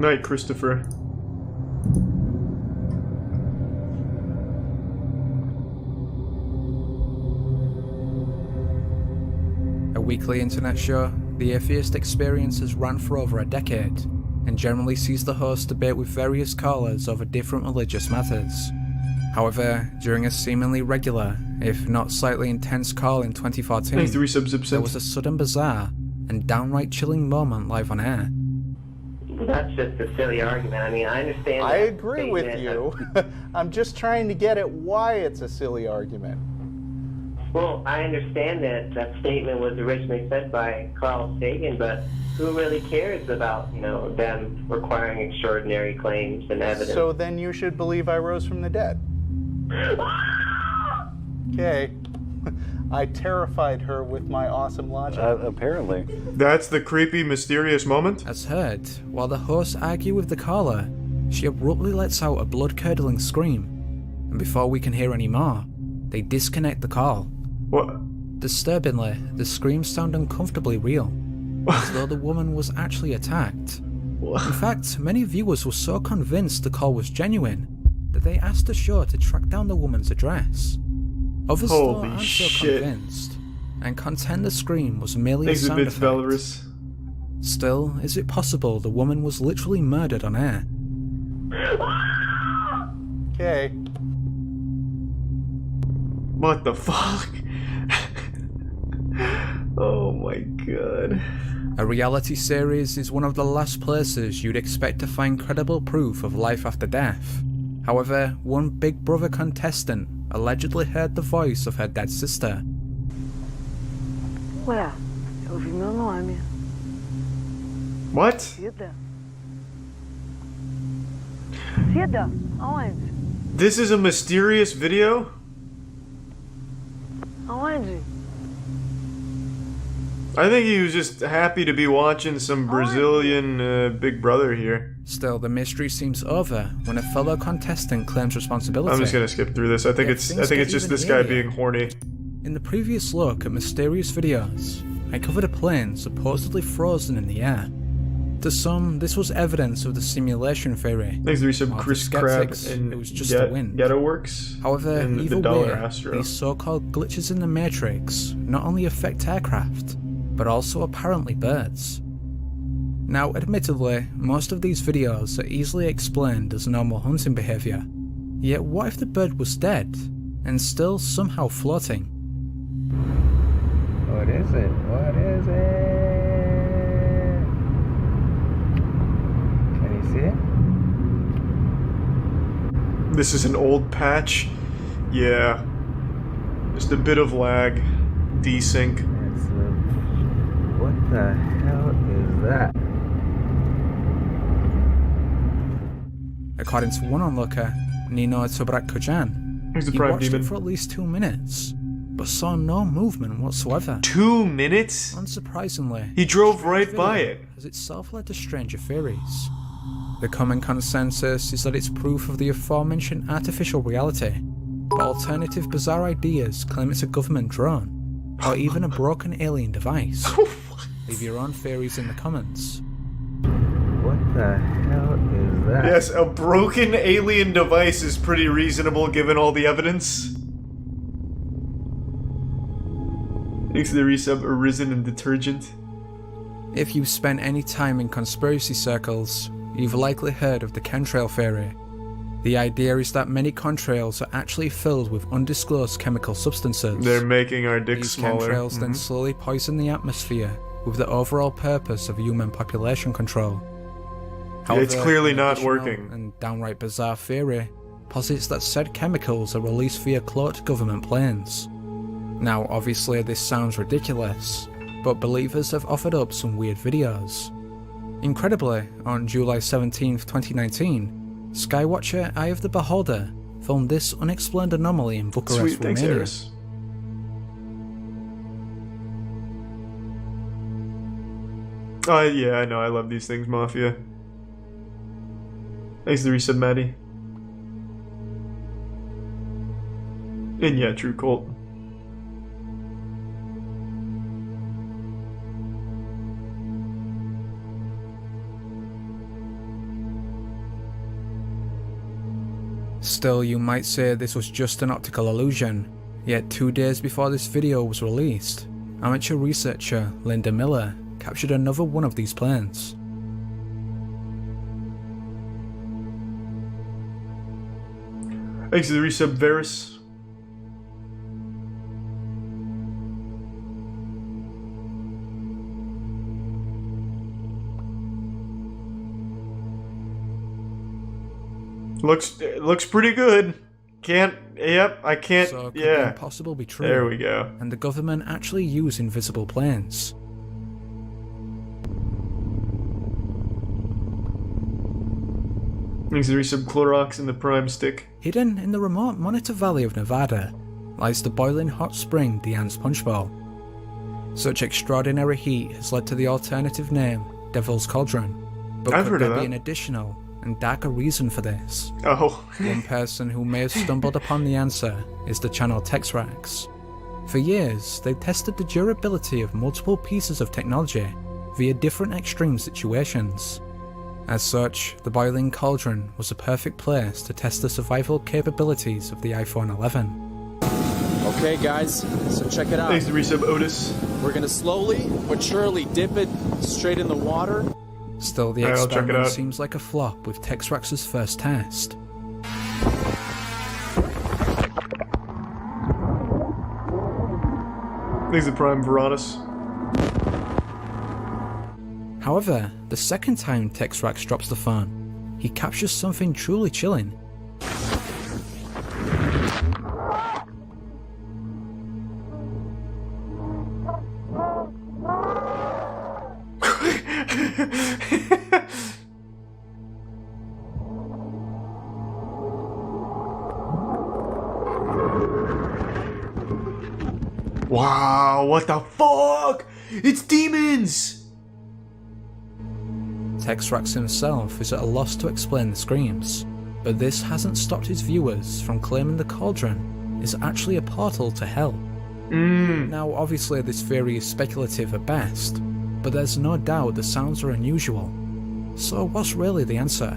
Night, Christopher. A weekly internet show, The Atheist Experience has ran for over a decade, and generally sees the host debate with various callers over different religious matters. However, during a seemingly regular, if not slightly intense call in 2014, Thanks, 3 subs. there was a sudden bizarre and downright chilling moment live on air. That's just a silly argument. I mean, I understand. I agree with you. I'm just trying to get at why it's a silly argument. Well, I understand that that statement was originally said by Carl Sagan, but who really cares about, them requiring extraordinary claims and evidence? So then you should believe I rose from the dead. Okay. I terrified her with my awesome logic. Apparently. That's the creepy, mysterious moment? As heard, while the hosts argue with the caller, she abruptly lets out a blood-curdling scream, and before we can hear any more, they disconnect the call. What? Disturbingly, the screams sound uncomfortably real, as though the woman was actually attacked. In fact, many viewers were so convinced the call was genuine that they asked the show to track down the woman's address. Others though aren't so convinced, and contend the scream was merely a sound effect. Belarus. Still, is it possible the woman was literally murdered on air? Okay. What the fuck? Oh my god. A reality series is one of the last places you'd expect to find credible proof of life after death. However, one Big Brother contestant allegedly heard the voice of her dead sister. Ué, eu ouvi meu nome. What? Cida? Cida? Aonde? This is a mysterious video? Aonde? I think he was just happy to be watching some Brazilian Big Brother here. Still, the mystery seems over when a fellow contestant claims responsibility. I'm just gonna skip through this. I think it's just this guy being horny. In the previous look at mysterious videos, I covered a plane supposedly frozen in the air. To some, this was evidence of the simulation theory. Thanks to some While to Chris Crab skeptics, and it was just the wind. Ghetto Works. However, and either the Dollar way, Astro. these so-called glitches in the Matrix not only affect aircraft, but also apparently birds. Now, admittedly, most of these videos are easily explained as normal hunting behaviour. Yet what if the bird was dead, and still somehow floating? What is it? What is it? Can you see it? This is an old patch. Yeah. Just a bit of lag. Desync. What the hell is that? According to one onlooker, Nino Tobrak-Kojan, Here's the he Prime watched Demon. it for at least 2 minutes, but saw no movement whatsoever. 2 minutes? Unsurprisingly, He drove the right video by it. has itself led to stranger theories. The common consensus is that it's proof of the aforementioned artificial reality, but alternative bizarre ideas claim it's a government drone, or even a broken alien device. Leave your own theories in the comments. What the hell is that? Yes, a broken alien device is pretty reasonable given all the evidence. Thanks to the resub Arisen and Detergent. If you've spent any time in conspiracy circles, you've likely heard of the chemtrail theory. The idea is that many contrails are actually filled with undisclosed chemical substances. They're making our dicks These smaller. chemtrails then slowly poison the atmosphere with the overall purpose of human population control. However, It's clearly an not additional working. And downright bizarre theory posits that said chemicals are released via cloaked government planes. Now, obviously this sounds ridiculous, but believers have offered up some weird videos. Incredibly, on July 17th, 2019, Skywatcher Eye of the Beholder filmed this unexplained anomaly in Bucharest, Sweet, thanks, Romania. Harris. Yeah, I know, I love these things, Mafia. Thanks to the resub, Maddie. And yeah, True Cult. Still, you might say this was just an optical illusion, yet 2 days before this video was released, amateur researcher Linda Miller captured another one of these planes. Thanks to the resub Varus. Looks pretty good. I can't. So could yeah. the impossible be true? There we go. And the government actually use invisible planes? Thanks to the resub Clorox and the Prime Stick. Hidden in the remote Monitor Valley of Nevada lies the boiling hot spring Diane's Punch Bowl. Such extraordinary heat has led to the alternative name Devil's Cauldron. But I've could heard of there be that. an additional and darker reason for this? Oh. One person who may have stumbled upon the answer is the channel Texrax. For years, they've tested the durability of multiple pieces of technology via different extreme situations. As such, the boiling cauldron was a perfect place to test the survival capabilities of the iPhone 11. Okay guys, so check it out. Thanks to resub Otis. We're gonna slowly but surely dip it straight in the water. Still, the Alright, I'll check it experiment out. seems like a flop with Texrax's first test. Thanks to Prime Veronis. However, the second time Texrax drops the phone, he captures something truly chilling. Wow, what the fuck? It's demons! Texrax himself is at a loss to explain the screams, but this hasn't stopped his viewers from claiming the cauldron is actually a portal to hell. Now obviously this theory is speculative at best, but there's no doubt the sounds are unusual. So what's really the answer?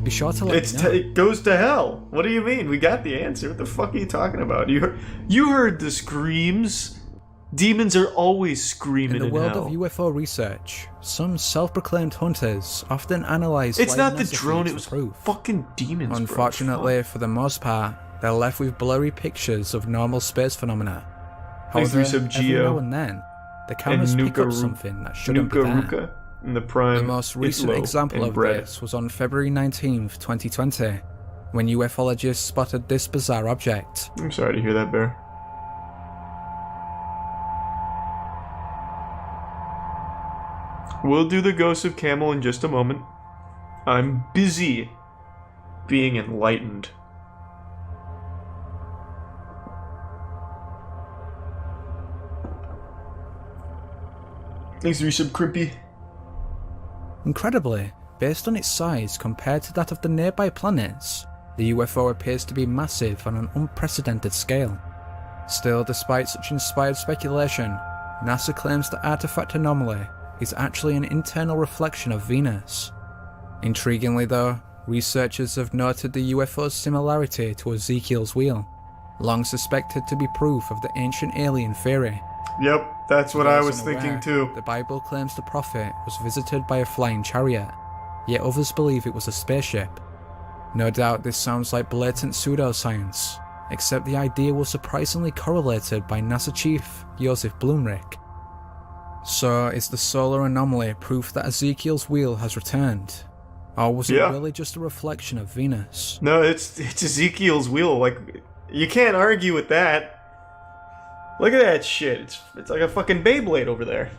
Be sure to let me know. It goes to hell. What do you mean? We got the answer. What the fuck are you talking about? You heard the screams. Demons are always screaming In the world hell. of UFO research, some self-proclaimed hunters often analyse It's not flying the drone, it for was proof. fucking demons, Unfortunately, for the most part, they're left with blurry pictures of normal space phenomena. Thanks to However, resub every Geo now and then, the cameras pick up something that shouldn't be there. Nuka and the Prime. The most recent Islo example and of Bread. this was on February 19th, 2020, when ufologists spotted this bizarre object. I'm sorry to hear that, Bear. We'll do the Ghost of Camel in just a moment. I'm busy being enlightened. Thanks to resub Crimpy. Incredibly, based on its size compared to that of the nearby planets, the UFO appears to be massive on an unprecedented scale. Still, despite such inspired speculation, NASA claims the artifact anomaly is actually an internal reflection of Venus. Intriguingly though, researchers have noted the UFO's similarity to Ezekiel's wheel, long suspected to be proof of the ancient alien theory. Yep, that's what For I those was thinking unaware, too. The Bible claims the prophet was visited by a flying chariot, yet others believe it was a spaceship. No doubt this sounds like blatant pseudoscience, except the idea was surprisingly correlated by NASA chief Joseph Blumrich. So is the solar anomaly proof that Ezekiel's wheel has returned? Or was it Yeah. really just a reflection of Venus? No, it's Ezekiel's wheel. Like, you can't argue with that. Look at that shit. It's like a fucking Beyblade over there.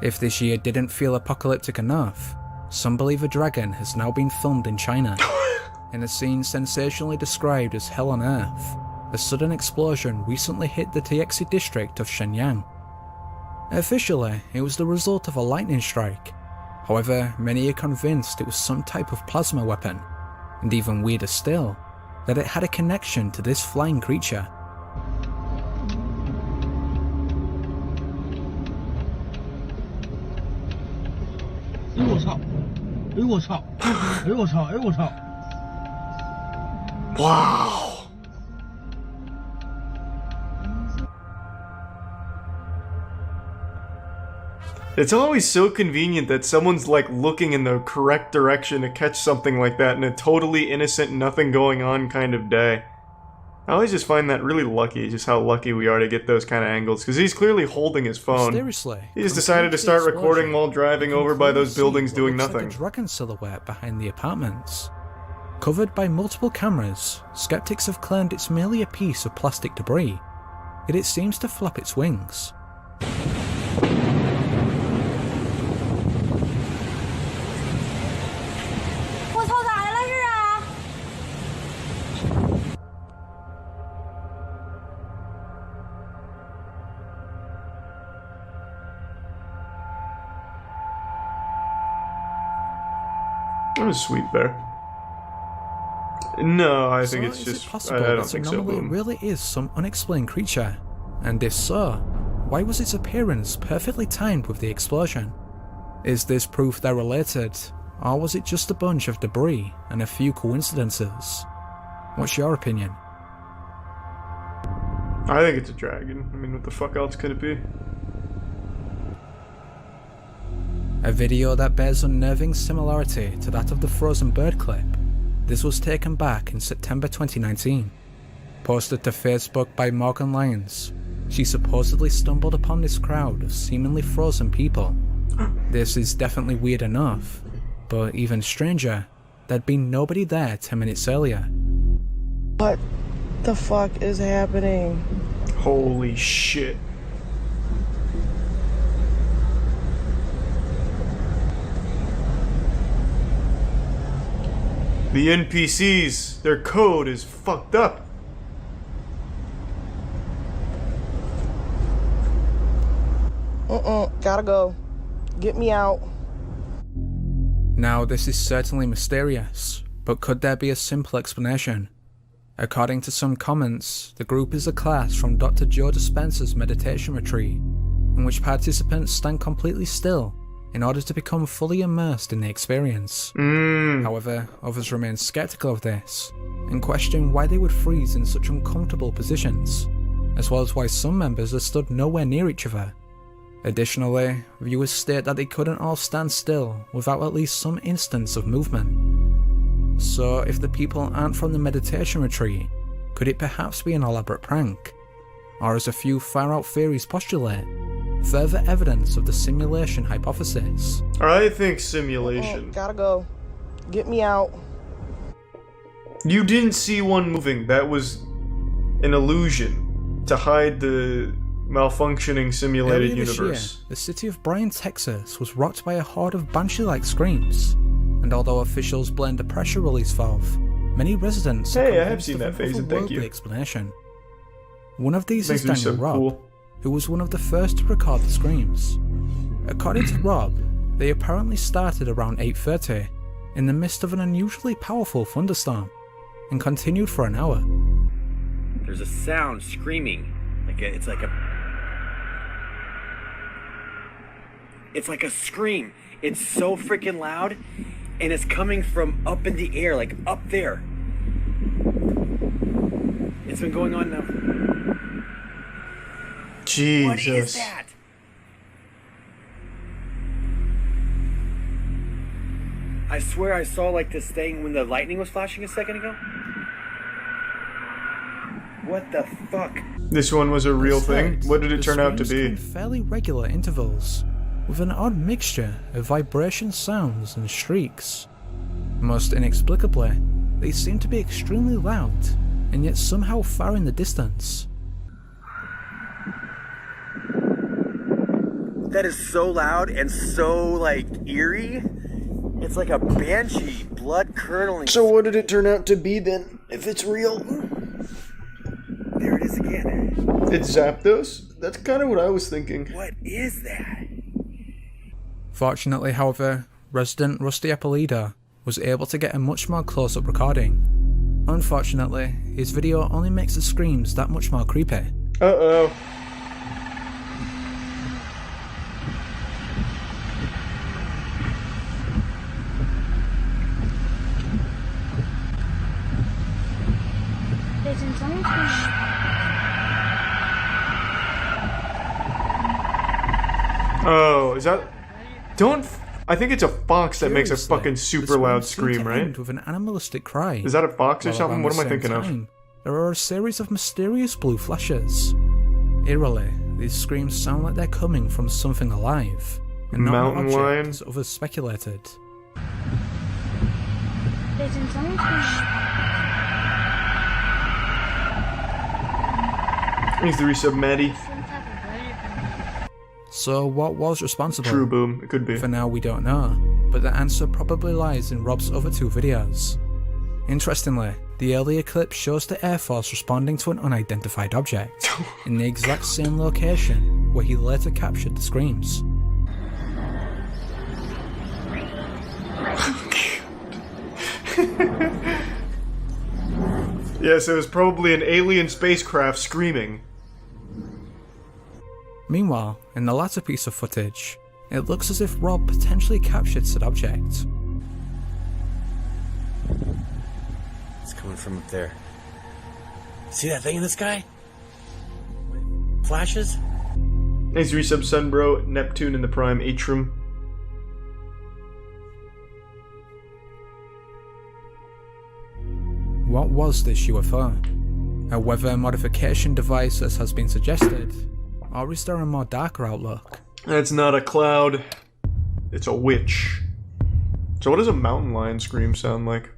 If this year didn't feel apocalyptic enough, some believe a dragon has now been filmed in China. In a scene sensationally described as hell on earth, a sudden explosion recently hit the Tiexi district of Shenyang. Officially, it was the result of a lightning strike. However, many are convinced it was some type of plasma weapon, and even weirder still, that it had a connection to this flying creature. 哎呦我操！哎呦我操！哎呦我操！ Wow. It's always so convenient that someone's like looking in the correct direction to catch something like that in a totally innocent, nothing going on kind of day. I always just find that really lucky, just how lucky we are to get those kind of angles, because he's clearly holding his phone. Mysteriously, He just decided to start recording while driving over by those buildings doing nothing. Like a dragon silhouette behind the apartments. Covered by multiple cameras, skeptics have claimed it's merely a piece of plastic debris, yet it seems to flap its wings. That was sweet bear. No, I think it's is just. it possible I don't that think so. anomaly Boom. really is some unexplained creature? And if so, why was its appearance perfectly timed with the explosion? Is this proof they're related, or was it just a bunch of debris and a few coincidences? What's your opinion? I think it's a dragon. I mean, what the fuck else could it be? A video that bears unnerving similarity to that of the frozen bird clip. This was taken back in September 2019. Posted to Facebook by Morgan Lyons, she supposedly stumbled upon this crowd of seemingly frozen people. This is definitely weird enough, but even stranger, there'd been nobody there 10 minutes earlier. What the fuck is happening? Holy shit. The NPCs, their code is fucked up. Gotta go. Get me out. Now this is certainly mysterious, but could there be a simple explanation? According to some comments, the group is a class from Dr. Joe Dispenza's meditation retreat, in which participants stand completely still in order to become fully immersed in the experience. However, others remain skeptical of this, and question why they would freeze in such uncomfortable positions, as well as why some members are stood nowhere near each other. Additionally, viewers state that they couldn't all stand still without at least some instance of movement. So if the people aren't from the meditation retreat, could it perhaps be an elaborate prank? Or as a few far-out theories postulate, further evidence of the simulation hypothesis? I think simulation. Gotta go. Get me out. You didn't see one moving. That was an illusion to hide the malfunctioning simulated Earlier this universe. year, the city of Bryan, Texas was rocked by a horde of banshee-like screams, and although officials blamed the pressure release valve, many residents Hey, I have convinced seen of that an phase, and thank otherworldly you. explanation. One of these is Makes me Daniel so Robb, cool. who was one of the first to record the screams. According to Rob, they apparently started around 8:30 in the midst of an unusually powerful thunderstorm, and continued for an hour. There's a sound screaming, it's like a scream. It's so freaking loud, and it's coming from up in the air, like up there. It's been going on now. Jesus. What is that? I swear I saw like this thing when the lightning was flashing a second ago. What the fuck? This one was a real thing? Instead, What did it the turn out to screams be? come in fairly regular intervals, with an odd mixture of vibration sounds and shrieks. Most inexplicably, they seem to be extremely loud, and yet somehow far in the distance. That is so loud and so like eerie. It's like a banshee, blood curdling. So what did it turn out to be then, if it's real? There it is again. It's Zapdos? That's kind of what I was thinking. What is that? Fortunately, however, resident Rusty Appolido was able to get a much more close-up recording. Unfortunately, his video only makes the screams that much more creepy. Uh-oh. Oh, is that... Don't... I think it's a fox that makes a Curiously, fucking the super loud seem to scream, right? end with an animalistic cry. Is that a fox or While something? around What am the I same thinking of? time, there are a series of mysterious blue flashes. Eerily, these screams sound like they're coming from something alive, and not Mountain an object, lion? as others speculated. Needs to resub Maddie. So what was responsible? True boom, it could be. For now we don't know, but the answer probably lies in Rob's other two videos. Interestingly, the earlier clip shows the Air Force responding to an unidentified object, in the exact same location where he later captured the screams. Yes, it was probably an alien spacecraft screaming. Meanwhile, in the latter piece of footage, it looks as if Rob potentially captured said object. It's coming from up there. See that thing in the sky? Flashes? Thanks to resub Sunbro, Neptune in the Prime Atrium. What was this UFO? A weather modification device as has been suggested? Or is there a more darker outlook? That's not a cloud. It's a witch. So what does a mountain lion scream sound like?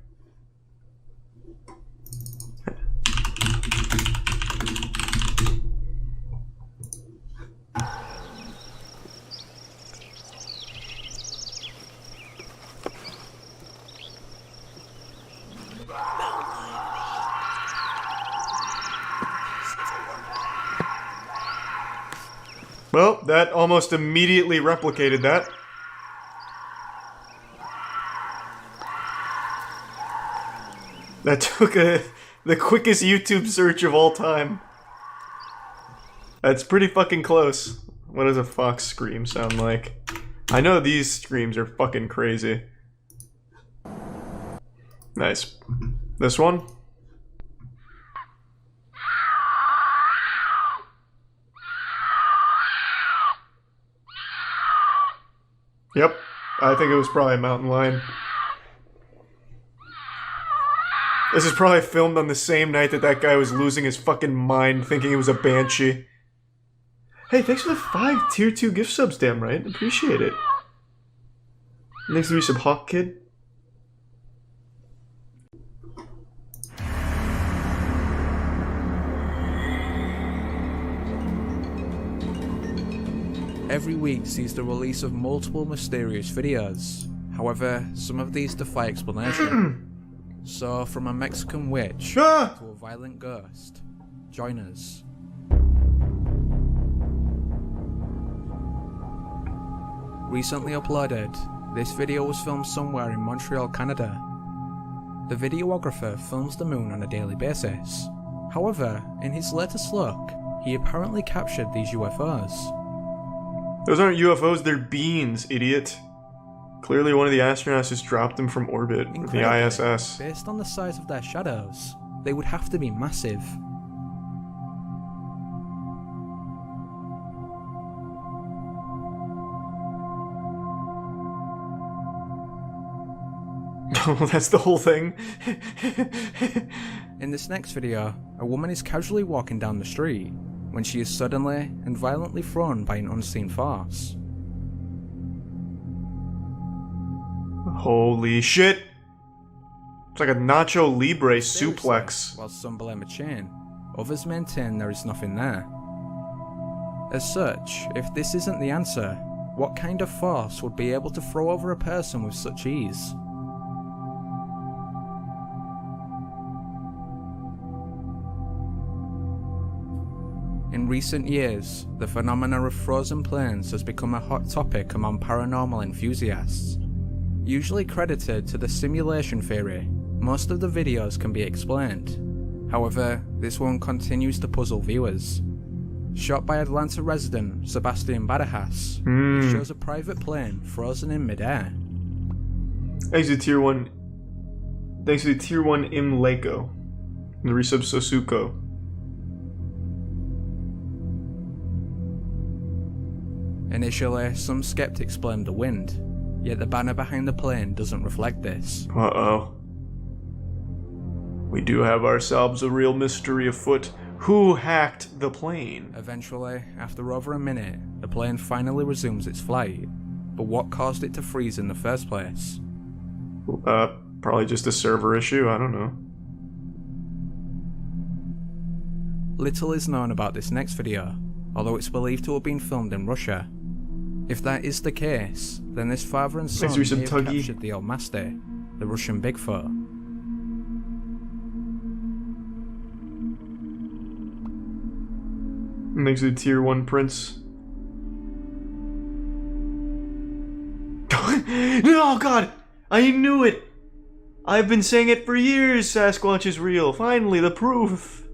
Well, that almost immediately replicated that. That took the quickest YouTube search of all time. That's pretty fucking close. What does a fox scream sound like? I know these screams are fucking crazy. Nice. This one? Yep, I think it was probably a mountain lion. This is probably filmed on the same night that that guy was losing his fucking mind thinking it was a banshee. Hey, thanks for the 5 tier 2 gift subs, damn right. Appreciate it. Thanks to resub Hawk Kid. Every week sees the release of multiple mysterious videos. However, some of these defy explanation. So, from a Mexican witch to a violent ghost, join us. Recently uploaded, this video was filmed somewhere in Montreal, Canada. The videographer films the moon on a daily basis. However, in his latest look, he apparently captured these UFOs. Those aren't UFOs, they're beans, idiot. Clearly one of the astronauts just dropped them from orbit with the Incredibly, ISS. based on the size of their shadows, they would have to be massive. Oh, that's the whole thing? In this next video, a woman is casually walking down the street when she is suddenly and violently thrown by an unseen force. Holy shit! It's like a Nacho Libre suplex. While some blame a chain, others maintain there is nothing there. As such, if this isn't the answer, what kind of force would be able to throw over a person with such ease? In recent years, the phenomena of frozen planes has become a hot topic among paranormal enthusiasts. Usually credited to the simulation theory, most of the videos can be explained. However, this one continues to puzzle viewers. Shot by Atlanta resident Sebastian Badajas, it shows a private plane frozen in midair. Thanks to tier 1. Thanks to tier 1 Imleko. And the resub Sosuko. Initially, some skeptics blamed the wind, yet the banner behind the plane doesn't reflect this. Uh-oh. We do have ourselves a real mystery afoot. Who hacked the plane? Eventually, after over a minute, the plane finally resumes its flight, but what caused it to freeze in the first place? Probably just a server issue, I don't know. Little is known about this next video, although it's believed to have been filmed in Russia. If that is the case, then this father and son may have captured the old master, the Russian Bigfoot. Next to tier 1 prince. Oh god! I knew it! I've been saying it for years, Sasquatch is real. Finally, the proof.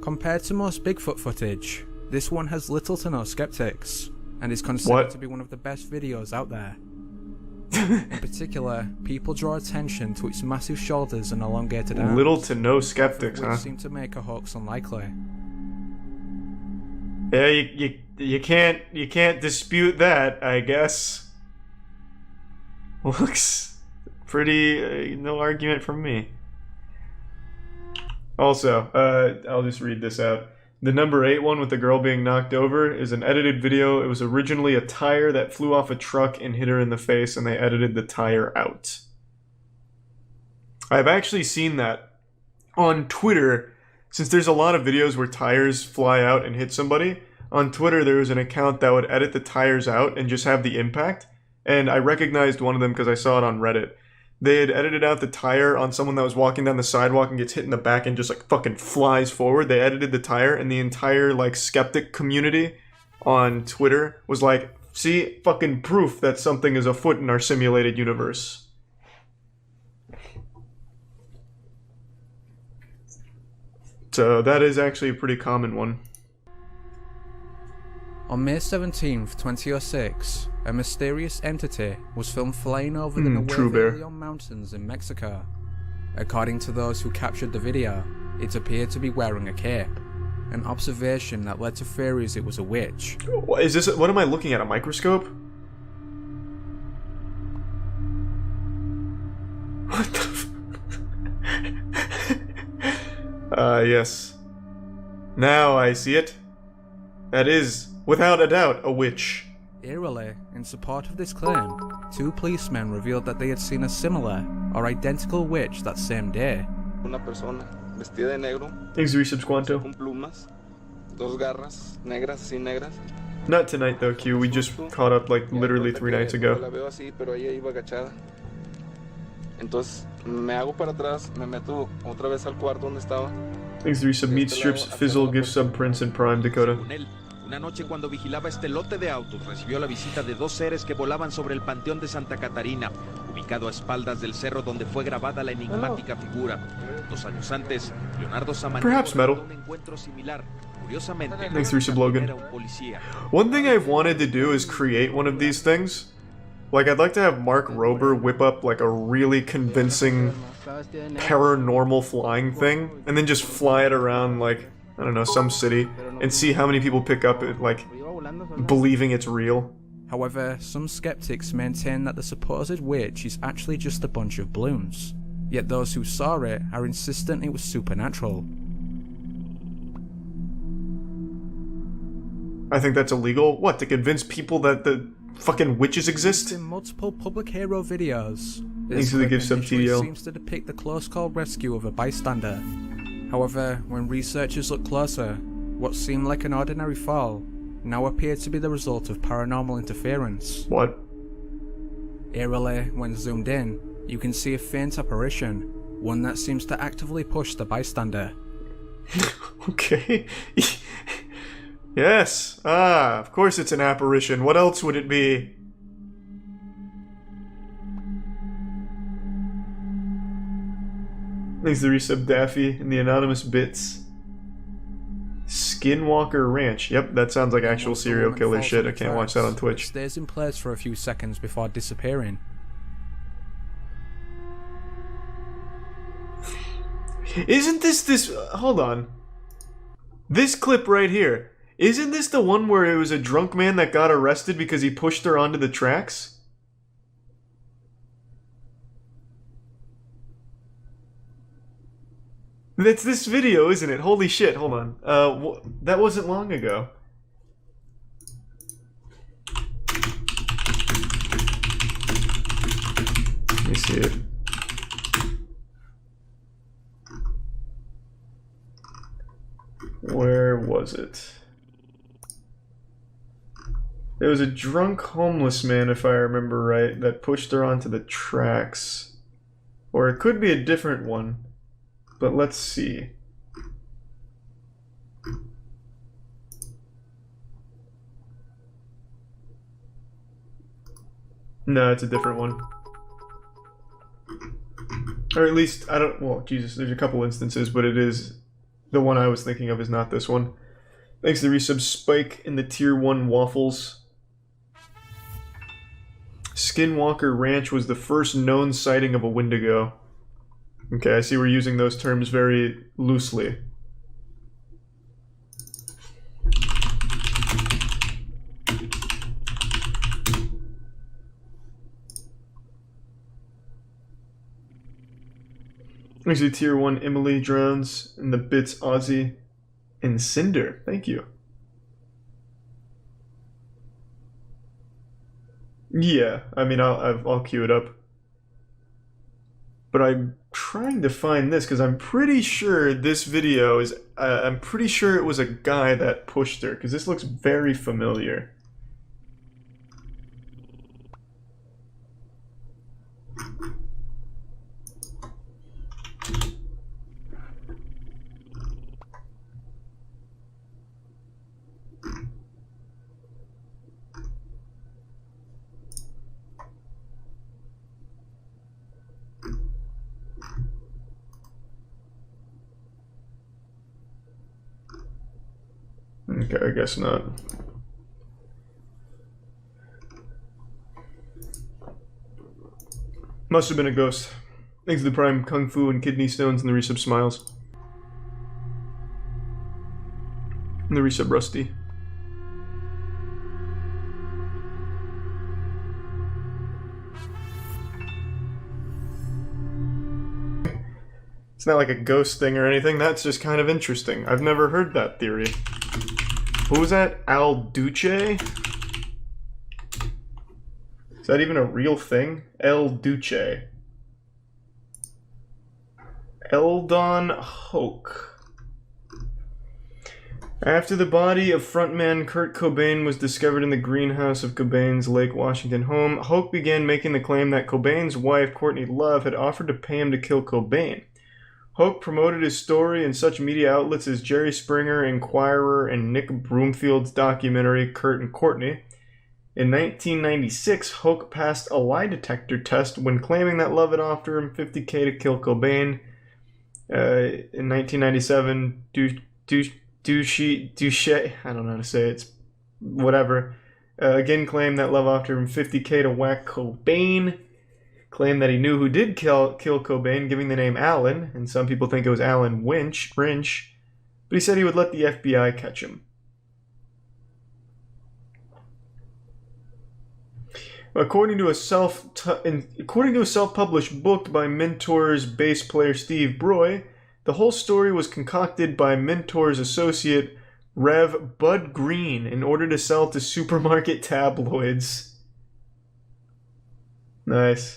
Compared to most Bigfoot footage, this one has little to no skeptics, and is considered to be one of the best videos out there. In particular, people draw attention to its massive shoulders and elongated arms. Little to no skeptics, which huh? seem to make a hoax unlikely. Yeah, you can't dispute that, I guess. Looks pretty, no argument from me. Also, I'll just read this out. The number 8 one with the girl being knocked over is an edited video. It was originally a tire that flew off a truck and hit her in the face, and they edited the tire out. I've actually seen that on Twitter. Since there's a lot of videos where tires fly out and hit somebody, on Twitter there was an account that would edit the tires out and just have the impact. And I recognized one of them because I saw it on Reddit. They had edited out the tire on someone that was walking down the sidewalk and gets hit in the back and just like fucking flies forward. They edited the tire, and the entire like skeptic community on Twitter was like, see, fucking proof that something is afoot in our simulated universe. So that is actually a pretty common one. On May 17th, 2006, a mysterious entity was filmed flying over the Nuevo Leon mountains in Mexico. According to those who captured the video, it appeared to be wearing a cape, an observation that led to theories it was a witch. Is this, what am I looking at, a microscope? What the yes. Now I see it. That is, without a doubt, a witch. Eerily, in support of this claim, 2 policemen revealed that they had seen a similar or identical witch that same day. Una persona vestida de negro. Thanks, Resubsquanto. Con plumas, 2 garras negras, así negras. Not tonight though, Q. We just caught up like literally 3 nights ago. La veo así, pero ella iba agachada. Entonces me hago para atrás, me meto otra vez al cuarto donde estaba. Thanks, Resub Meat Strips, Fizzle, Gift Sub Prince, and Prime Dakota. Una noche cuando vigilaba este lote de autos, recibió la visita de 2 seres que volaban sobre el Panteón de Santa Catarina, ubicado a espaldas del cerro donde fue grabada la enigmática figura. 2 años antes, Leonardo Samaniego realizó un encuentro similar. Curiosamente, Thanks, Resub Logan. era un policía. One thing I've wanted to do is create one of these things. Like, I'd like to have Mark Rober whip up like a really convincing paranormal flying thing, and then just fly it around like, I don't know, some city, and see how many people pick up it, like, believing it's real. However, some skeptics maintain that the supposed witch is actually just a bunch of balloons, yet those who saw it are insistent it was supernatural. I think that's illegal. What, to convince people that the fucking witches exist? In multiple public hero videos, Thanks for the gift sub TDL. Seems to depict the close call rescue of a bystander. However, when researchers look closer, what seemed like an ordinary fall now appeared to be the result of paranormal interference. What? Eerily, when zoomed in, you can see a faint apparition, one that seems to actively push the bystander. Okay. Yes. Ah, of course it's an apparition. What else would it be? Thanks to the resub Daffy and the anonymous bits. Skinwalker Ranch. Yep, that sounds like actual serial killer shit. I can't watch that on Twitch. It stays in place for a few seconds before disappearing. Isn't this hold on. This clip right here. Isn't this the one where it was a drunk man that got arrested because he pushed her onto the tracks? That's this video, isn't it? Holy shit, hold on. That wasn't long ago. Let me see it. Where was it? There was a drunk homeless man, if I remember right, that pushed her onto the tracks. Or it could be a different one. But let's see. No, it's a different one. Or at least, I don't... Well, Jesus, there's a couple instances, but it is... The one I was thinking of is not this one. Thanks to the resub Spike in the Tier 1 Waffles. Skinwalker Ranch was the first known sighting of a Wendigo. Okay, I see we're using those terms very loosely. Actually, Tier 1 Emily Drones and the Bits Aussie and Cinder. Thank you. Yeah, I mean, I'll queue it up. But I'm trying to find this because I'm pretty sure this video is... I'm pretty sure it was a guy that pushed her because this looks very familiar. Okay, I guess not. Must have been a ghost. Thanks to the Prime Kung Fu and Kidney Stones and the resub Smiles. And the resub Rusty. It's not like a ghost thing or anything, that's just kind of interesting. I've never heard that theory. What was that? Al Duce? Is that even a real thing? El Duce. Eldon Hoke. After the body of frontman Kurt Cobain was discovered in the greenhouse of Cobain's Lake Washington home, Hoke began making the claim that Cobain's wife, Courtney Love, had offered to pay him to kill Cobain. Hoke promoted his story in such media outlets as Jerry Springer, Inquirer, and Nick Broomfield's documentary Kurt and Courtney. In 1996, Hoke passed a lie detector test when claiming that Love had offered him $50,000 to kill Cobain. In 1997, Duche, I don't know how to say it, it's whatever, again claimed that Love offered him $50,000 to whack Cobain. Claimed that he knew who did kill Cobain, giving the name Alan, and some people think it was Alan Rinch, but he said he would let the FBI catch him. According to a self-published book by Mentor's bass player Steve Broy, the whole story was concocted by Mentor's associate Rev Bud Green in order to sell to supermarket tabloids. Nice.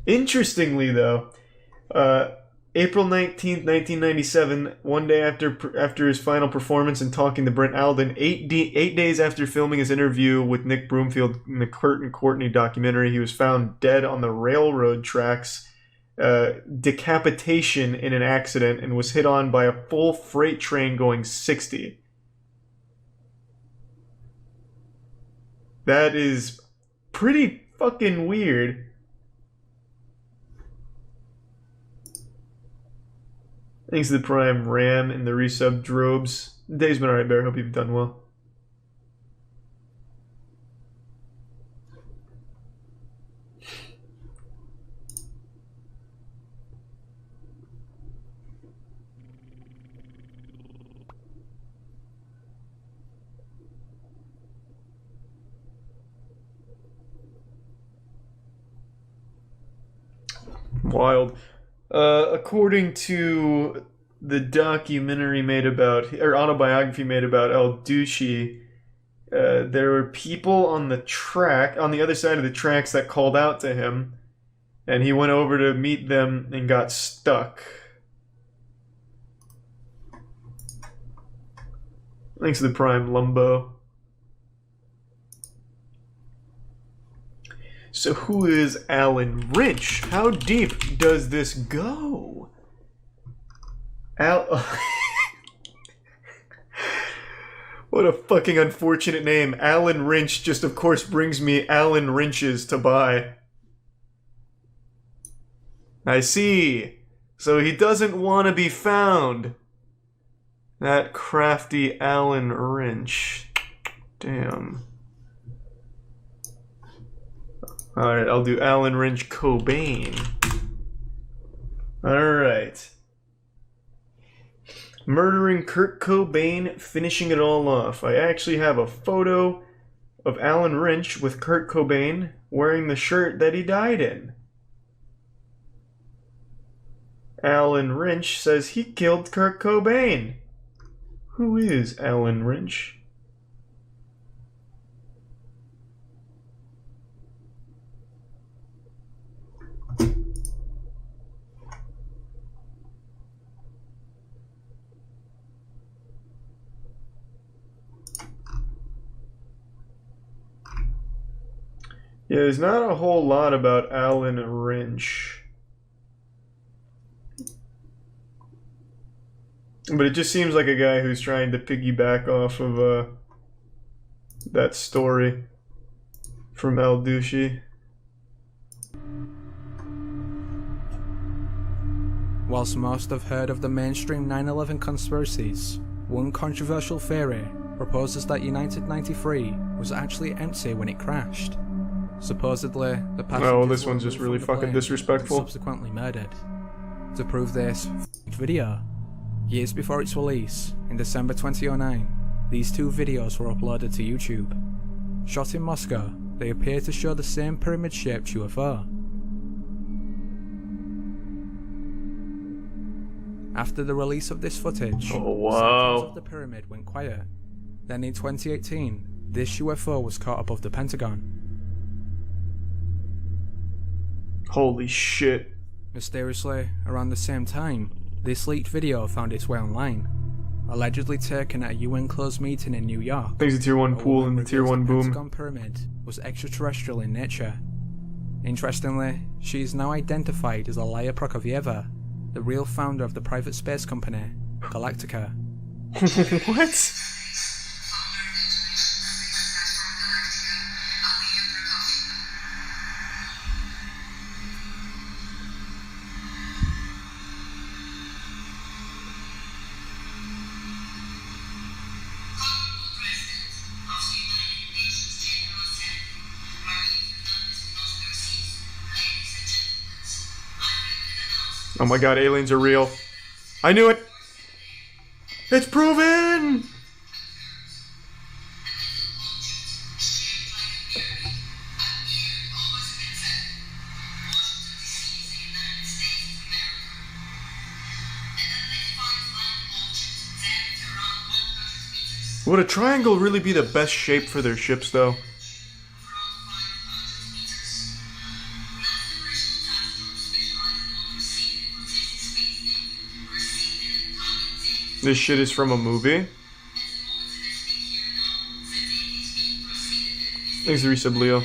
Interestingly, though, April 19th, 1997, one day after his final performance and talking to Brent Alden, 8 days after filming his interview with Nick Broomfield in the Kurt and Courtney documentary, he was found dead on the railroad tracks, decapitation in an accident, and was hit on by a full freight train going 60. That is pretty fucking weird. Thanks to the Prime Ram and the resub Drobes. Day's been alright, Bear. Hope you've done well. Wild. According to the documentary made about, or autobiography made about El Ducey, there were people on the track, on the other side of the tracks, that called out to him, and he went over to meet them and got stuck. Thanks to the Prime, Lumbo. So who is Alan Wrench? How deep does this go? What a fucking unfortunate name. Alan Wrench just of course brings me Alan Wrenches to buy. I see. So he doesn't want to be found. That crafty Alan Wrench. Damn. Alright, I'll do Alan Wrench Cobain. Alright. Murdering Kurt Cobain, finishing it all off. I actually have a photo of Alan Wrench with Kurt Cobain wearing the shirt that he died in. Alan Wrench says he killed Kurt Cobain. Who is Alan Wrench? Yeah, there's not a whole lot about Alan Wrench. But it just seems like a guy who's trying to piggyback off of that story from El Ducey. Whilst most have heard of the mainstream 9/11 conspiracies, one controversial theory proposes that United 93 was actually empty when it crashed. Supposedly, the passengers oh, this one's just really fucking disrespectful. Subsequently murdered. To prove this, video. Years before its release, in December 2009, these two videos were uploaded to YouTube. Shot in Moscow, they appear to show the same pyramid-shaped UFO. After the release of this footage, oh wow, the of the pyramid went quiet. Then in 2018, this UFO was caught above the Pentagon. Holy shit. Mysteriously, around the same time, this leaked video found its way online. Allegedly taken at a UN closed meeting in New York. There's a tier 1 pool and the tier 1 boom. The Pentagon pyramid was extraterrestrial in nature. Interestingly, she is now identified as Alaya Prokofyeva, the real founder of the private space company, Galactica. What? Oh my god, aliens are real. I knew it! It's proven! Would a triangle really be the best shape for their ships, though? This shit is from a movie? Thanks to resub Leo.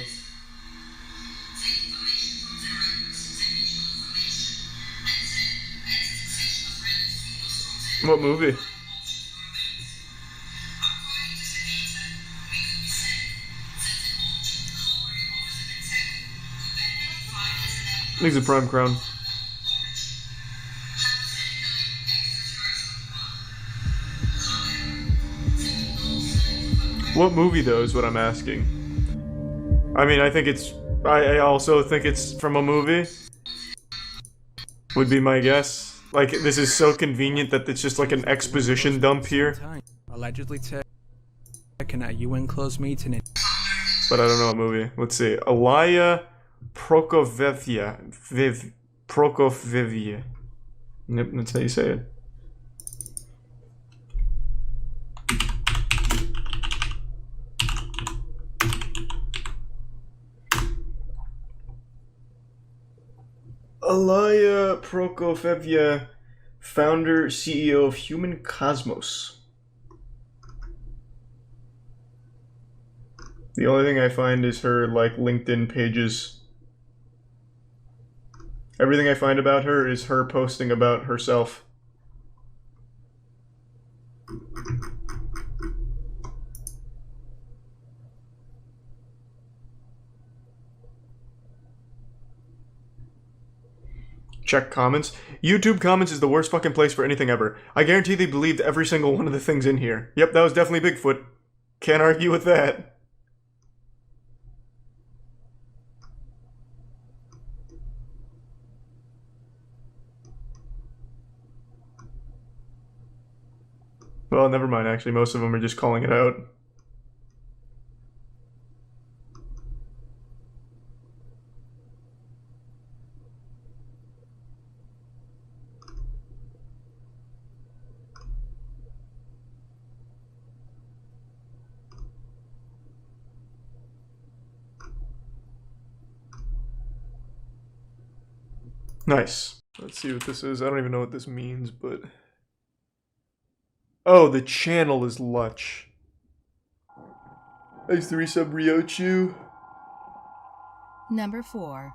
What movie? Thanks to Prime Crown. What movie, though, is what I'm asking. I mean, I think it's... I also think it's from a movie. Would be my guess. Like, this is so convenient that it's just like an exposition dump here. Allegedly taken at a UN closed meeting in... But I don't know what movie. Let's see. Alaya Prokofyeva. Prokofiev. Yep, that's how you say it. Alaya Prokofiev, founder, CEO of Human Cosmos. The only thing I find is her, like, LinkedIn pages. Everything I find about her is her posting about herself. Check comments. YouTube comments is the worst fucking place for anything ever. I guarantee they believed every single one of the things in here. Yep, that was definitely Bigfoot. Can't argue with that. Well, never mind, actually. Most of them are just calling it out. Nice. Let's see what this is. I don't even know what this means, but... Oh, the channel is Luch. Thanks to resub Ryochu. Number 4.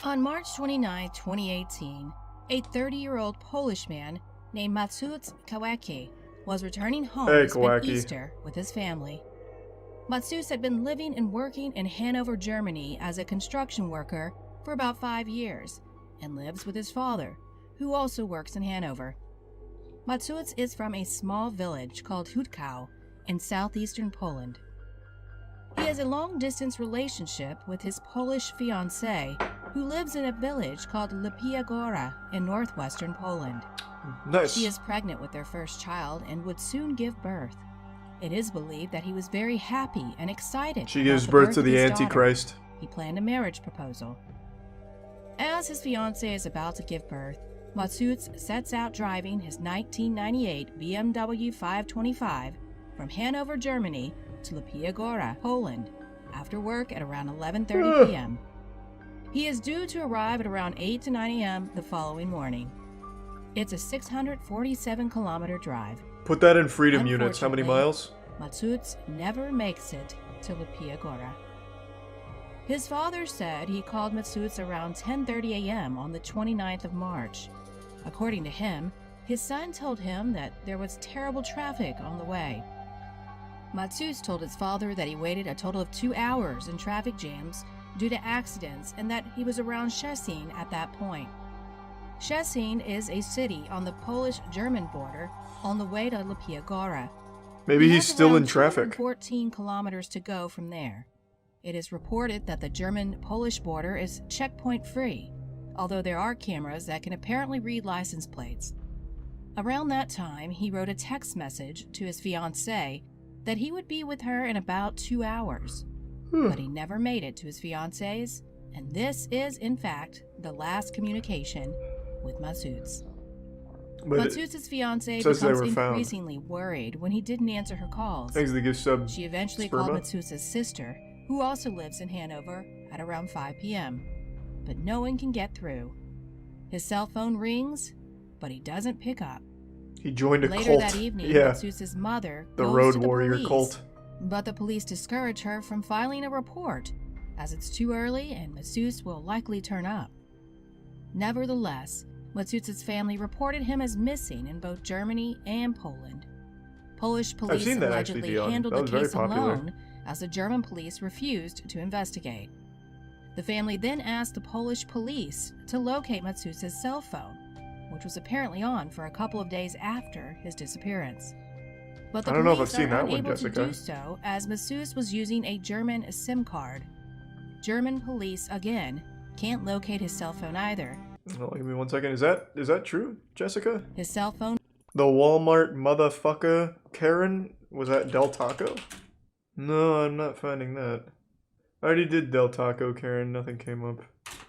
On March 29, 2018, a 30-year-old Polish man named Mateusz Kawacki was returning home to spend Easter with his family. Mateusz had been living and working in Hanover, Germany as a construction worker for about 5 years and lives with his father, who also works in Hanover. Mateusz is from a small village called Hutkau in southeastern Poland. He has a long-distance relationship with his Polish fiancée, who lives in a village called Lipia Góra in northwestern Poland. Nice. She is pregnant with their first child and would soon give birth. It is believed that he was very happy and excited. She gives birth to the Antichrist. He planned a marriage proposal. As his fiancée is about to give birth, Mateusz sets out driving his 1998 BMW 525 from Hanover, Germany to Lipia Góra, Poland, after work at around 11:30 p.m. He is due to arrive at around 8 to 9 a.m. the following morning. It's a 647-kilometer drive. Put that in freedom units. How many miles? Mateusz never makes it to Lipia Góra. His father said he called Mateusz around 10:30 a.m. on the 29th of March. According to him, his son told him that there was terrible traffic on the way. Mateusz told his father that he waited a total of 2 hours in traffic jams due to accidents and that he was around Szczecin at that point. Szczecin is a city on the Polish-German border on the way to Lipia Góra. Maybe he's still in traffic. 14 kilometers to go from there. It is reported that the German-Polish border is checkpoint-free, although there are cameras that can apparently read license plates. Around that time, he wrote a text message to his fiancée that he would be with her in about 2 hours. But he never made it to his fiancée's, and this is, in fact, the last communication with Mateusz. Mateusz's fiancée becomes increasingly worried when he didn't answer her calls. She eventually called Mateusz's sister, who also lives in Hanover, at around 5 p.m. But no one can get through. His cell phone rings, but he doesn't pick up. He joined a cult. Later that evening, Mateusz's mother the goes Road to the Warrior police, cult. but the police discourage her from filing a report, as it's too early and Mateusz will likely turn up. Nevertheless, Mateusz's family reported him as missing in both Germany and Poland. Polish police allegedly handled the case alone, as the German police refused to investigate. The family then asked the Polish police to locate Mateusz's cell phone, which was apparently on for a couple of days after his disappearance. But the police are unable to do so, as Mateusz was using a German SIM card. German police, again, can't locate his cell phone either. Oh, give me 1 second. Is that true, Jessica? His cell phone. The Walmart motherfucker Karen? Was that Del Taco? No, I'm not finding that. I already did Del Taco, Karen. Nothing came up.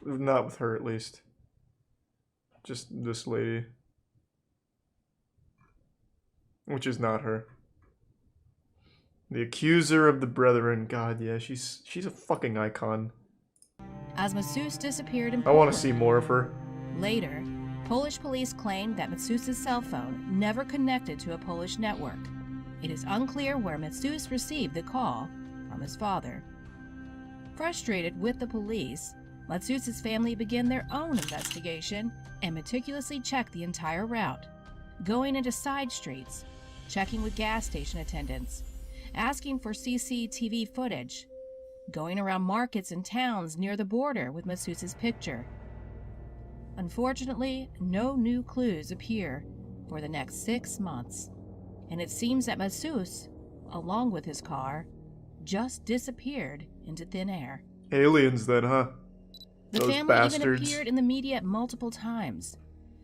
Not with her, at least. Just this lady. Which is not her. The accuser of the brethren. God, yeah, she's a fucking icon. As Masseuse disappeared in I want Poland. to see more of her. Later, Polish police claimed that Masseuse's cell phone never connected to a Polish network. It is unclear where Masseuse received the call from his father. Frustrated with the police, Masseuse's family began their own investigation and meticulously checked the entire route, going into side streets, checking with gas station attendants, asking for CCTV footage, going around markets and towns near the border with Masseuse's picture. Unfortunately, no new clues appear for the next 6 months, and it seems that Masseuse, along with his car, just disappeared into thin air. Aliens then, huh? The Those family bastards. even appeared in the media multiple times.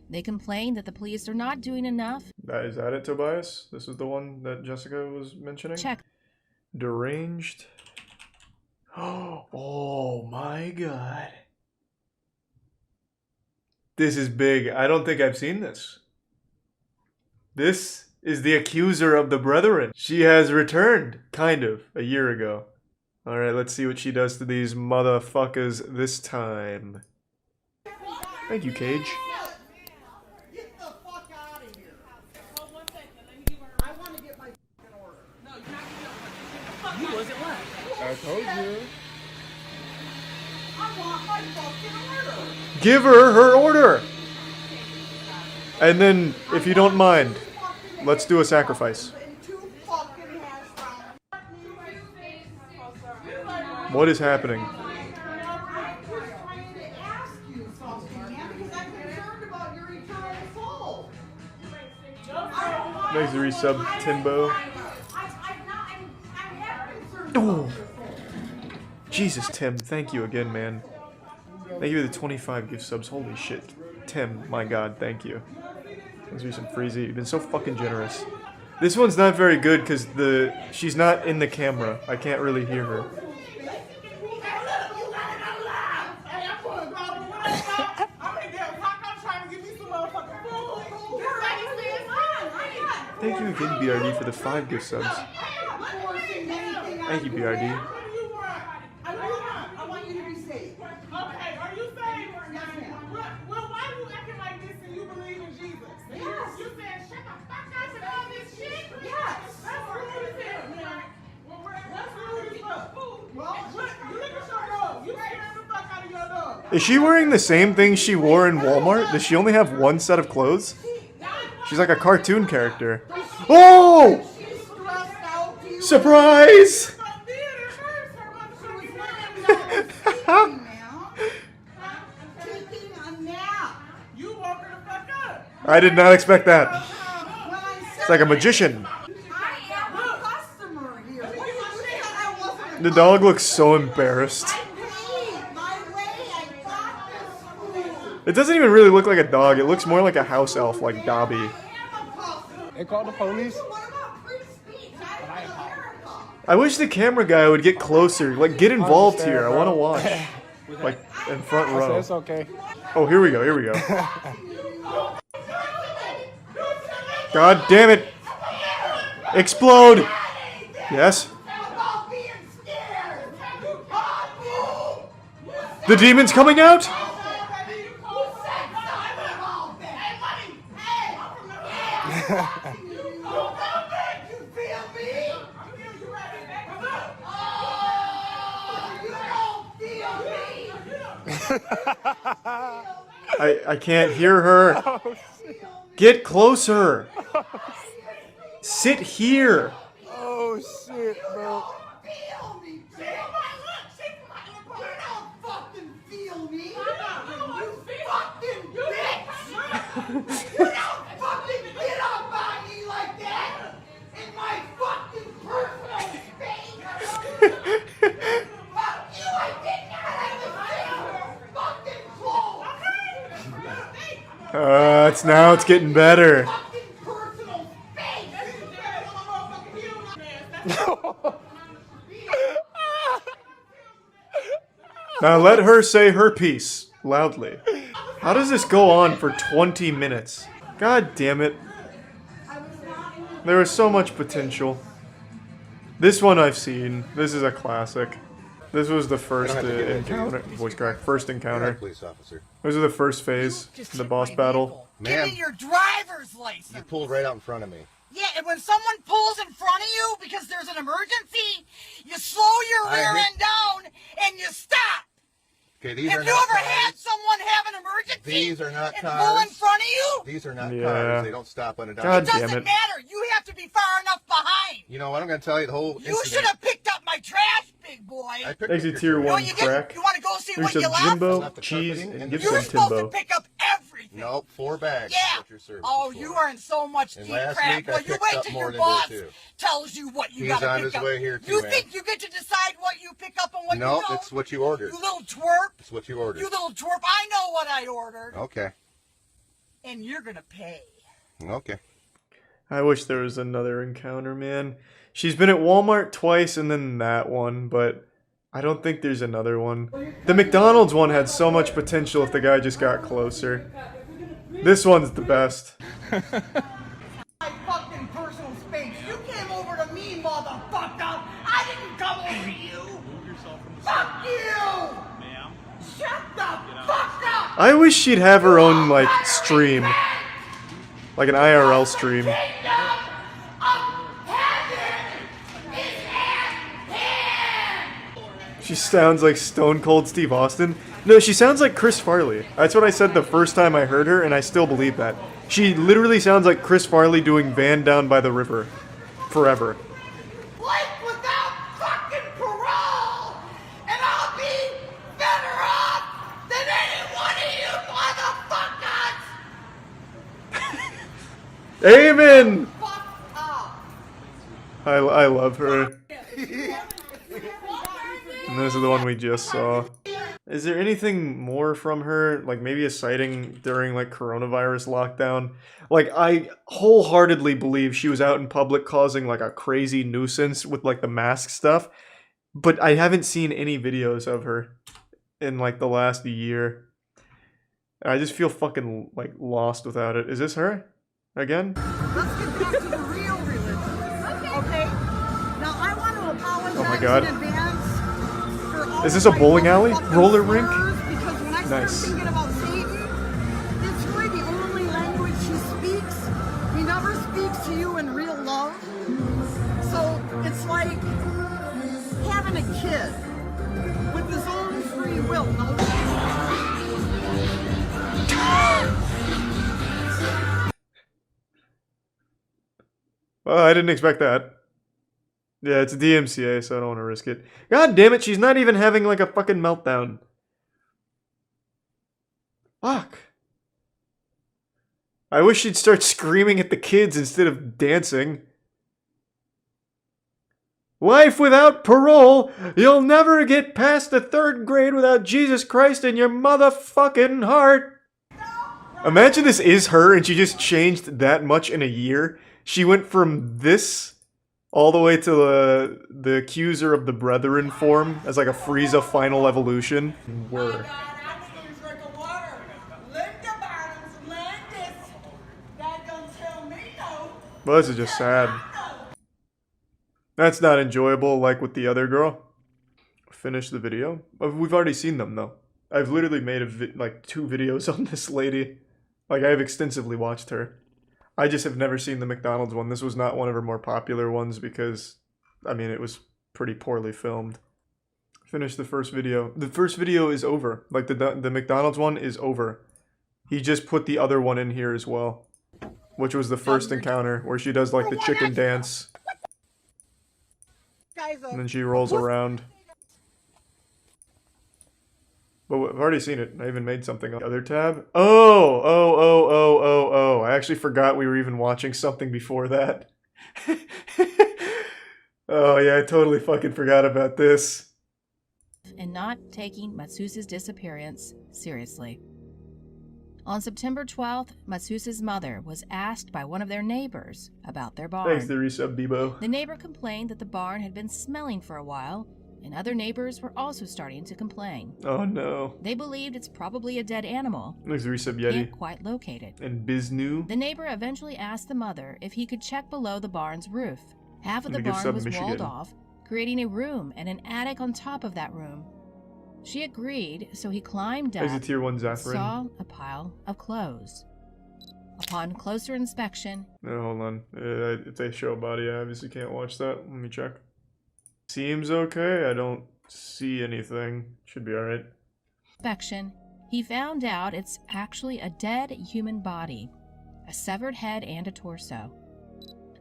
They complained that the police are not doing enough. Is that it, Tobias? This is the one that Jessica was mentioning? Check. Deranged. Oh my god. This is big. I don't think I've seen this. This is the accuser of the brethren. She has returned, kind of, a year ago. Alright, let's see what she does to these motherfuckers this time. Thank you, Cage. Get the fuck out of here. Hold 1 second. Let me give her. I want to get my order. No, you're not getting it. You wasn't left. I told you. I want my fucking order. Give her her order! And then, if you don't mind, let's do a sacrifice. What is happening? Thanks to resub Timbo. Oh. Jesus, Tim, thank you again, man. Thank you for the 25 gift subs. Holy shit. Tim, my god, thank you. Thanks for some Freezy. You've been so fucking generous. This one's not very good because she's not in the camera. I can't really hear her. Thank you again, BRD, for the 5 gift subs. Thank you, BRD. Is she wearing the same thing she wore in Walmart? Does she only have one set of clothes? She's like a cartoon character. Oh! Surprise! I did not expect that. It's like a magician. The dog looks so embarrassed. It doesn't even really look like a dog. It looks more like a house elf, like Dobby. They called the police. I wish the camera guy would get closer. Like, get involved here. I want to watch. Like, in front row. It's okay. Oh, here we go. Here we go. God damn it. Explode. Yes. The demon's coming out? I can't hear her. Get closer. Sit here. Oh shit, bro. It's getting better. Now let her say her piece loudly. How does this go on for 20 minutes? God damn it. There is so much potential. This one I've seen. This is a classic. This was the first encounter. Voice crack. First encounter. Police officer. This was the first phase. The boss battle. Give me your driver's license. You pulled right out in front of me. Yeah, and when someone pulls in front of you because there's an emergency, you slow your rear end down and you stop. Okay, these have are you not ever cars. had someone have an emergency? These are not and cars. pull in front of you? These are not Yeah. cars. They don't stop on a dime. God It damn doesn't it. matter. You have to be far enough behind. You know what? I'm going to tell you the whole You should have picked up my trash, big boy. I picked Exit up tier your No, 1 you crack. didn't. You want to go see Here's what you some left? Jimbo, cheese, and give You were some supposed Timbo. to pick up everything. Nope, 4 bags. Yeah. Is what your service Oh, is for. you are in so much And deep last crap. week I Well, you picked wait up till more your than boss this, too. tells you what you He's got to on pick his up. way here, too, You man. think you get to decide what you pick up and what Nope, you don't? it's what you ordered. You little twerp. It's what you ordered. You little twerp. I know what I ordered. Okay. And you're going to pay. Okay. I wish there was another encounter, man. She's been at Walmart twice and then that one, but I don't think there's another one. The McDonald's one had so much potential if the guy just got closer. This one's the best. My fucking personal space. You came over to me, motherfucker. I didn't come over to you. Fuck you. Ma'am. Shut the fuck up. I wish she'd have her own, like, stream. Like an IRL stream. She sounds like Stone Cold Steve Austin. No, she sounds like Chris Farley. That's what I said the first time I heard her, and I still believe that. She literally sounds like Chris Farley doing Van Down by the River. Forever. Life without fucking parole, and I'll be better off than any one of you motherfuckers. Amen! Fuck up. I love her. And this is the one we just saw. Is there anything more from her? Like maybe a sighting during like coronavirus lockdown? Like I wholeheartedly believe she was out in public causing like a crazy nuisance with like the mask stuff. But I haven't seen any videos of her in like the last year. I just feel fucking like lost without it. Is this her? Again? Let's get back to the real religion. Okay. Now I want to apologize Oh my God. in advance for all Is this a my bowling alley? motherfucking Roller rink? slurs, because when I start Nice. thinking about Satan, it's really the only language he speaks. He never speaks to you in real love. So it's like having a kid with his own free will. Well, I didn't expect that. Yeah, it's a DMCA, so I don't want to risk it. God damn it, she's not even having like a fucking meltdown. Fuck. I wish she'd start screaming at the kids instead of dancing. Life without parole, you'll never get past the 3rd grade without Jesus Christ in your motherfucking heart. Imagine this is her and she just changed that much in a year. She went from this all the way to the accuser of the brethren form as like a Frieza final evolution. Word. Well, this is just sad. That's not enjoyable like with the other girl. Finish the video. We've already seen them though. I've literally made like 2 videos on this lady. Like I've extensively watched her. I just have never seen the McDonald's one. This was not one of her more popular ones because, I mean, it was pretty poorly filmed. Finish the first video. The first video is over. Like the McDonald's one is over. He just put the other one in here as well. Which was the first encounter where she does like the chicken dance. And then she rolls around. But I've already seen it. I even made something on the other tab. Oh. I actually forgot we were even watching something before that. Oh yeah, I totally fucking forgot about this. And not taking Matsusa's disappearance seriously. On September 12th, Matsusa's mother was asked by one of their neighbors about their barn. Thanks, the resub, Bebo. The neighbor complained that the barn had been smelling for a while and other neighbors were also starting to complain. Oh no. They believed it's probably a dead animal. Looks like Resub Can't Yeti. quite locate it. And Biznu. The neighbor eventually asked the mother if he could check below the barn's roof. Half of the Let me give barn Sub was walled Michigan. off, creating a room and an attic on top of that room. She agreed, so he climbed up There's a and tier 1 Zathrin. saw a pile of clothes. Upon closer inspection, No, hold on. If they show a body, I obviously can't watch that. Let me check. Seems okay. I don't see anything. Should be alright. he found out it's actually a dead human body, a severed head and a torso.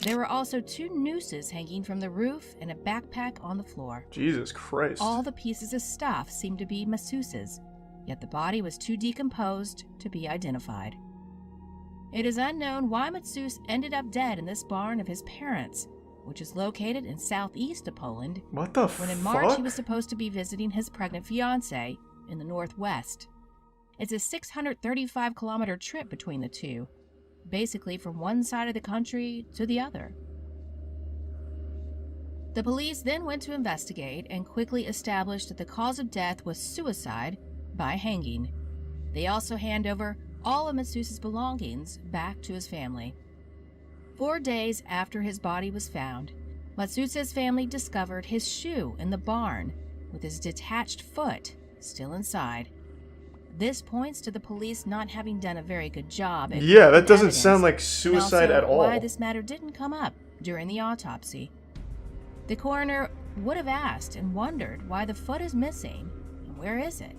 There were also 2 nooses hanging from the roof and a backpack on the floor. Jesus Christ. All the pieces of stuff seemed to be masseuse's, yet the body was too decomposed to be identified. It is unknown why masseuse ended up dead in this barn of his parents, which is located in southeast of Poland. What the When in fuck? March he was supposed to be visiting his pregnant fiancée in the northwest. It's a 635-kilometer trip between the two, basically from one side of the country to the other. The police then went to investigate and quickly established that the cause of death was suicide by hanging. They also hand over all of masseuse's belongings back to his family. 4 days after his body was found, masseuse's family discovered his shoe in the barn with his detached foot still inside. This points to the police not having done a very good job at Yeah, that doesn't evidence, sound like and suicide also at all. why this matter didn't come up during the autopsy. The coroner would have asked and wondered why the foot is missing and where is it.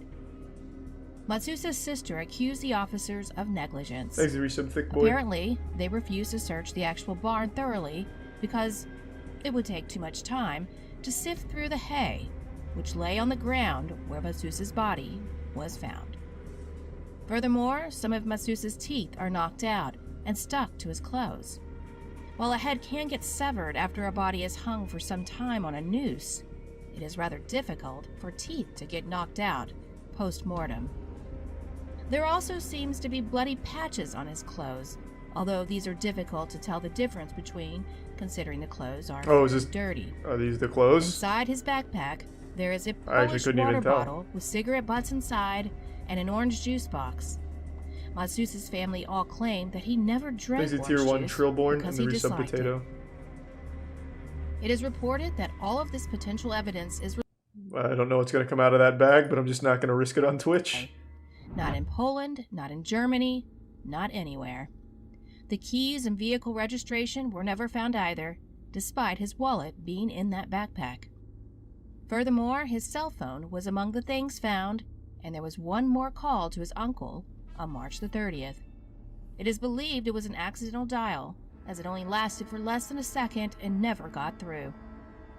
Matseusa's sister accused the officers of negligence. Thanks, Resub Thick Boy. Apparently, they refused to search the actual barn thoroughly because it would take too much time to sift through the hay, which lay on the ground where Matseusa's body was found. Furthermore, some of Matseusa's teeth are knocked out and stuck to his clothes. While a head can get severed after a body is hung for some time on a noose, it is rather difficult for teeth to get knocked out post-mortem. There also seems to be bloody patches on his clothes, although these are difficult to tell the difference between, considering the clothes are dirty. Are these the clothes? Inside his backpack, there is a I actually Polish couldn't water even tell. bottle with cigarette butts inside and an orange juice box. Matseusa's family all claim that he never drank There's a orange tier 1 juice Trillborn and because the he Resub disliked Potato. It is reported that all of this potential evidence is I don't know what's going to come out of that bag, but I'm just not going to risk it on Twitch. not in Poland, not in Germany, not anywhere. The keys and vehicle registration were never found either, despite his wallet being in that backpack. Furthermore, his cell phone was among the things found, and there was one more call to his uncle on March the 30th. It is believed it was an accidental dial, as it only lasted for less than a second and never got through.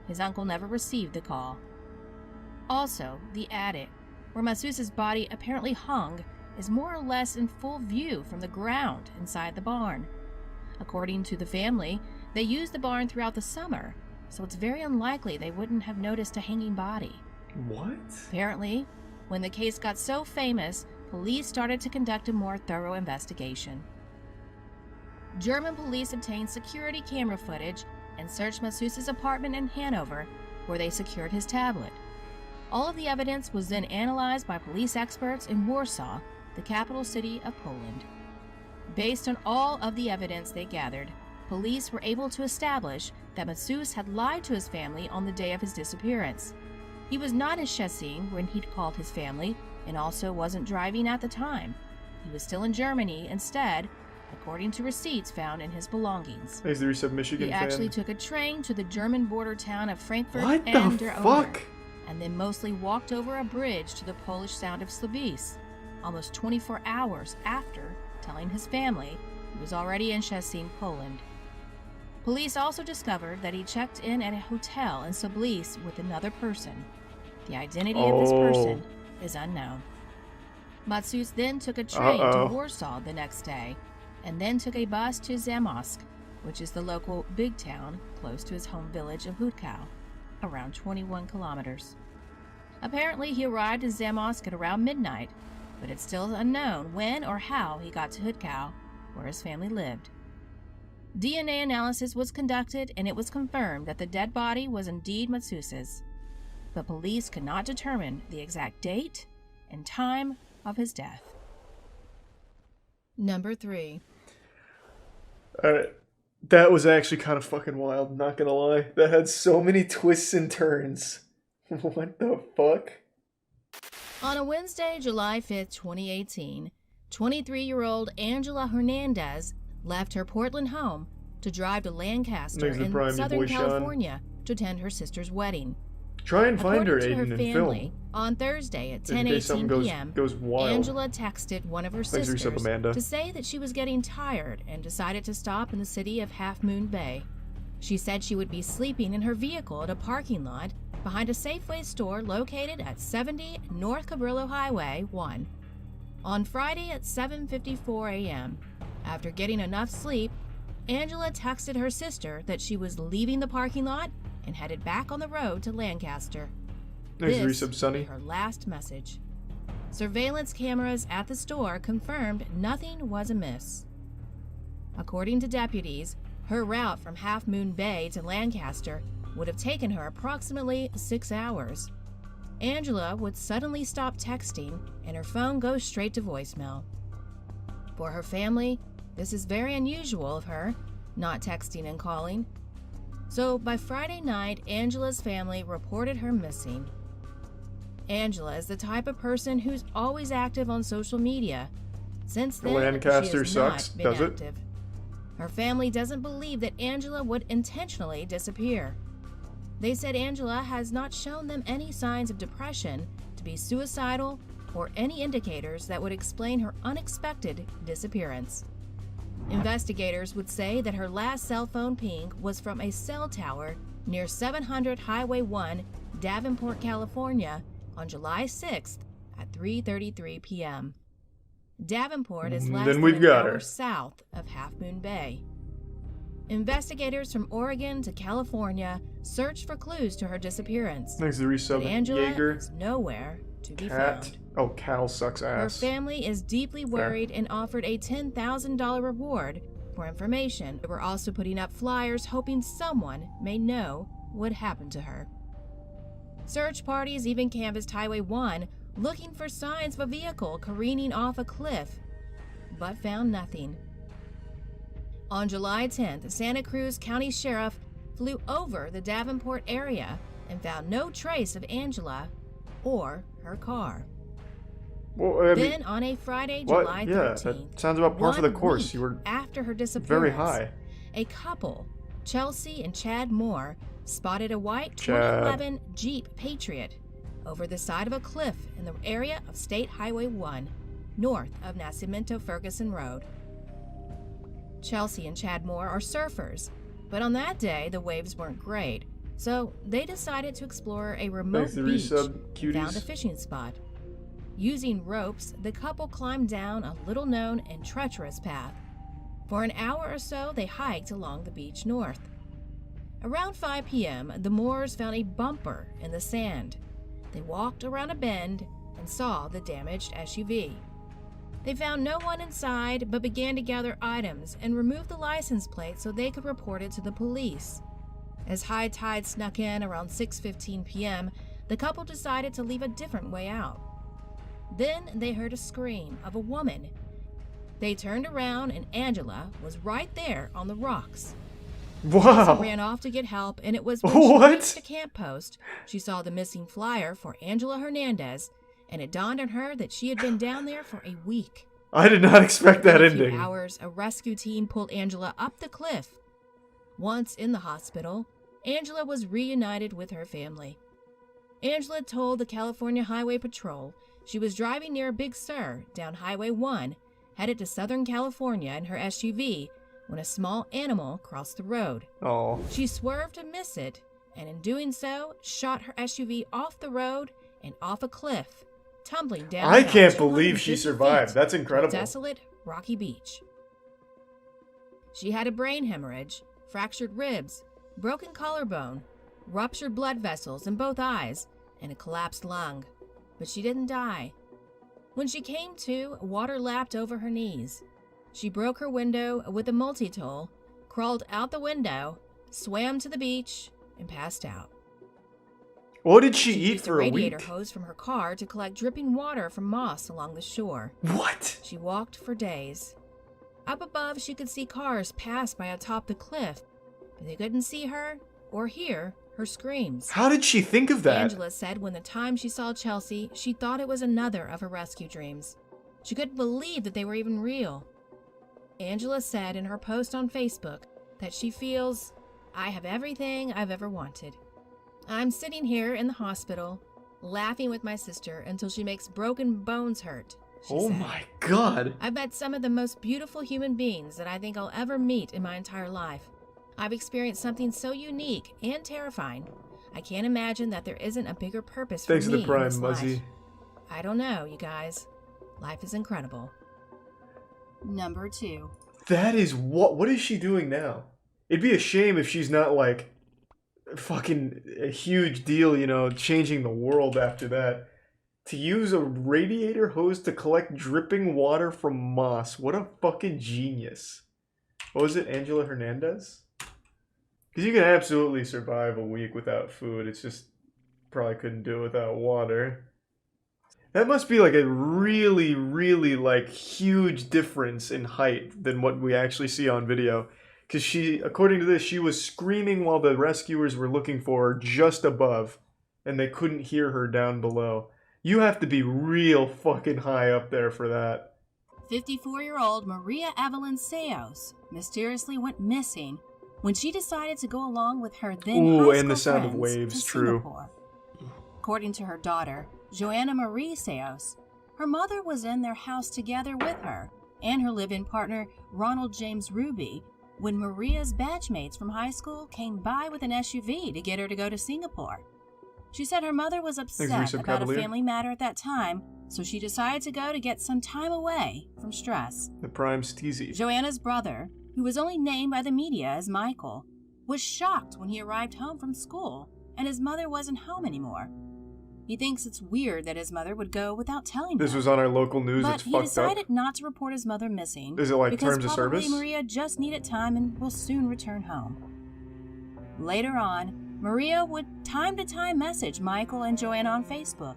His uncle never received the call. Also, the attic, where Matseusa's body apparently hung, is more or less in full view from the ground inside the barn. According to the family, they used the barn throughout the summer, so it's very unlikely they wouldn't have noticed a hanging body. What? Apparently, when the case got so famous, police started to conduct a more thorough investigation. German police obtained security camera footage and searched Matseusa's apartment in Hanover, where they secured his tablet. All of the evidence was then analyzed by police experts in Warsaw, the capital city of Poland. Based on all of the evidence they gathered, police were able to establish that Matseusa had lied to his family on the day of his disappearance. He was not in Szczecin when he'd called his family, and also wasn't driving at the time. He was still in Germany instead, according to receipts found in his belongings. Thanks, the Resub Michigan He fan. actually took a train to the German border town of Frankfurt What the am der Oder, fuck? and then mostly walked over a bridge to the Polish sound of Slavice, almost 24 hours after telling his family he was already in Szczecin, Poland. Police also discovered that he checked in at a hotel in Soblice with another person. The identity of this person is unknown. Matseusa then took a train to Warsaw the next day, and then took a bus to Zamość, which is the local big town close to his home village of Hutkow, around 21 kilometers. Apparently, he arrived in Zamość at around midnight, but it's still unknown when or how he got to Hutkow, where his family lived. DNA analysis was conducted, and it was confirmed that the dead body was indeed Matseusa's. but police could not determine the exact date and time of his death. Number 3. Alright. That was actually kind of fucking wild, not gonna lie. That had so many twists and turns. What the fuck? On a Wednesday, July 5th, 2018, 23-year-old Angela Hernandez left her Portland home to drive to Lancaster in Southern California to attend her sister's wedding. Try and find her, According to Aiden, her and family, film. on Thursday at In case something 10:18 p.m., goes wild. Angela texted one of her Thanks for your sub, sisters Amanda. to say that she was getting tired and decided to stop in the city of Half Moon Bay. She said she would be sleeping in her vehicle at a parking lot behind a Safeway store located at 70 North Cabrillo Highway 1. On Friday at 7:54 a.m., after getting enough sleep, Angela texted her sister that she was leaving the parking lot and headed back on the road to Lancaster. This was her last message. Surveillance cameras at the store confirmed nothing was amiss. According to deputies, her route from Half Moon Bay to Lancaster would have taken her approximately 6 hours. Angela would suddenly stop texting and her phone goes straight to voicemail. For her family, this is very unusual of her, not texting and calling. So by Friday night, Angela's family reported her missing. Angela is the type of person who's always active on social media. Since then, Lancaster she has sucks, not been does it? active. Her family doesn't believe that Angela would intentionally disappear. They said Angela has not shown them any signs of depression, to be suicidal, or any indicators that would explain her unexpected disappearance. Investigators would say that her last cell phone ping was from a cell tower near 700 Highway 1, Davenport, California, on July 6th at 3:33 p.m. Davenport is less than an hour south of Half Moon Bay. Investigators from Oregon to California searched for clues to her disappearance. Thanks to the resub. But Angela Jaeger. is nowhere to be Cat. found. Oh, Cal sucks Her ass. family is deeply worried and offered a $10,000 reward for information. They were also putting up flyers hoping someone may know what happened to her. Search parties even canvassed Highway 1 looking for signs of a vehicle careening off a cliff, but found nothing. On July 10th, the Santa Cruz County Sheriff flew over the Davenport area and found no trace of Angela or her car. Well, I mean, Then on a Friday, what? July 13th, Yeah, that sounds about par for the 1 course. week You were after her disappearance, very high. a couple, Chelsea and Chad Moore, spotted a white Chad. 2011 Jeep Patriot over the side of a cliff in the area of State Highway 1, north of Nacimiento-Ferguson Road. Chelsea and Chad Moore are surfers, but on that day the waves weren't great, so they decided to explore a remote Thanks to beach resub, and cuties. found a fishing spot. Using ropes, the couple climbed down a little-known and treacherous path. For an hour or so, they hiked along the beach north. Around 5 p.m., the Moores found a bumper in the sand. They walked around a bend and saw the damaged SUV. They found no one inside, but began to gather items and remove the license plate so they could report it to the police. As high tide snuck in around 6:15 p.m., the couple decided to leave a different way out. Then they heard a scream of a woman. They turned around and Angela was right there on the rocks. Wow. Chelsea ran off to get help, and it was when she reached the camp post she saw the missing flyer for Angela Hernandez, and it dawned on her that she had been down there for a week. I did not expect that In a ending. few hours, a rescue team pulled Angela up the cliff. Once in the hospital, Angela was reunited with her family. Angela told the California Highway Patrol she was driving near Big Sur down Highway 1, headed to Southern California in her SUV, when a small animal crossed the road. Oh. She swerved to miss it, and in doing so, shot her SUV off the road and off a cliff, tumbling down. I about can't believe 250 she survived. feet That's to a incredible. desolate, rocky beach. She had a brain hemorrhage, fractured ribs, broken collarbone, ruptured blood vessels in both eyes, and a collapsed lung. But she didn't die. When she came to, water lapped over her knees. She broke her window with a multi-tool, crawled out the window, swam to the beach, and passed out. What did she She eat used for a radiator week? hose from her car to collect dripping water from moss along the shore. What? She walked for days. Up above, she could see cars pass by atop the cliff, but they couldn't see her or hear her screams. How did she think of that? Angela said when the time she saw Chelsea, she thought it was another of her rescue dreams. She couldn't believe that they were even real. Angela said in her post on Facebook that she feels, "I have everything I've ever wanted. I'm sitting here in the hospital, laughing with my sister until she makes broken bones hurt," she Oh said. my god. I've met some of the most beautiful human beings that I think I'll ever meet in my entire life. I've experienced something so unique and terrifying. I can't imagine that there isn't a bigger purpose for Thanks me to the in Prime, this life. Muzzy. I don't know, you guys. Life is incredible. Number 2. That is what is she doing now? It'd be a shame if she's not like fucking a huge deal, you know, changing the world after that. To use a radiator hose to collect dripping water from moss. What a fucking genius. What was it, Angela Hernandez? Because you can absolutely survive a week without food. It's just probably couldn't do it without water. That must be like a really, really like huge difference in height than what we actually see on video. Because she, according to this, she was screaming while the rescuers were looking for her just above. And they couldn't hear her down below. You have to be real fucking high up there for that. 54-year-old Maria Evelyn Seos mysteriously went missing when she decided to go along with her then high school and the sound of friends waves, to true. Singapore. According to her daughter, Joanna Marie Seos, her mother was in their house together with her and her live-in partner Ronald James Ruby when Maria's batchmates from high school came by with an SUV to get her to go to Singapore. She said her mother was upset about a family matter at that time, so she decided to go to get some time away from stress. The Prime Steezy. Joanna's brother, who was only named by the media as Michael, was shocked when he arrived home from school and his mother wasn't home anymore. He thinks it's weird that his mother would go without telling him. This was on our local news. But It's he fucked decided up. not to report his mother missing. Is it like because terms of probably service? Maria just needed time and will soon return home. Later on, Maria would time to time message Michael and Joanna on Facebook.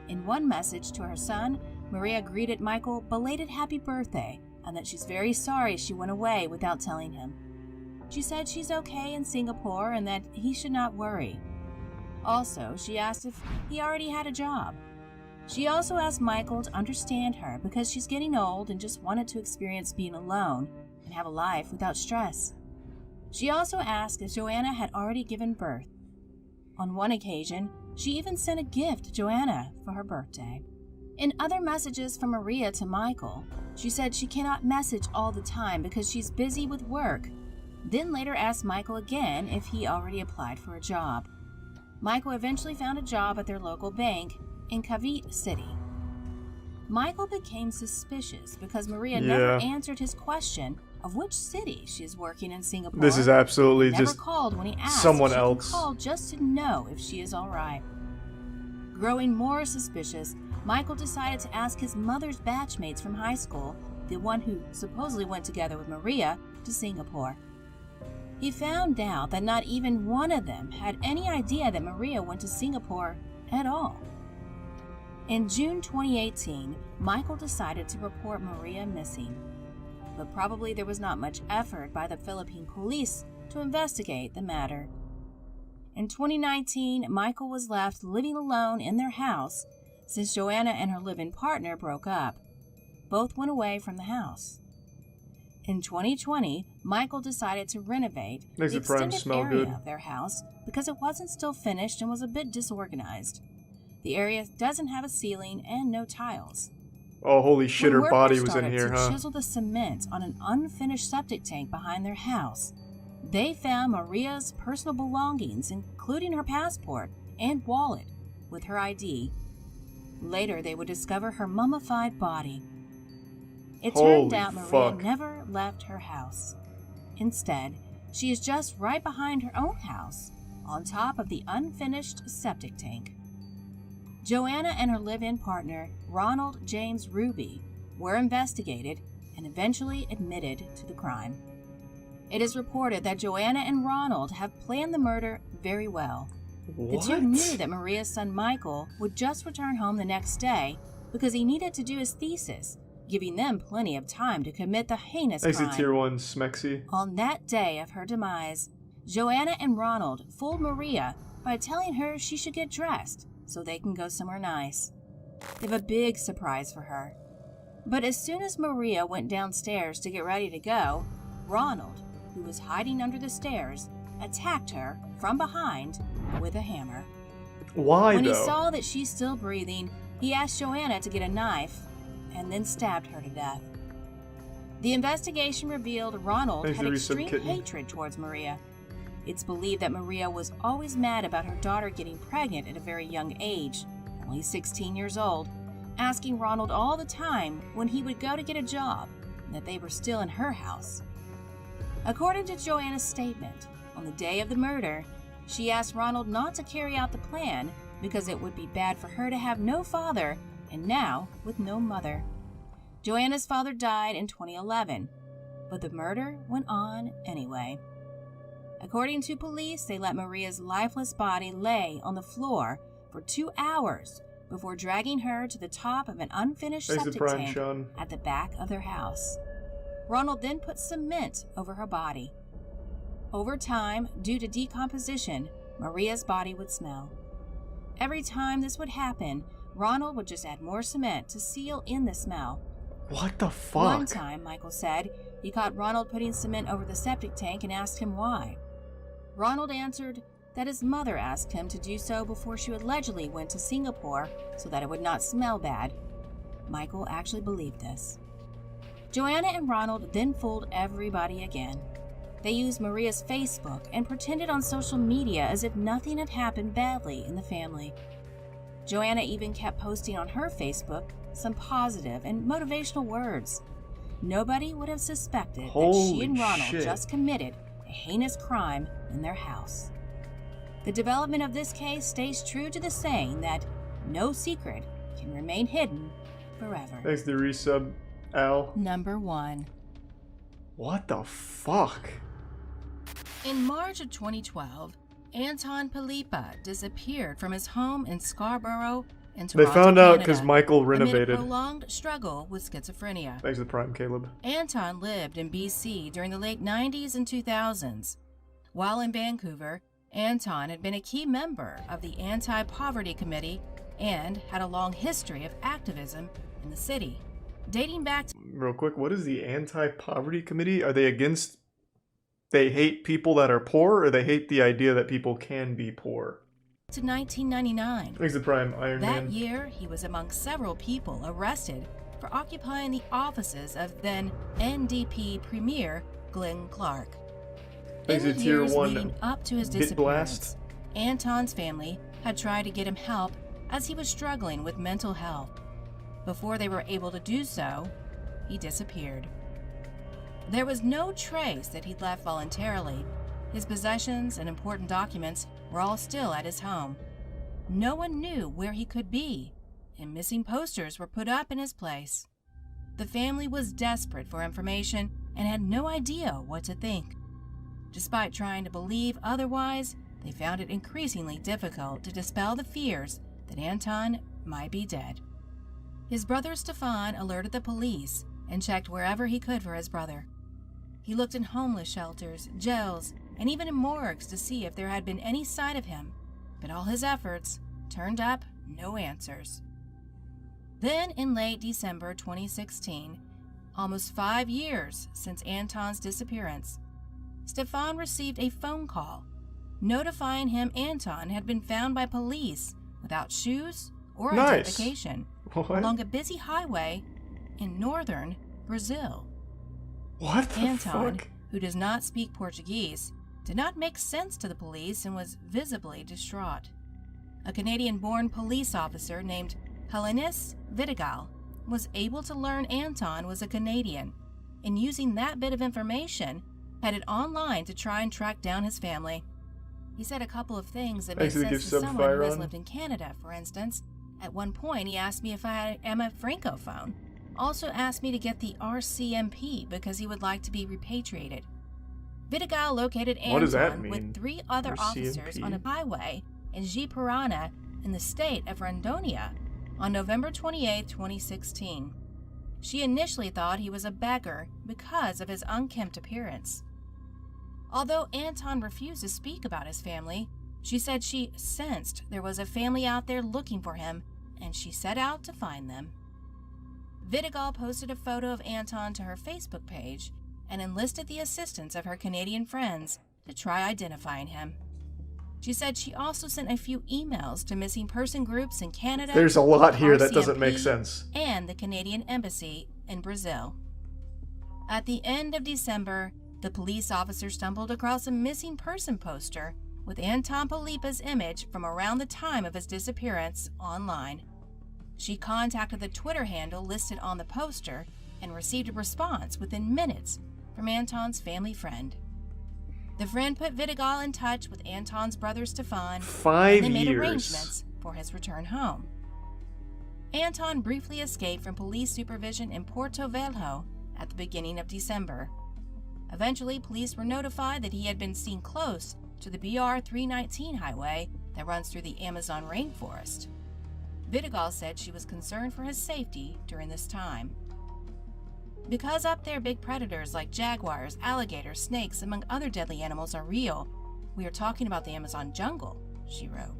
In one message to her son, Maria greeted Michael belated happy birthday and that she's very sorry she went away without telling him. She said she's okay in Singapore and that he should not worry. Also, she asked if he already had a job. She also asked Michael to understand her because she's getting old and just wanted to experience being alone and have a life without stress. She also asked if Joanna had already given birth. On one occasion, she even sent a gift to Joanna for her birthday. In other messages from Maria to Michael, she said she cannot message all the time because she's busy with work, then later asked Michael again if he already applied for a job. Michael eventually found a job at their local bank in Cavite City. Michael became suspicious because Maria never answered his question of which city she is working in Singapore. This is absolutely Never just called when he asked someone if she else. can call just to know if she is all right. Growing more suspicious, Michael decided to ask his mother's batchmates from high school, the one who supposedly went together with Maria, to Singapore. He found out that not even one of them had any idea that Maria went to Singapore at all. In June 2018, Michael decided to report Maria missing, but probably there was not much effort by the Philippine police to investigate the matter. In 2019, Michael was left living alone in their house since Joanna and her live-in partner broke up. Both went away from the house. In 2020, Michael decided to renovate Makes the the Prime extended smell area good. of their house because it wasn't still finished and was a bit disorganized. The area doesn't have a ceiling and no tiles. Oh, holy shit, When her body workers was in started here, to huh? chisel the cement on an unfinished septic tank behind their house, they found Maria's personal belongings, including her passport and wallet, with her ID. Later, they would discover her mummified body. It turned Holy out Maria fuck. never left her house. Instead, she is just right behind her own house, on top of the unfinished septic tank. Joanna and her live-in partner, Ronald James Ruby, were investigated and eventually admitted to the crime. It is reported that Joanna and Ronald have planned the murder very well. The two knew that Maria's son Michael would just return home the next day because he needed to do his thesis, giving them plenty of time to commit the heinous crime. Exit Tier 1 Smexy. On that day of her demise, Joanna and Ronald fooled Maria by telling her she should get dressed so they can go somewhere nice. They have a big surprise for her. But as soon as Maria went downstairs to get ready to go, Ronald, who was hiding under the stairs, attacked her from behind with a hammer. Why, When though? he saw that she's still breathing, he asked Joanna to get a knife and then stabbed her to death. The investigation revealed Ronald had extreme hatred towards Maria. It's believed that Maria was always mad about her daughter getting pregnant at a very young age, only 16 years old, asking Ronald all the time when he would go to get a job and that they were still in her house. According to Joanna's statement, on the day of the murder, she asked Ronald not to carry out the plan because it would be bad for her to have no father and now with no mother. Joanna's father died in 2011, but the murder went on anyway. According to police, they let Maria's lifeless body lay on the floor for 2 hours before dragging her to the top of an unfinished septic tank at the back of their house. Ronald then put cement over her body. Over time, due to decomposition, Maria's body would smell. Every time this would happen, Ronald would just add more cement to seal in the smell. What the fuck? One time, Michael said, he caught Ronald putting cement over the septic tank and asked him why. Ronald answered that his mother asked him to do so before she allegedly went to Singapore so that it would not smell bad. Michael actually believed this. Joanna and Ronald then fooled everybody again. They used Maria's Facebook and pretended on social media as if nothing had happened badly in the family. Joanna even kept posting on her Facebook some positive and motivational words. Nobody would have suspected that she and Ronald just committed a heinous crime in their house. The development of this case stays true to the saying that no secret can remain hidden forever. Thanks to resub, Al. Number 1. What the fuck? In March of 2012, Anton Pilipa disappeared from his home in Scarborough in Toronto, They found out Canada, because Michael renovated. amid a prolonged struggle with schizophrenia. Thanks to Prime Caleb. Anton lived in BC during the late 90s and 2000s. While in Vancouver, Anton had been a key member of the Anti-Poverty Committee and had a long history of activism in the city, dating back to Real quick, what is the Anti-Poverty Committee? Are they against... They hate people that are poor, or they hate the idea that people can be poor? 1999. Thanks to Prime Iron Man. That year, he was among several people arrested for occupying the offices of then NDP Premier Glenn Clark. Thanks In to the Tier years 1 leading up to his Bit disappearance, Blast. Anton's family had tried to get him help as he was struggling with mental health. Before they were able to do so, he disappeared. There was no trace that he'd left voluntarily. His possessions and important documents were all still at his home. No one knew where he could be, and missing posters were put up in his place. The family was desperate for information and had no idea what to think. Despite trying to believe otherwise, they found it increasingly difficult to dispel the fears that Anton might be dead. His brother Stefan alerted the police and checked wherever he could for his brother. He looked in homeless shelters, jails, and even in morgues to see if there had been any sign of him, but all his efforts turned up no answers. Then, in late December 2016, almost 5 years since Anton's disappearance, Stefan received a phone call notifying him Anton had been found by police without shoes or identification along a busy highway in northern Brazil. What the Anton, fuck? who does not speak Portuguese, did not make sense to the police and was visibly distraught. A Canadian-born police officer named Helenis Vidigal was able to learn Anton was a Canadian, and using that bit of information, headed online to try and track down his family. He said a couple of things that made sense to someone who has lived in Canada, for instance. At one point, he asked me if I am a Francophone. Also asked me to get the RCMP because he would like to be repatriated. Vidigal located Anton with 3 other officers on a highway in Ji-Parana in the state of Rondônia on November 28, 2016. She initially thought he was a beggar because of his unkempt appearance. Although Anton refused to speak about his family, she said she sensed there was a family out there looking for him, and she set out to find them. Vidigal posted a photo of Anton to her Facebook page and enlisted the assistance of her Canadian friends to try identifying him. She said she also sent a few emails to missing person groups in Canada. There's a lot here that RCMP, doesn't make sense. And the Canadian Embassy in Brazil. At the end of December, the police officer stumbled across a missing person poster with Anton Polipa's image from around the time of his disappearance online. She contacted the Twitter handle listed on the poster and received a response within minutes from Anton's family friend. The friend put Vidigal in touch with Anton's brother Stefan, 5 and they made years. arrangements for his return home. Anton briefly escaped from police supervision in Porto Velho at the beginning of December. Eventually, police were notified that he had been seen close to the BR-319 highway that runs through the Amazon rainforest. Vidigal said she was concerned for his safety during this time. Because up there big predators like jaguars, alligators, snakes, among other deadly animals are real, we are talking about the Amazon jungle, she wrote.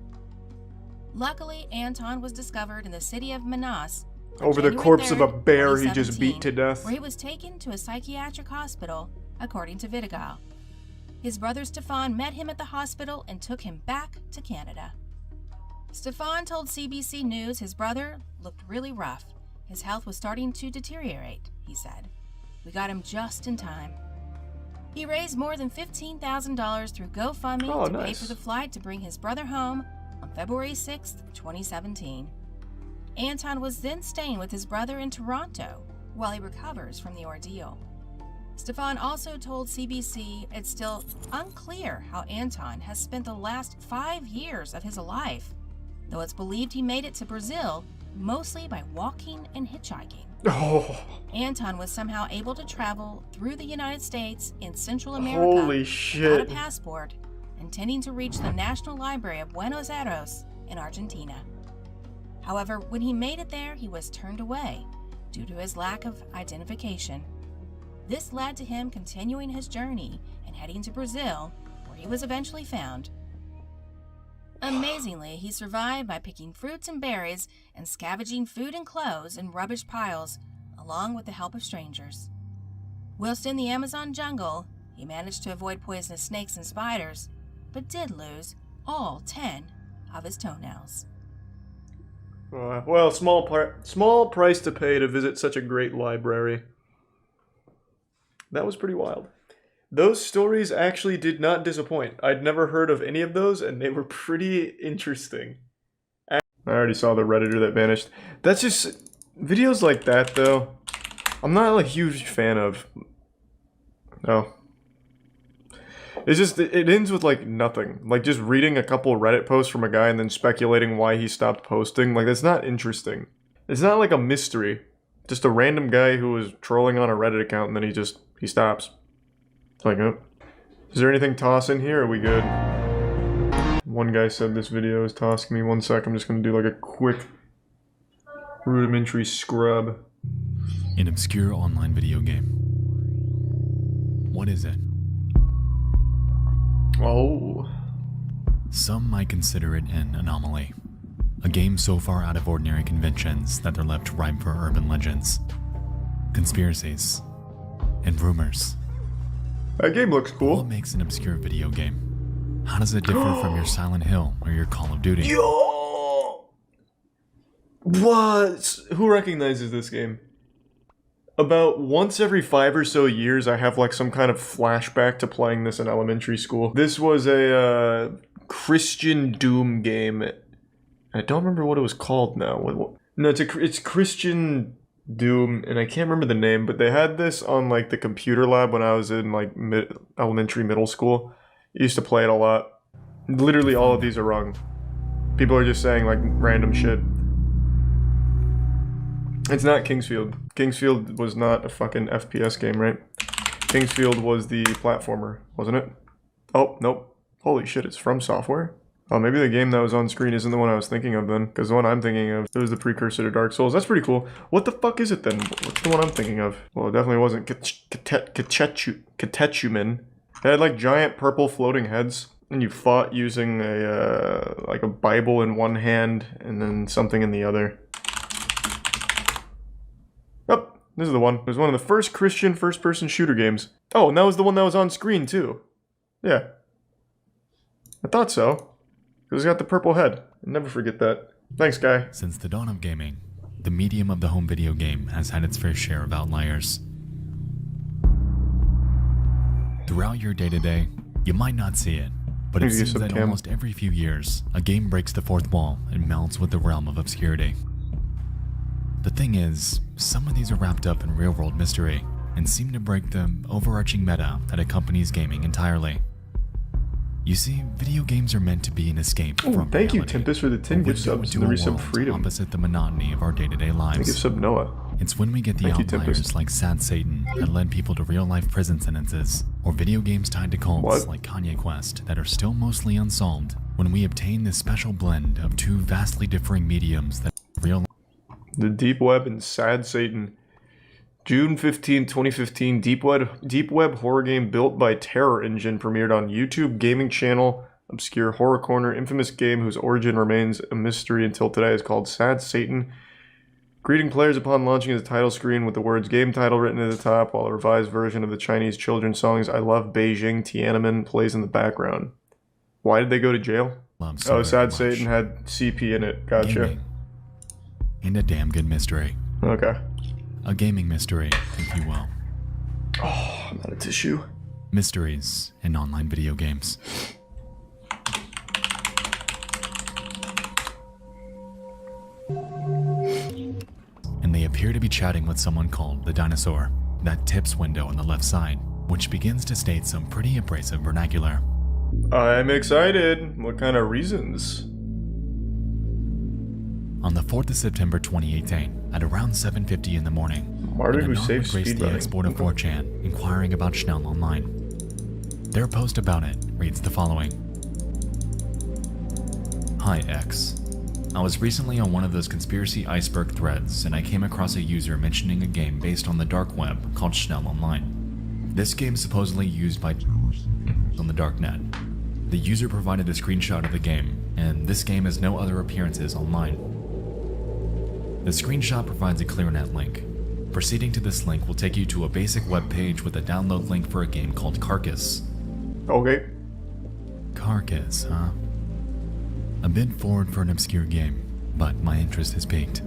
Luckily, Anton was discovered in the city of Manaus Over the January corpse of a 3rd, bear he just beat 2017, to death. where he was taken to a psychiatric hospital, according to Vidigal. His brother Stefan met him at the hospital and took him back to Canada. Stefan told CBC News his brother looked really rough. His health was starting to deteriorate, he said. We got him just in time. He raised more than $15,000 through GoFundMe to pay for the flight to bring his brother home on February 6, 2017. Anton was then staying with his brother in Toronto while he recovers from the ordeal. Stefan also told CBC it's still unclear how Anton has spent the last 5 years of his life, though it's believed he made it to Brazil mostly by walking and hitchhiking. Oh. Anton was somehow able to travel through the United States and Central America Holy shit. without a passport, intending to reach the National Library of Buenos Aires in Argentina. However, when he made it there, he was turned away due to his lack of identification. This led to him continuing his journey and heading to Brazil, where he was eventually found. Amazingly, he survived by picking fruits and berries and scavenging food and clothes in rubbish piles, along with the help of strangers. Whilst in the Amazon jungle, he managed to avoid poisonous snakes and spiders, but did lose all 10 of his toenails. Well, small price to pay to visit such a great library. That was pretty wild. Those stories actually did not disappoint. I'd never heard of any of those, and they were pretty interesting. I already saw the Redditor that vanished. That's just... videos like that, though, I'm not a huge fan of. No. It's just, it ends with, like, nothing. Like, just reading a couple Reddit posts from a guy and then speculating why he stopped posting. Like, that's not interesting. It's not like a mystery. Just a random guy who was trolling on a Reddit account and then he stops. It's like, oh. Is there anything toss in here? Are we good? One guy said this video is tossing me. 1 sec, I'm just gonna do like a quick rudimentary scrub. An obscure online video game. What is it? Oh. Some might consider it an anomaly. A game so far out of ordinary conventions that they're left ripe for urban legends, conspiracies, and rumors. That game looks cool. What makes an obscure video game? How does it differ from your Silent Hill or your Call of Duty? Yo! What? Who recognizes this game? About once every 5 or so years, I have like some kind of flashback to playing this in elementary school. This was a Christian Doom game. I don't remember what it was called now. No, it's Christian Doom, and I can't remember the name, but they had this on like the computer lab when I was in like elementary, middle school. I used to play it a lot. Literally all of these are wrong. People are just saying like random shit. It's not Kingsfield. Kingsfield was not a fucking FPS game, right? Kingsfield was the platformer, wasn't it? Oh, nope. Holy shit, it's From Software? Oh, maybe the game that was on screen isn't the one I was thinking of then, because the one I'm thinking of, it was the precursor to Dark Souls. That's pretty cool. What the fuck is it then? What's the one I'm thinking of? Well, it definitely wasn't Katechumen. It had like giant purple floating heads, and you fought using a like a Bible in one hand and then something in the other. Oh, this is the one. It was one of the first Christian first-person shooter games. Oh, and that was the one that was on screen too. Yeah. I thought so. Because it's got the purple head. I'll never forget that. Thanks, guy. Since the dawn of gaming, the medium of the home video game has had its fair share of outliers. Throughout your day-to-day, you might not see it, but it seems that almost every few years, a game breaks the fourth wall and melts with the realm of obscurity. The thing is, some of these are wrapped up in real-world mystery and seem to break the overarching meta that accompanies gaming entirely. You see, video games are meant to be an escape from reality. Thank you, Tempest, for the 10 gift subs and the resub freedom. Opposite the monotony of our day-to-day lives. Thank you, sub Noah. It's when we get the outliers like Sad Satan that led people to real-life prison sentences, or video games tied to cults like Kanye Quest that are still mostly unsolved, when we obtain this special blend of two vastly differing mediums that real. The Deep Web and Sad Satan. June 15, 2015, Deep Web horror game built by Terror Engine premiered on YouTube gaming channel. Obscure horror corner, infamous game whose origin remains a mystery until today is called Sad Satan. Greeting players upon launching the title screen with the words game title written at the top, while a revised version of the Chinese children's songs I Love Beijing Tiananmen plays in the background. Why did they go to jail? Oh, Sad Satan had CP in it. Gotcha. Gaming. And a damn good mystery. Okay. A gaming mystery, if you will. Oh, I'm out of tissue. Mysteries in online video games. And they appear to be chatting with someone called the Dinosaur, that tips window on the left side, which begins to state some pretty abrasive vernacular. I'm excited. What kind of reasons? On the 4th of September 2018, at around 7:50 in the morning, Martin who saved graced the export of 4chan, inquiring about Schnell Online. Their post about it reads the following. Hi X. I was recently on one of those conspiracy iceberg threads and I came across a user mentioning a game based on the dark web called Schnell Online. This game is supposedly used by on the darknet. The user provided a screenshot of the game, and this game has no other appearances online. The screenshot provides a ClearNet link. Proceeding to this link will take you to a basic web page with a download link for a game called Carcass. Okay. Carcass, huh? A bit forward for an obscure game, but my interest has piqued.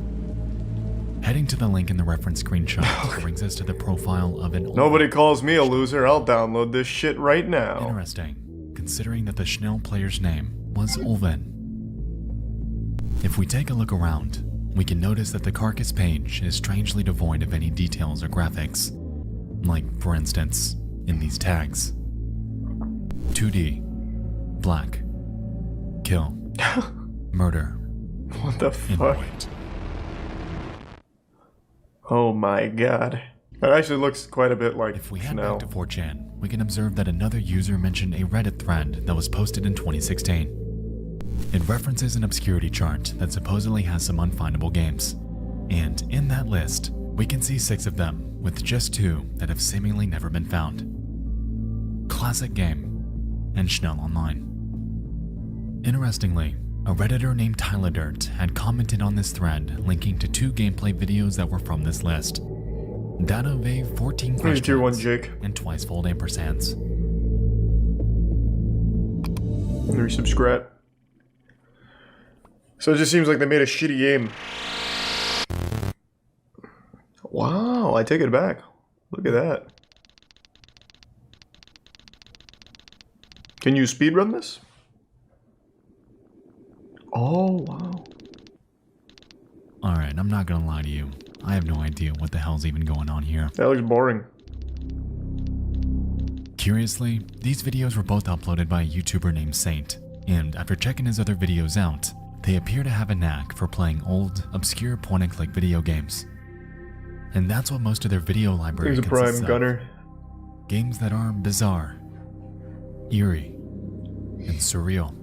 Heading to the link in the reference screenshot brings us to the profile of an Nobody calls me a loser, I'll download this shit right now. Interesting, considering that the Schnell player's name was Ulven. If we take a look around, we can notice that the Carcass page is strangely devoid of any details or graphics. Like, for instance, in these tags. 2D, black, kill, murder. What the fuck? Oh my god. That actually looks quite a bit like If we head back to 4chan, we can observe that another user mentioned a Reddit thread that was posted in 2016. It references an obscurity chart that supposedly has some unfindable games. And in that list, we can see 6 of them, with just 2 that have seemingly never been found. Classic Game and Schnell Online. Interestingly, a Redditor named Tyler Dirt had commented on this thread linking to 2 gameplay videos that were from this list. That of a 14 Tier 1 Jake and twice-fold ampersands. Resubscribe. So it just seems like they made a shitty game. Wow, I take it back. Look at that. Can you speedrun this? Oh, wow. Alright, I'm not gonna lie to you. I have no idea what the hell's even going on here. That looks boring. Curiously, these videos were both uploaded by a YouTuber named Saint, and after checking his other videos out, they appear to have a knack for playing old, obscure point-and-click video games. And that's what most of their video library consists of. Gunner. Games that are bizarre, eerie, and surreal.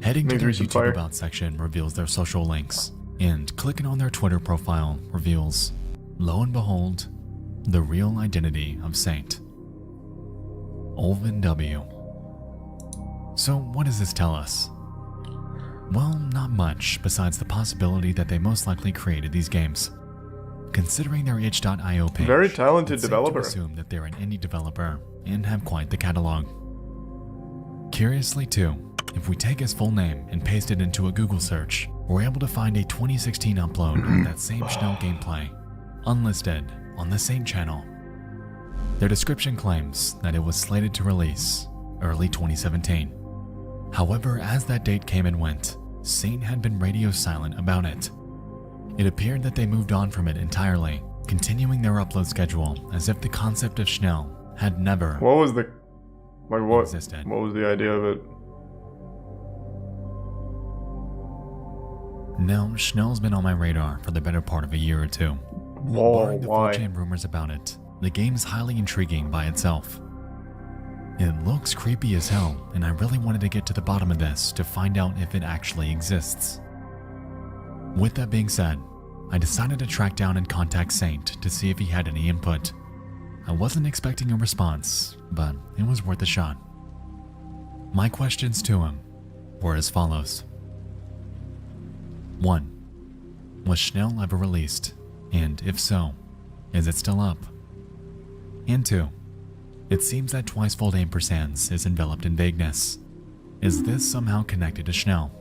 Heading to Maybe their some YouTube fire. About section reveals their social links, and clicking on their Twitter profile reveals, lo and behold, the real identity of Saint. Olvin W. So what does this tell us? Well, not much besides the possibility that they most likely created these games. Considering their itch.io page, Very talented it's safe developer. to assume that they're an indie developer and have quite the catalog. Curiously too, if we take his full name and paste it into a Google search, we're able to find a 2016 upload of that same Schnell gameplay, unlisted on the Saint channel. Their description claims that it was slated to release early 2017. However, as that date came and went, Saint had been radio silent about it. It appeared that they moved on from it entirely, continuing their upload schedule as if the concept of Schnell had never What was the... Like what? existed. What was the idea of it? Now, Schnell's been on my radar for the better part of a year or two. Whoa, Barring the why? 4chan rumors about it, the game's highly intriguing by itself. It looks creepy as hell, and I really wanted to get to the bottom of this to find out if it actually exists. With that being said, I decided to track down and contact Saint to see if he had any input. I wasn't expecting a response, but it was worth a shot. My questions to him were as follows. 1. Was Schnell ever released? And if so, is it still up? And 2. It seems that Twicefold Ampersands is enveloped in vagueness. Is this somehow connected to Schnell?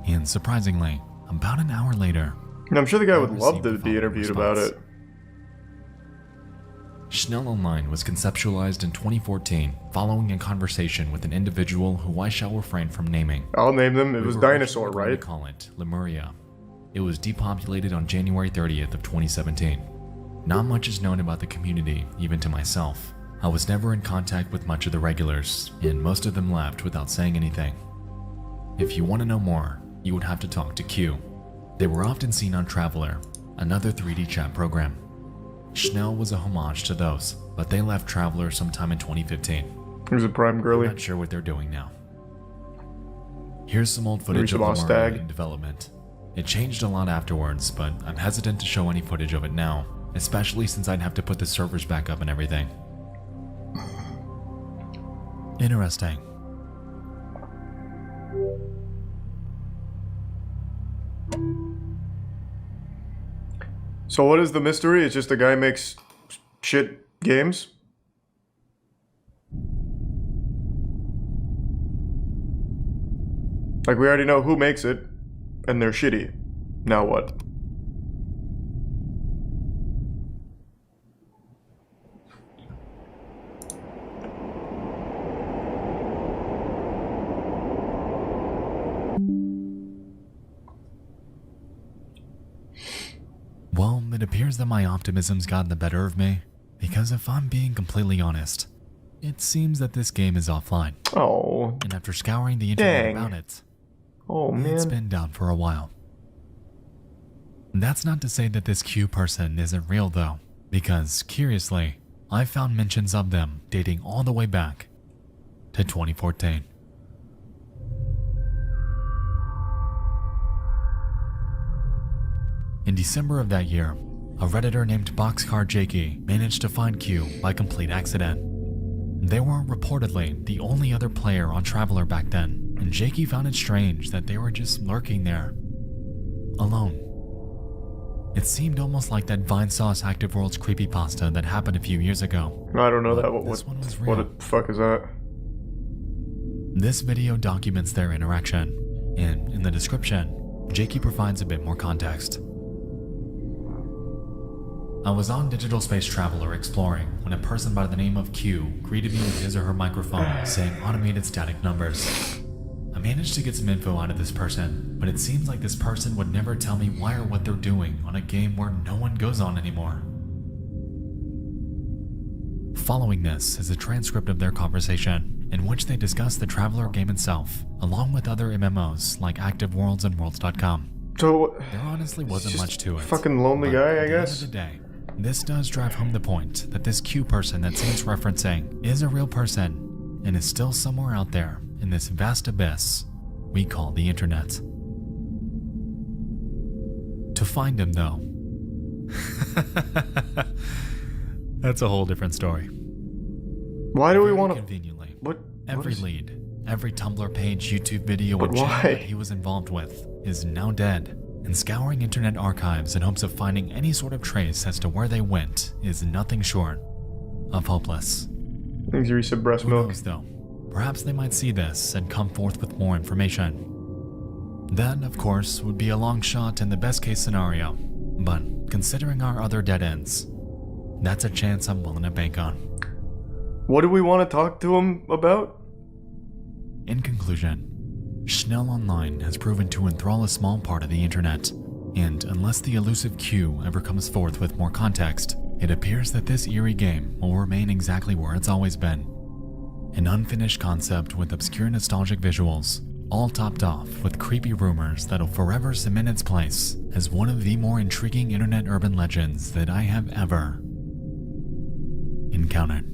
And surprisingly, about an hour later, And I'm sure the guy I would love received to the be following interviewed about response. it. Schnell Online was conceptualized in 2014 following a conversation with an individual who I shall refrain from naming. I'll name them. It We was were Dinosaur, originally going right? to call it Lemuria. It was depopulated on January 30th of 2017. Not much is known about the community, even to myself. I was never in contact with much of the regulars, and most of them left without saying anything. If you want to know more, you would have to talk to Q. They were often seen on Traveler, another 3D chat program. Schnell was a homage to those, but they left Traveler sometime in 2015. He was a prime I'm girly. not sure what they're doing now. Here's some old footage of Lost Lemuria Stag. in development. It changed a lot afterwards, but I'm hesitant to show any footage of it now, especially since I'd have to put the servers back up and everything. interesting. So what is the mystery? It's just a guy makes shit games? Like, we already know who makes it, and they're shitty. Now what? Well, it appears that my optimism's gotten the better of me, because if I'm being completely honest, it seems that this game is offline. Oh. And after scouring the internet Dang. about it, Oh, it's man. been down for a while. That's not to say that this Q person isn't real though, because curiously, I found mentions of them dating all the way back to 2014. In December of that year, a Redditor named Boxcar Jakey managed to find Q by complete accident. They were reportedly the only other player on Traveler back then, and Jakey found it strange that they were just lurking there, alone. It seemed almost like that Vine Sauce Active Worlds creepypasta that happened a few years ago. I don't know that. This one was real. What the fuck is that? This video documents their interaction, and in the description, Jakey provides a bit more context. I was on Digital Space Traveler exploring when a person by the name of Q greeted me with his or her microphone saying automated static numbers. I managed to get some info out of this person, but it seems like this person would never tell me why or what they're doing on a game where no one goes on anymore. Following this is a transcript of their conversation, in which they discuss the Traveler game itself, along with other MMOs like Active Worlds and Worlds.com. So, there honestly wasn't much to it. Fucking lonely But guy, at I the end guess. of the day, this does drive home the point that this Q person that Saint's referencing is a real person and is still somewhere out there in this vast abyss we call the internet. To find him, though, that's a whole different story. Why do we want to? Conveniently, what? Every lead, every Tumblr page, YouTube video, But and channel why? that he was involved with is now dead. And scouring internet archives in hopes of finding any sort of trace as to where they went is nothing short of hopeless. Thanks, Risa breast Who milk. knows, though? Perhaps they might see this and come forth with more information. That, of course, would be a long shot in the best case scenario, but considering our other dead ends, that's a chance I'm willing to bank on. What do we want to talk to him about? In conclusion, Schnell Online has proven to enthrall a small part of the internet, and unless the elusive Q ever comes forth with more context, it appears that this eerie game will remain exactly where it's always been. An unfinished concept with obscure nostalgic visuals, all topped off with creepy rumors that'll forever cement its place as one of the more intriguing internet urban legends that I have ever encountered.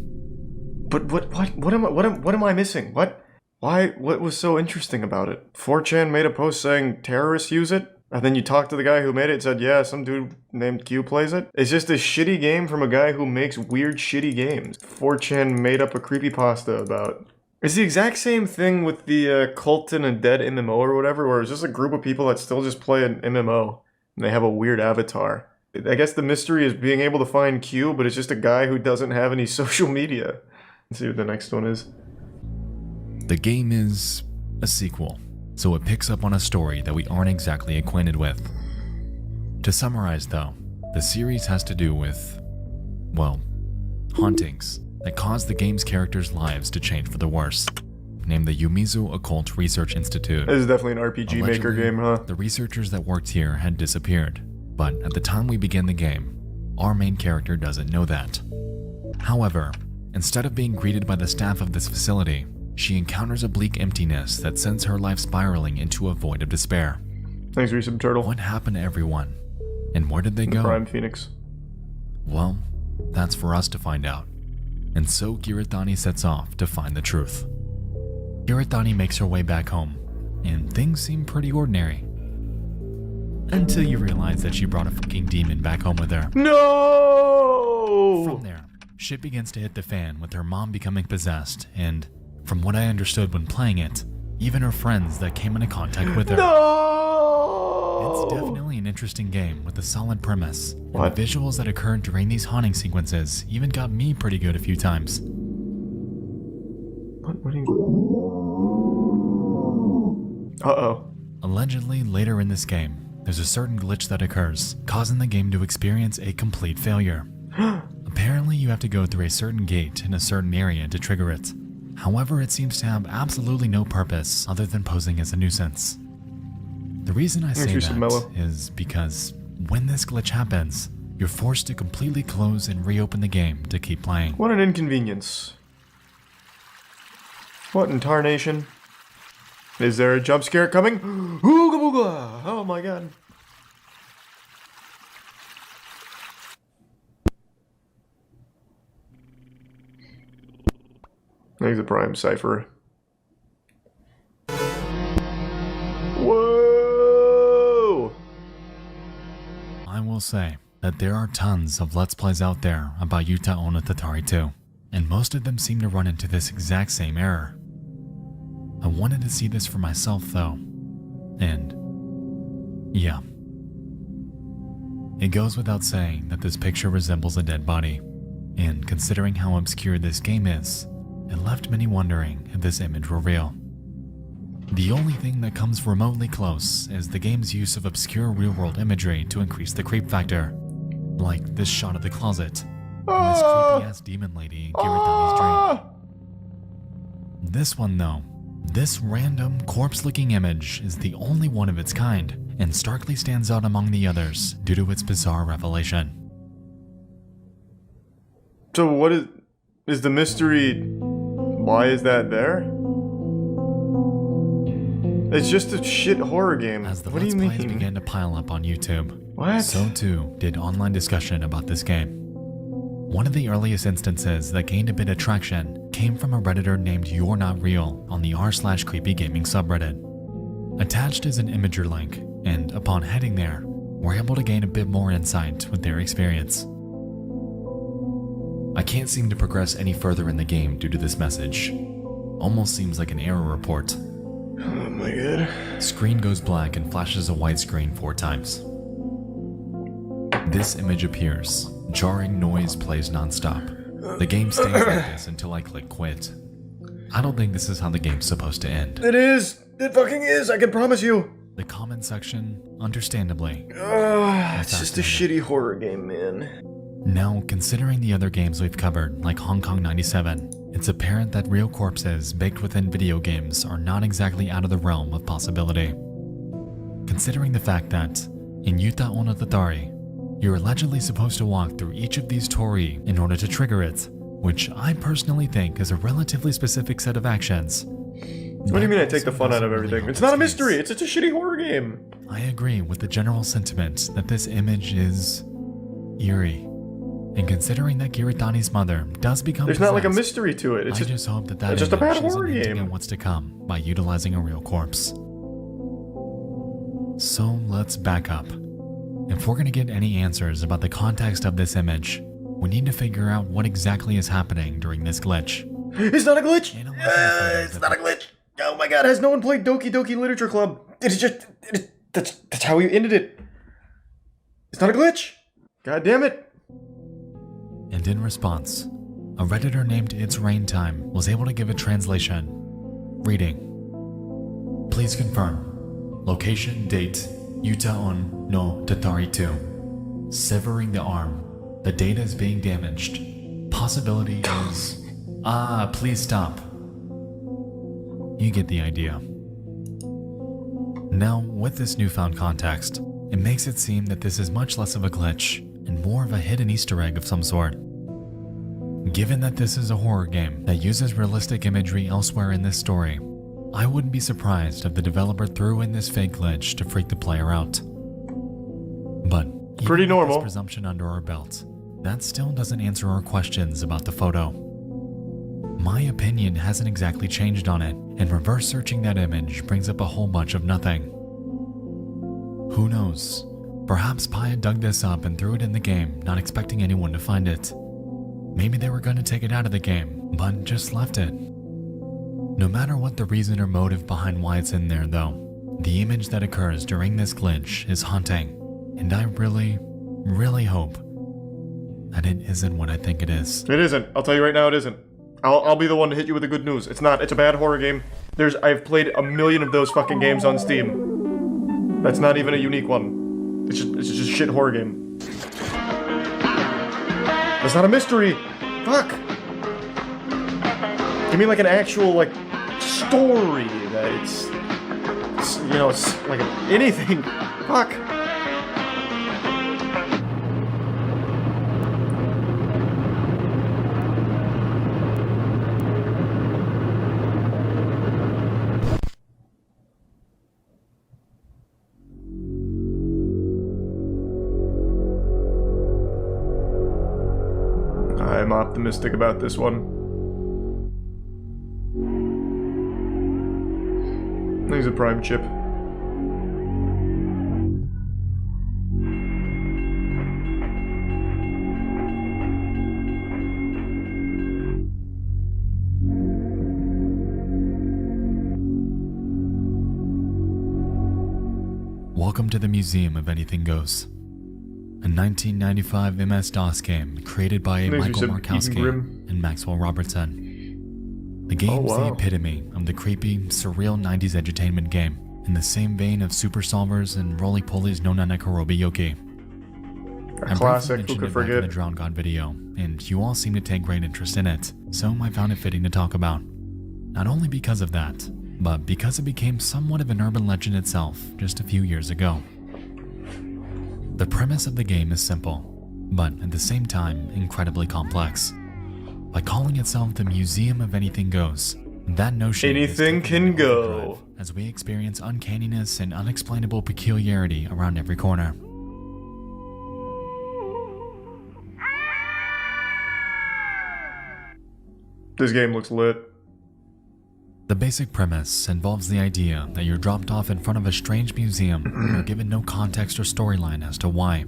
But what am I missing? What? Why? What was so interesting about it? 4chan made a post saying terrorists use it, and then you talked to the guy who made it and said, yeah, some dude named Q plays it. It's just a shitty game from a guy who makes weird shitty games. 4chan made up a creepypasta about. It's the exact same thing with the Cult in a Dead MMO or whatever, where it's just a group of people that still just play an MMO, and they have a weird avatar. I guess the mystery is being able to find Q, but it's just a guy who doesn't have any social media. Let's see what the next one is. The game is a sequel, so it picks up on a story that we aren't exactly acquainted with. To summarize though, the series has to do with, well, hauntings that cause the game's characters' lives to change for the worse. Named the Yumizu Occult Research Institute. This is definitely an RPG Maker Allegedly, game, huh? The researchers that worked here had disappeared, but at the time we begin the game, our main character doesn't know that. However, instead of being greeted by the staff of this facility, she encounters a bleak emptiness that sends her life spiraling into a void of despair. Thanks, Resub Turtle. What happened to everyone? And where did they go? Prime Phoenix. Well, that's for us to find out. And so Kirithani sets off to find the truth. Kirithani makes her way back home, and things seem pretty ordinary. Until you realize that she brought a fucking demon back home with her. No! From there, shit begins to hit the fan with her mom becoming possessed, and from what I understood when playing it, even her friends that came into contact with her. No! It's definitely an interesting game with a solid premise. What? And the visuals that occurred during these haunting sequences even got me pretty good a few times. What are you... Uh-oh. Allegedly, later in this game, there's a certain glitch that occurs, causing the game to experience a complete failure. Apparently, you have to go through a certain gate in a certain area to trigger it. However, it seems to have absolutely no purpose other than posing as a nuisance. The reason I say that is because when this glitch happens, you're forced to completely close and reopen the game to keep playing. What an inconvenience. What in tarnation? Is there a jump scare coming? Ooga booga! Oh my god. There's a prime cipher. Whoa! I will say that there are tons of Let's Plays out there about Yuta Onna Tatari 2, and most of them seem to run into this exact same error. I wanted to see this for myself though, and yeah. It goes without saying that this picture resembles a dead body, and considering how obscure this game is, it left many wondering if this image were real. The only thing that comes remotely close is the game's use of obscure real-world imagery to increase the creep factor, like this shot of the closet, and this creepy-ass demon lady in Kirithani's dream. This one though, this random corpse-looking image is the only one of its kind, and starkly stands out among the others due to its bizarre revelation. So what is the mystery? Why is that there? It's just a shit horror game. As the What do Let's you Plays mean? began to pile up on YouTube, What? so too did online discussion about this game. One of the earliest instances that gained a bit of traction came from a Redditor named You're Not Real on the r/creepygaming subreddit. Attached is an Imager link, and upon heading there, we're able to gain a bit more insight with their experience. I can't seem to progress any further in the game due to this message. Almost seems like an error report. Oh my god. Screen goes black and flashes a white screen 4 times. This image appears. Jarring noise plays non-stop. The game stays like this until I click quit. I don't think this is how the game's supposed to end. It is! It fucking is, I can promise you! The comment section, understandably. It's just a shitty horror game, man. Now, considering the other games we've covered, like Hong Kong 97, it's apparent that real corpses baked within video games are not exactly out of the realm of possibility. Considering the fact that, in Yuta Ono Tatari, you're allegedly supposed to walk through each of these torii in order to trigger it, which I personally think is a relatively specific set of actions. What do you mean I take the fun out of everything? It's not a mystery, it's just a shitty horror game. I agree with the general sentiment that this image is eerie. And considering that Kiritani's mother does become There's not like a mystery to it. It's just hope that it's just a bad image horror isn't hinting game. at what's to come by utilizing a real corpse. So let's back up. If we're gonna get any answers about the context of this image, we need to figure out what exactly is happening during this glitch. It's not a glitch! It's not a glitch! Oh my god, has no one played Doki Doki Literature Club? That's how we ended it. It's not a glitch! God damn it! And in response, a Redditor named It's Rain Time was able to give a translation. Reading. Please confirm. Location, date, Yuta On no Tatari 2. Severing the arm. The data is being damaged. Possibility is... please stop. You get the idea. Now, with this newfound context, it makes it seem that this is much less of a glitch and more of a hidden Easter egg of some sort. Given that this is a horror game that uses realistic imagery elsewhere in this story, I wouldn't be surprised if the developer threw in this fake glitch to freak the player out. But pretty even with normal this presumption under our belt, that still doesn't answer our questions about the photo. My opinion hasn't exactly changed on it, and reverse searching that image brings up a whole bunch of nothing. Who knows? Perhaps Paya dug this up and threw it in the game, not expecting anyone to find it. Maybe they were going to take it out of the game, but just left it. No matter what the reason or motive behind why it's in there though, the image that occurs during this glitch is haunting, and I really, really hope that it isn't what I think it is. It isn't. I'll tell you right now, it isn't. I'll be the one to hit you with the good news. It's not. It's a bad horror game. I've played a million of those fucking games on Steam. That's not even a unique one. It's just a shit horror game. That's not a mystery. Fuck. Give me like an actual like story that it's you know, it's like anything. Fuck. I'm optimistic about this one. There's a prime chip. Welcome to the Museum of Anything Goes, a 1995 MS-DOS game created by Michael Markowski and Maxwell Robertson. The game is the epitome of the creepy, surreal 90s edutainment game, in the same vein of Super Solvers and Roly Poly's No Nanekorobi Yoki. A classic, who could forget? In the Drowned God video, and you all seem to take great interest in it, so I found it fitting to talk about. Not only because of that, but because it became somewhat of an urban legend itself just a few years ago. The premise of the game is simple, but at the same time incredibly complex. By calling itself the Museum of Anything Goes, that notion anything can go as we experience uncanniness and unexplainable peculiarity around every corner. This game looks lit. The basic premise involves the idea that you're dropped off in front of a strange museum and are given no context or storyline as to why.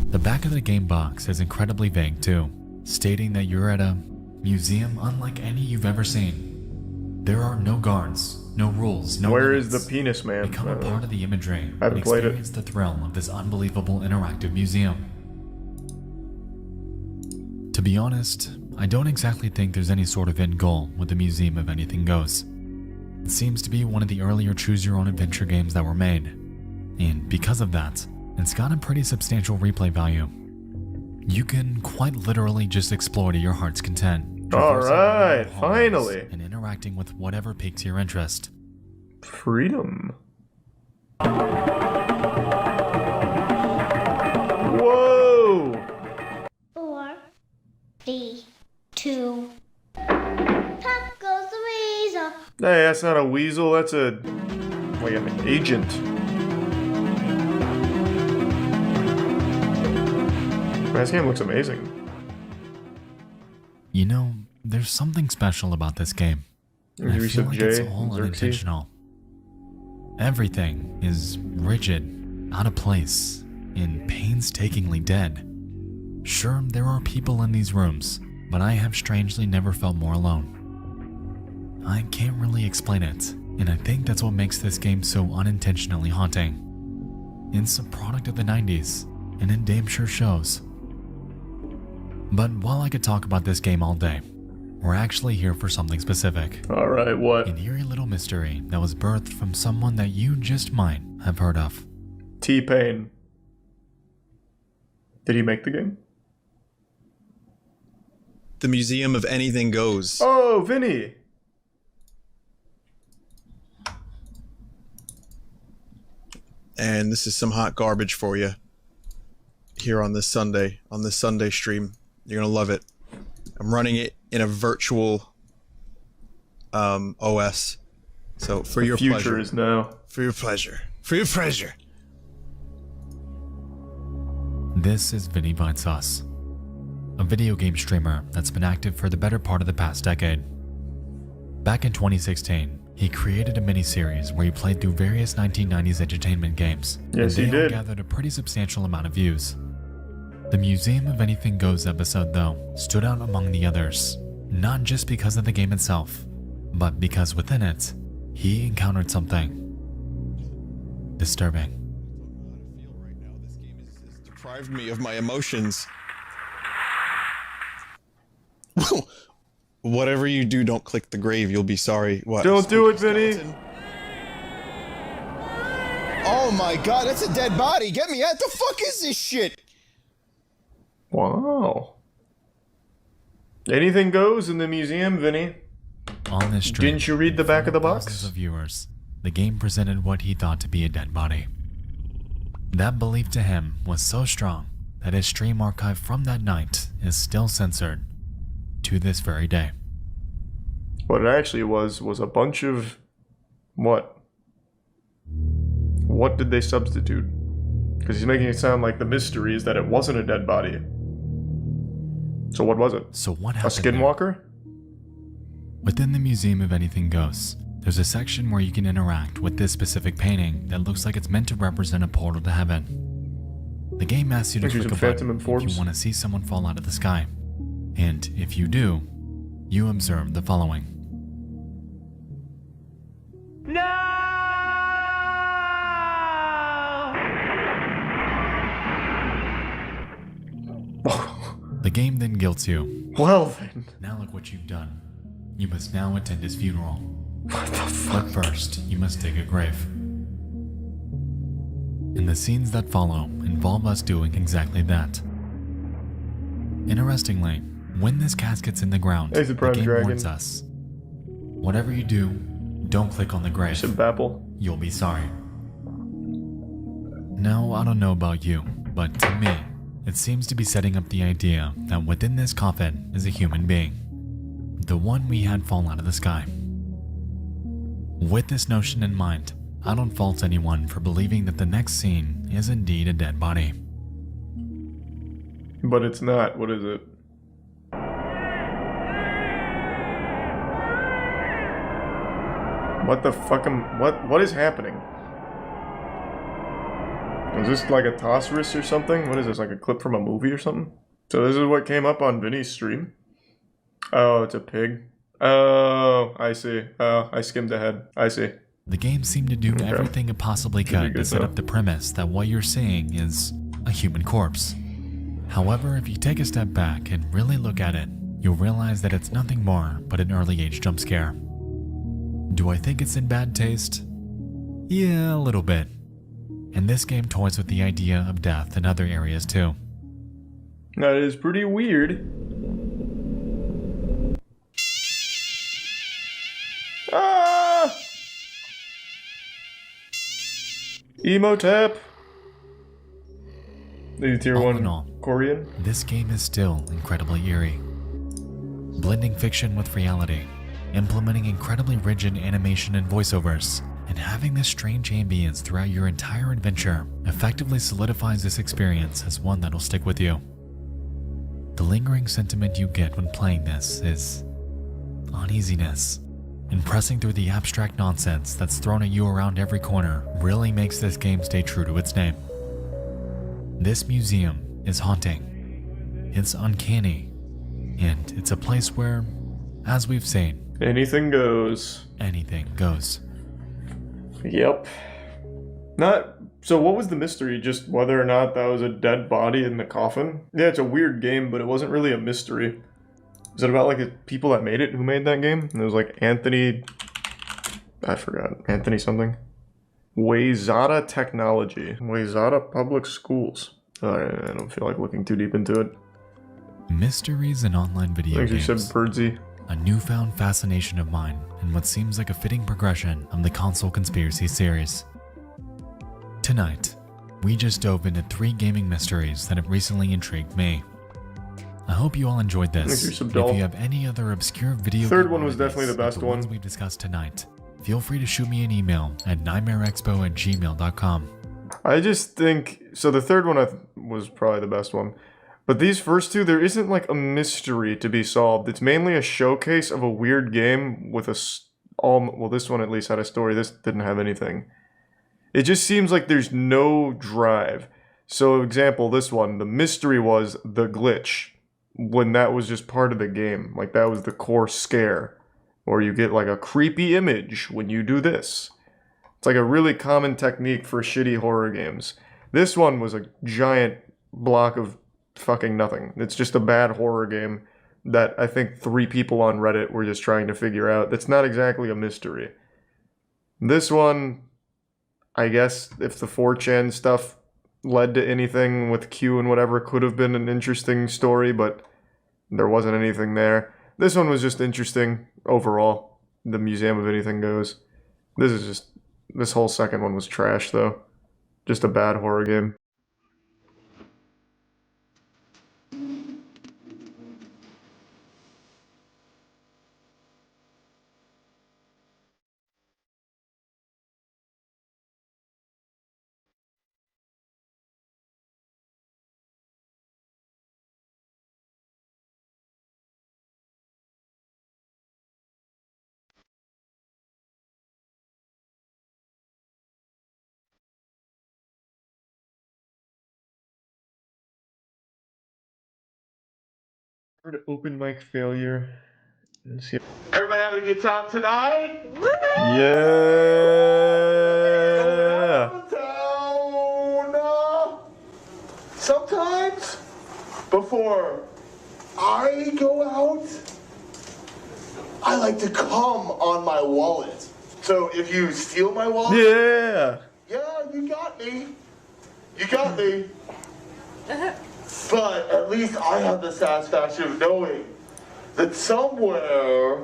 The back of the game box is incredibly vague too, stating that you're at a museum unlike any you've ever seen. There are no guards, no rules, no Where limits. is the penis man? Become a part of the imagery I haven't and played it. experience the thrill of this unbelievable interactive museum. To be honest, I don't exactly think there's any sort of end goal with the Museum of Anything Goes. It seems to be one of the earlier choose-your-own-adventure games that were made, and because of that, it's got a pretty substantial replay value. You can quite literally just explore to your heart's content. Alright, finally. And interacting with whatever piques your interest. Freedom. Whoa! 4, 3, 2. Pop goes the weasel. Hey, that's not a weasel, that's a... like an agent. This game looks amazing. You know, there's something special about this game. And I feel like it's all unintentional. Everything is rigid, out of place, and painstakingly dead. Sure, there are people in these rooms, but I have strangely never felt more alone. I can't really explain it, and I think that's what makes this game so unintentionally haunting. It's a product of the 90s, and it damn sure shows. But while I could talk about this game all day, we're actually here for something specific. Alright, what? An eerie little mystery that was birthed from someone that you just might have heard of. T-Pain. Did he make the game? The Museum of Anything Goes. Oh, Vinny! And this is some hot garbage for you here on this Sunday stream. You're gonna love it. I'm running it in a virtual OS. So for your pleasure. The future is now. For your pleasure. For your pleasure. This is Vinny Bites Sauce, a video game streamer that's been active for the better part of the past decade. Back in 2016, he created a mini-series where he played through various 1990s entertainment games. Yes, and he they all did. gathered a pretty substantial amount of views. The Museum of Anything Goes episode, though, stood out among the others, not just because of the game itself, but because within it, he encountered something disturbing. Deprived me of my emotions. Whatever you do, don't click the grave. You'll be sorry. What? Don't do it, Vinny. Oh my god, that's a dead body. Get me out. The fuck is this shit? Wow. Anything goes in the museum, Vinny. On this stream, didn't you read the back of the box? Thousands of viewers, the game presented what he thought to be a dead body. That belief to him was so strong that his stream archive from that night is still censored to this very day. What it actually was a bunch of... what? What did they substitute? Because he's making it sound like the mystery is that it wasn't a dead body. So what was it? So what happened? A skinwalker? Within the Museum of Anything Goes, there's a section where you can interact with this specific painting that looks like it's meant to represent a portal to heaven. The game asks you to click a button if you want to see someone fall out of the sky. And if you do, you observe the following. The game then guilts you. Well then. Now look what you've done. You must now attend his funeral. What the fuck? But first, you must dig a grave. And the scenes that follow involve us doing exactly that. Interestingly, when this casket's in the ground, Hey, the game warns us. Whatever you do, don't click on the grave. You'll be sorry. Now, I don't know about you, but to me, it seems to be setting up the idea that within this coffin is a human being. The one we had fall out of the sky. With this notion in mind, I don't fault anyone for believing that the next scene is indeed a dead body. But it's not. What is it? What the fuck what is happening? Is this like a Tosserus or something? What is this, like a clip from a movie or something? So this is what came up on Vinny's stream. Oh, it's a pig. Oh, I see. Oh, I skimmed ahead. I see. The game seemed to do everything it possibly could to set up the premise that what you're seeing is a human corpse. However, if you take a step back and really look at it, you'll realize that it's nothing more but an early age jump scare. Do I think it's in bad taste? Yeah, a little bit. And this game toys with the idea of death in other areas too. That is pretty weird. Ah! Emo tap. The tier 1 Korean. This game is still incredibly eerie. Blending fiction with reality, implementing incredibly rigid animation and voiceovers, and having this strange ambience throughout your entire adventure effectively solidifies this experience as one that'll stick with you. The lingering sentiment you get when playing this is uneasiness, and pressing through the abstract nonsense that's thrown at you around every corner really makes this game stay true to its name. This museum is haunting, it's uncanny, and it's a place where, as we've seen, anything goes. Anything goes. Yep. So what was the mystery? Just whether or not that was a dead body in the coffin? Yeah, it's a weird game, but it wasn't really a mystery. Is it about like the people that made it, who made that game? And it was like Anthony... I forgot. Anthony something? Wayzata Technology. Wayzata Public Schools. I don't feel like looking too deep into it. Mysteries in online video games. I think you said Birdsy. A newfound fascination of mine, and what seems like a fitting progression of the console conspiracy series. Tonight, we just dove into 3 gaming mysteries that have recently intrigued me. I hope you all enjoyed this. If you have any other obscure video third one was definitely the best one we discussed tonight, feel free to shoot me an email at nightmareexpo@gmail.com. I just think, so the third one was probably the best one. But these first 2, there isn't like a mystery to be solved. It's mainly a showcase of a weird game with well, this one at least had a story. This didn't have anything. It just seems like there's no drive. So, example, this one, the mystery was the glitch. When that was just part of the game. Like, that was the core scare. Or you get like a creepy image when you do this. It's like a really common technique for shitty horror games. This one was a giant block of fucking nothing. It's just a bad horror game that I think 3 people on Reddit were just trying to figure out. That's not exactly a mystery. This one, I guess if the 4chan stuff led to anything with Q and whatever, could have been an interesting story, but there wasn't anything there. This one was just interesting overall. The Museum of Anything Goes. This whole second one was trash though. Just a bad horror game. Open mic failure. Let's see. Everybody having a good time tonight? Yeah. Sometimes, before I go out, I like to come on my wallet. So if you steal my wallet, yeah, you got me. You got me. But at least I have the satisfaction of knowing that somewhere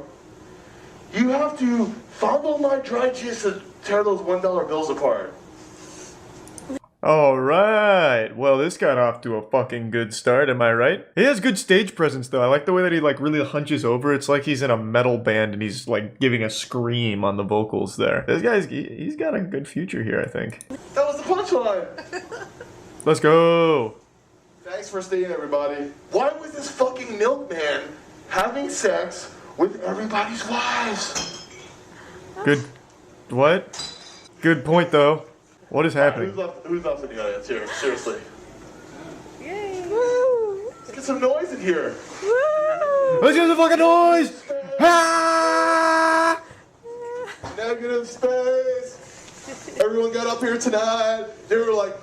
you have to fondle my dry juice and tear those $1 bills apart. Alright, well this got off to a fucking good start, am I right? He has good stage presence though. I like the way that he like really hunches over. It's like he's in a metal band and he's like giving a scream on the vocals there. This guy's, he's got a good future here, I think. That was the punchline. Let's go. Thanks for staying, everybody. Why was this fucking milkman having sex with everybody's wives? Good What? Good point, though. What is happening? Who's left in the audience here? Seriously. Yay! Woo! Let's get some noise in here. Woo! Let's get some fucking noise! Ah! Negative space. Everyone got up here tonight. They were like,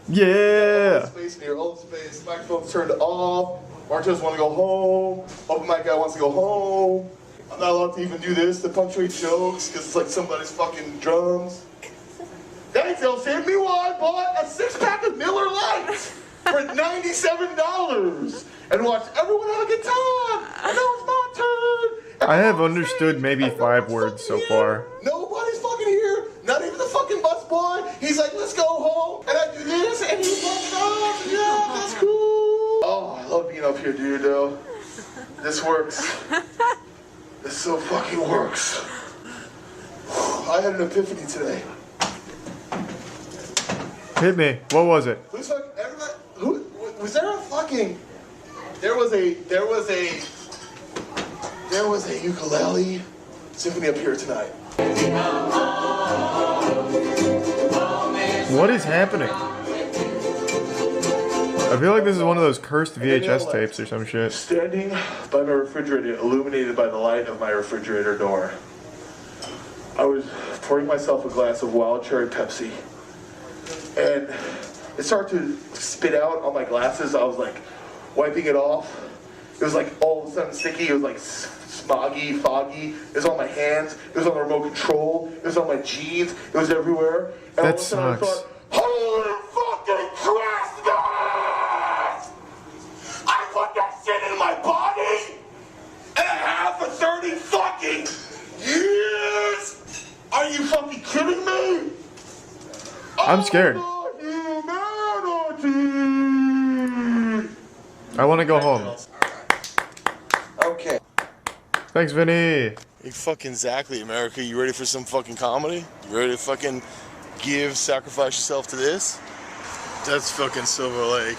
yeah. Space in here, all the space. Microphone's turned off. Martez want to go home. Open mic guy wants to go home. I'm not allowed to even do this to punctuate jokes because it's like somebody's fucking drums. Thanks, they'll save me one. Bought a 6-pack of Miller Lights for $97 and watched everyone have a good time. And now it's my turn. I have understood maybe 5 words so far. Nobody's fucking here. Not even the fucking bus boy. He's like, let's go home. And I do this and he fucking off. Yeah, that's cool. Oh, I love being up here, dude, though. This works. This so fucking works. I had an epiphany today. Hit me. What was it? Who's fucking everybody? Who was there? A fucking there was a ukulele symphony up here tonight. What is happening? I feel like this is one of those cursed VHS tapes or some shit. Standing by my refrigerator, illuminated by the light of my refrigerator door, I was pouring myself a glass of wild cherry Pepsi, and it started to spit out on my glasses. I was like wiping it off. It was like all of a sudden sticky. It was like smoggy, foggy. It was on my hands. It was on the remote control. It was on my jeans. It was everywhere. And all of a sudden I thought, holy fucking Christ, guys! I put that shit in my body, and I have for 30 fucking years. Are you fucking kidding me? I'm scared. I want to go home. Okay. Thanks, Vinny. Exactly, America. You ready for some fucking comedy? You ready to fucking sacrifice yourself to this? That's fucking Silver Lake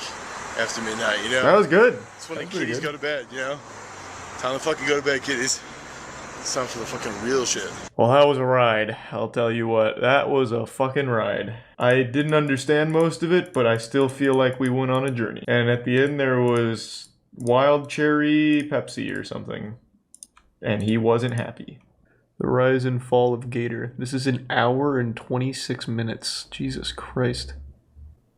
after midnight, you know? That was good. That's when the kiddies go to bed, you know? Time to fucking go to bed, kiddies. It's time for the fucking real shit. Well, that was a ride. I'll tell you what. That was a fucking ride. I didn't understand most of it, but I still feel like we went on a journey. And at the end, there was wild cherry Pepsi or something. And he wasn't happy. The rise and fall of Gator. This is an hour and 26 minutes. Jesus Christ.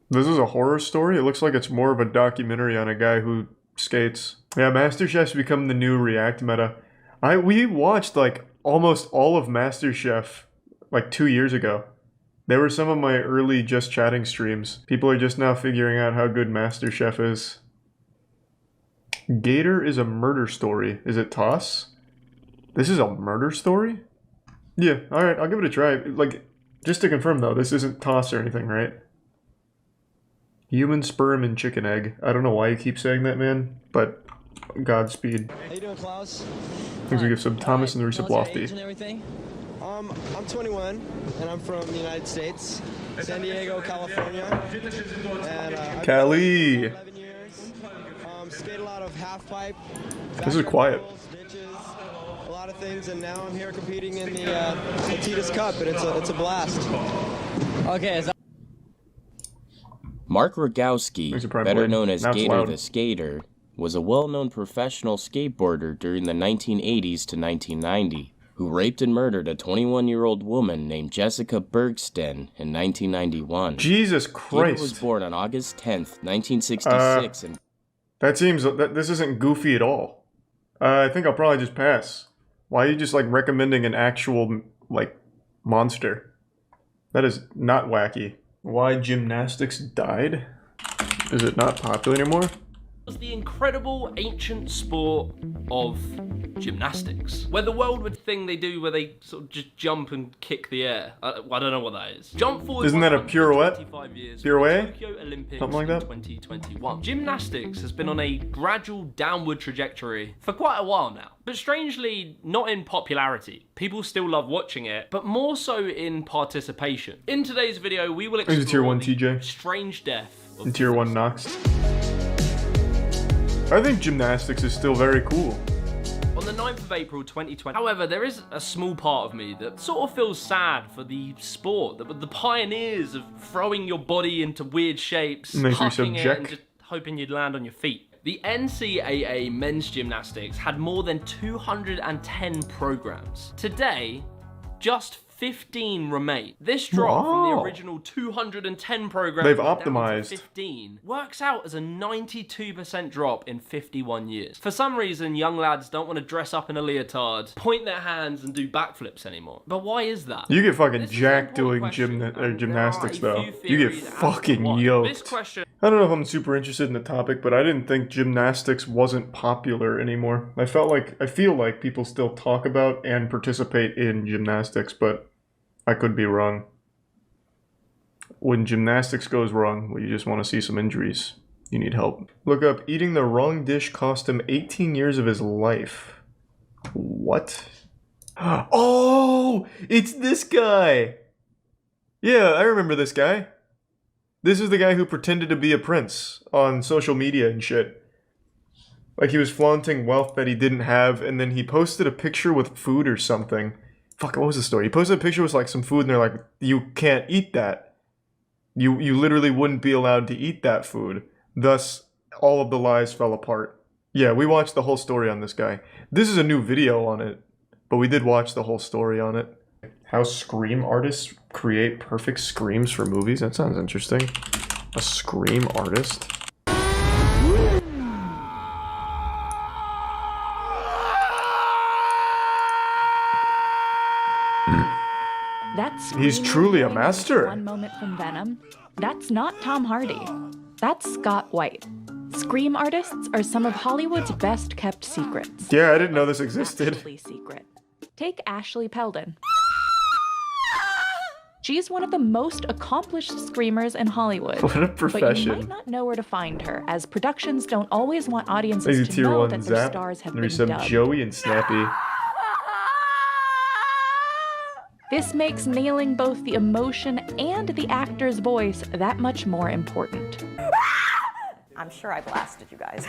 This is a horror story? It looks like it's more of a documentary on a guy who skates. Yeah, MasterChef's become the new React meta. We watched like almost all of MasterChef like 2 years ago. They were some of my early Just Chatting streams. People are just now figuring out how good MasterChef is. Gator is a murder story. Is it toss? This is a murder story? Yeah, alright, I'll give it a try. Like, just to confirm though, this isn't toss or anything, right? Human sperm and chicken egg. I don't know why you keep saying that, man, but Godspeed. How you doing, Klaus? Things we give some Thomas and Risa Lofty. And everything? I'm 21, and I'm from the United States, San Diego, California. And Cali. 11 years. Skate a lot of half pipe. This is quiet. Ditches, a lot of things, and now I'm here competing in the Adidas Cup, and it's a blast. Okay. Mark Rogowski, better known as Gator the Skater, was a well-known professional skateboarder during the 1980s to 1990, who raped and murdered a 21-year-old woman named Jessica Bergsten in 1991. Jesus Christ. Gator was born on August 10th, 1966, and this isn't goofy at all. I think I'll probably just pass. Why are you just like recommending an actual like monster? That is not wacky. Why gymnastics died? Is it not popular anymore? Was the incredible ancient sport of gymnastics, where the world would thing they do where they sort of just jump and kick the air. I don't know what that is. Jump forward. Isn't that a pirouette? Pirouette? Tokyo Olympics something like that. 2021. Gymnastics has been on a gradual downward trajectory for quite a while now, but strangely not in popularity. People still love watching it, but more so in participation. In today's video, we will explore Tier 1 the TJ. strange death of And Tier 1 Nox. I think gymnastics is still very cool. On the 9th of April 2020. However, there is a small part of me that sort of feels sad for the sport, the pioneers of throwing your body into weird shapes, hucking it, and just hoping you'd land on your feet. The NCAA men's gymnastics had more than 210 programs. Today, just 15 remain. This drop from the original 210 programs They've down optimized. to 15 works out as a 92% drop in 51 years. For some reason, young lads don't want to dress up in a leotard, point their hands, and do backflips anymore. But why is that? You get fucking jacked doing gymnastics though. You get fucking yoked. This question. I don't know if I'm super interested in the topic, but I didn't think gymnastics wasn't popular anymore. I feel like people still talk about and participate in gymnastics, but I could be wrong. When gymnastics goes wrong, well, you just want to see some injuries. You need help. Look up, eating the wrong dish cost him 18 years of his life. What? Oh, it's this guy. Yeah, I remember this guy. This is the guy who pretended to be a prince on social media and shit. Like he was flaunting wealth that he didn't have, and then he posted a picture with food or something. Fuck, what was the story? He posted a picture with like some food and they're like, you can't eat that. You literally wouldn't be allowed to eat that food. Thus, all of the lies fell apart. Yeah, we watched the whole story on this guy. This is a new video on it, but we did watch the whole story on it. How scream artists create perfect screams for movies? That sounds interesting. A scream artist? He's truly a master. One moment from Venom. That's not Tom Hardy. That's Scott White. Scream artists are some of Hollywood's best kept secrets. Yeah, I didn't know this existed. Secret. Take Ashley Peldon. She's one of the most accomplished screamers in Hollywood. What a profession. But you might not know where to find her, as productions don't always want audiences to know that their stars have been There's some dubbed. Joey and Snappy. This makes nailing both the emotion and the actor's voice that much more important. I'm sure I blasted you guys.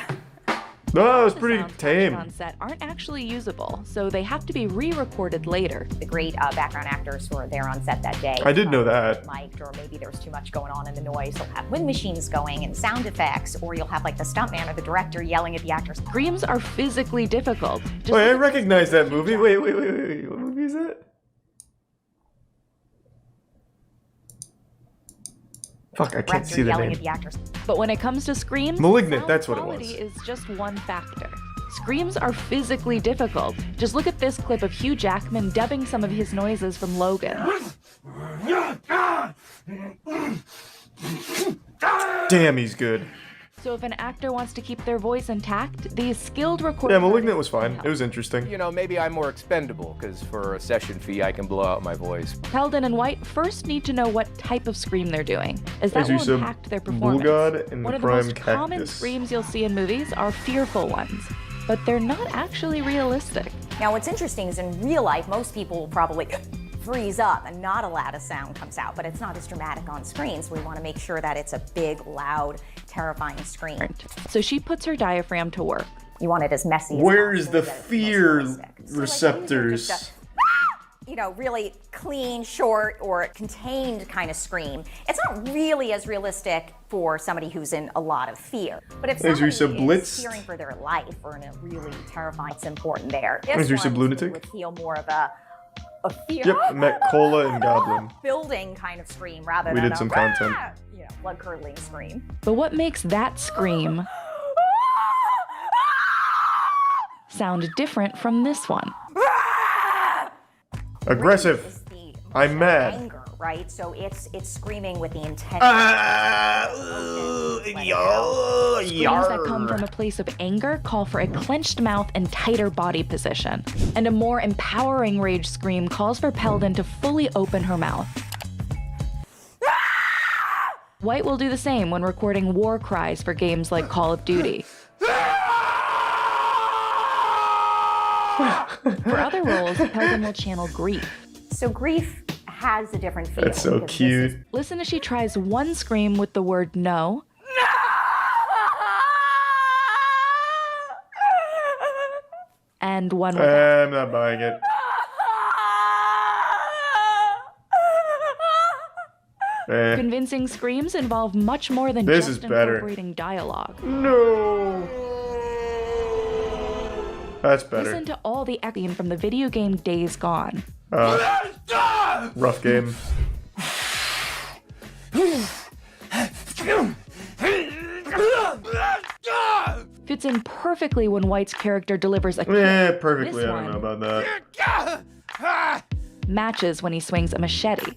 No, it was pretty tame. On set aren't actually usable, so they have to be re-recorded later. The great background actors who are there on set that day. I did know that. Mic'd, or maybe there was too much going on in the noise. You'll have wind machines going and sound effects, or you'll have like the stuntman or the director yelling at the actors. Screams are physically difficult. Wait, I recognize that movie. Wait. What movie is that? Fuck, I can't see the name. But when it comes to screams, Malignant, that's what it was. quality is just one factor. Screams are physically difficult. Just look at this clip of Hugh Jackman dubbing some of his noises from Logan. Damn, he's good. So if an actor wants to keep their voice intact, these skilled recording... Yeah, Malignant was fine. It was interesting. You know, maybe I'm more expendable, because for a session fee, I can blow out my voice. Peldon and White first need to know what type of scream they're doing, as that will impact their performance. One of the most common screams you'll see in movies are fearful ones, but they're not actually realistic. Now, what's interesting is in real life, most people will probably freeze up and not allow a sound comes out, but it's not as dramatic on screen, so we want to make sure that it's a big, loud, terrifying scream. So she puts her diaphragm to work. You want it as messy as Where is the fear receptors? You know, really clean, short, or contained kind of scream. It's not really as realistic for somebody who's in a lot of fear. But if somebody is fearing for their life or in a really terrifying, it's important there. This one would feel more of a fear. Yep, met Cola and Goblin. Building kind of scream rather We than did some content. You know, blood-curdling scream. But what makes that scream sound different from this one? Aggressive. I'm mad. Anger, right? So it's screaming with the intent. Screams that come from a place of anger call for a clenched mouth and tighter body position. And a more empowering rage scream calls for Peldon to fully open her mouth. White will do the same when recording war cries for games like Call of Duty. For other roles, Peldon will channel grief. So grief has a different feel. That's so cute. Listen as she tries one scream with the word no. And and one without. I'm not buying it. Convincing screams involve much more than This just is better. incorporating dialogue. No. That's better. Listen to all the echoing from the video game Days Gone. Rough game. Fits in perfectly when White's character delivers a kick. Perfectly. This I don't know about that. matches when he swings a machete.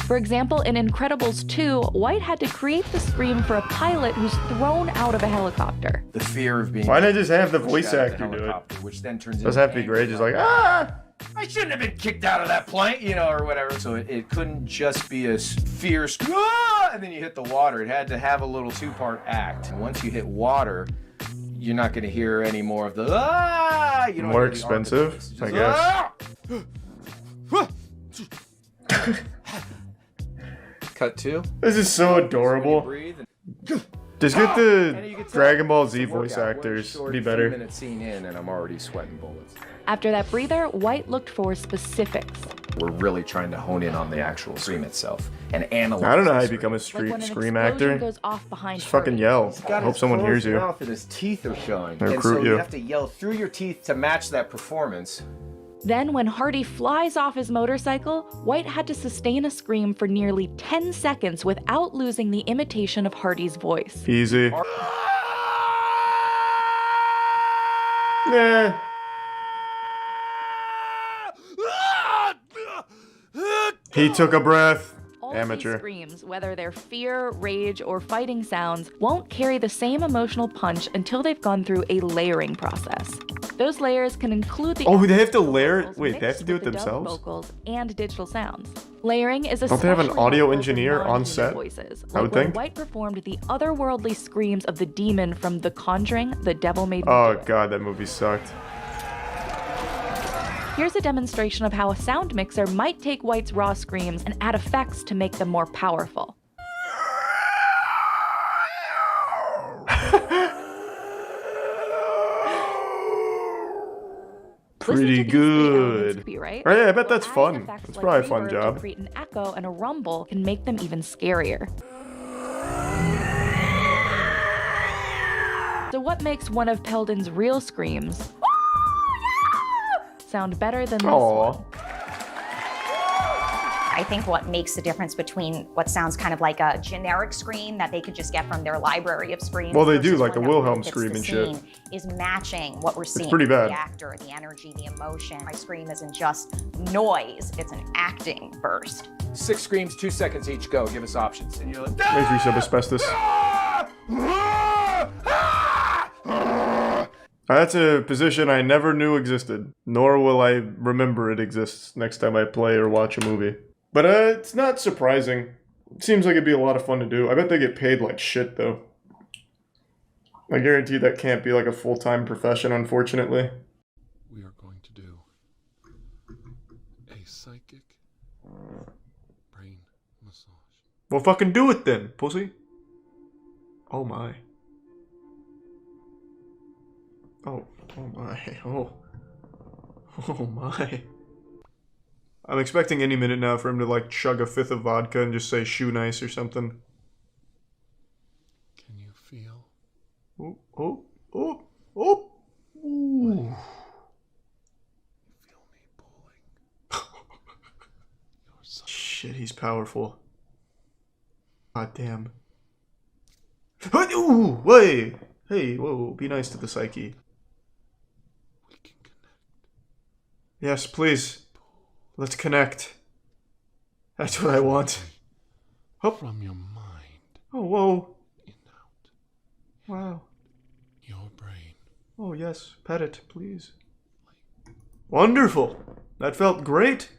For example, in Incredibles 2, White had to create the scream for a pilot who's thrown out of a helicopter. The fear of being... Why not just have the voice actor do it? Which then turns doesn't have to be great, just like, ah! I shouldn't have been kicked out of that plane, you know, or whatever. So it couldn't just be a fierce, ah! And then you hit the water. It had to have a little two-part act. And once you hit water, you're not going to hear any more of the, ah! You know, more expensive, I guess. Cut 2. This is so adorable. Just get the Dragon Ball Z voice actors. Be better. 3-minute scene in and I'm already sweating bullets. After that breather, White looked for specifics. We're really trying to hone in on the actual scream itself and analyze. I don't know how you become a scream actor. Goes off behind just fucking yell. I hope someone hears you. And his teeth are showing. And so you you have to yell through your teeth to match that performance. Then, when Hardy flies off his motorcycle, White had to sustain a scream for nearly 10 seconds without losing the imitation of Hardy's voice. Easy. Yeah. He took a breath. All Amateur. these screams, whether they're fear, rage, or fighting sounds, won't carry the same emotional punch until they've gone through a layering process. Those layers can include the they have to layer it? Wait, they have to do it themselves? Vocals and digital sounds. Layering is Don't they have an audio helpful for engineer on non-human set? Voices, I would when think. White performed the otherworldly screams of the demon from The Conjuring, The Devil Made Me Oh Do It. god, that movie sucked. Here's a demonstration of how a sound mixer might take White's raw screams and add effects to make them more powerful. Pretty good. Right? Yeah, I bet that's fun. It's probably a fun job. To create an echo and a rumble can make them even scarier. So what makes one of Peldon's real screams sound better than this one? I think what makes the difference between what sounds kind of like a generic scream that they could just get from their library of screams. Well, they do, versus like the one that Wilhelm fits scream the and shit. scene is matching what we're seeing. It's pretty bad. The actor, the energy, the emotion. My scream isn't just noise, it's an acting burst. 6 screams, 2 seconds each, go. Give us options. And you're like, Makes me sub asbestos. That's a position I never knew existed, nor will I remember it exists next time I play or watch a movie. But it's not surprising. It seems like it'd be a lot of fun to do. I bet they get paid like shit, though. I guarantee that can't be like a full-time profession, unfortunately. We are going to do a psychic brain massage. Well, fucking do it then, pussy. Oh my. Oh my. Oh my. I'm expecting any minute now for him to like chug a 5th of vodka and just say shoe nice or something. Can you feel? Oh, oh, oh, oh. Ooh. Feel me pulling. Shit, he's powerful. God damn. Ooh, wait. Hey, whoa, be nice to the psyche. We can connect. Yes, please. Let's connect. That's what I want. Up. From your mind. Oh, whoa. In out. Wow. Your brain. Oh, yes. Pet it, please. Wonderful. That felt great.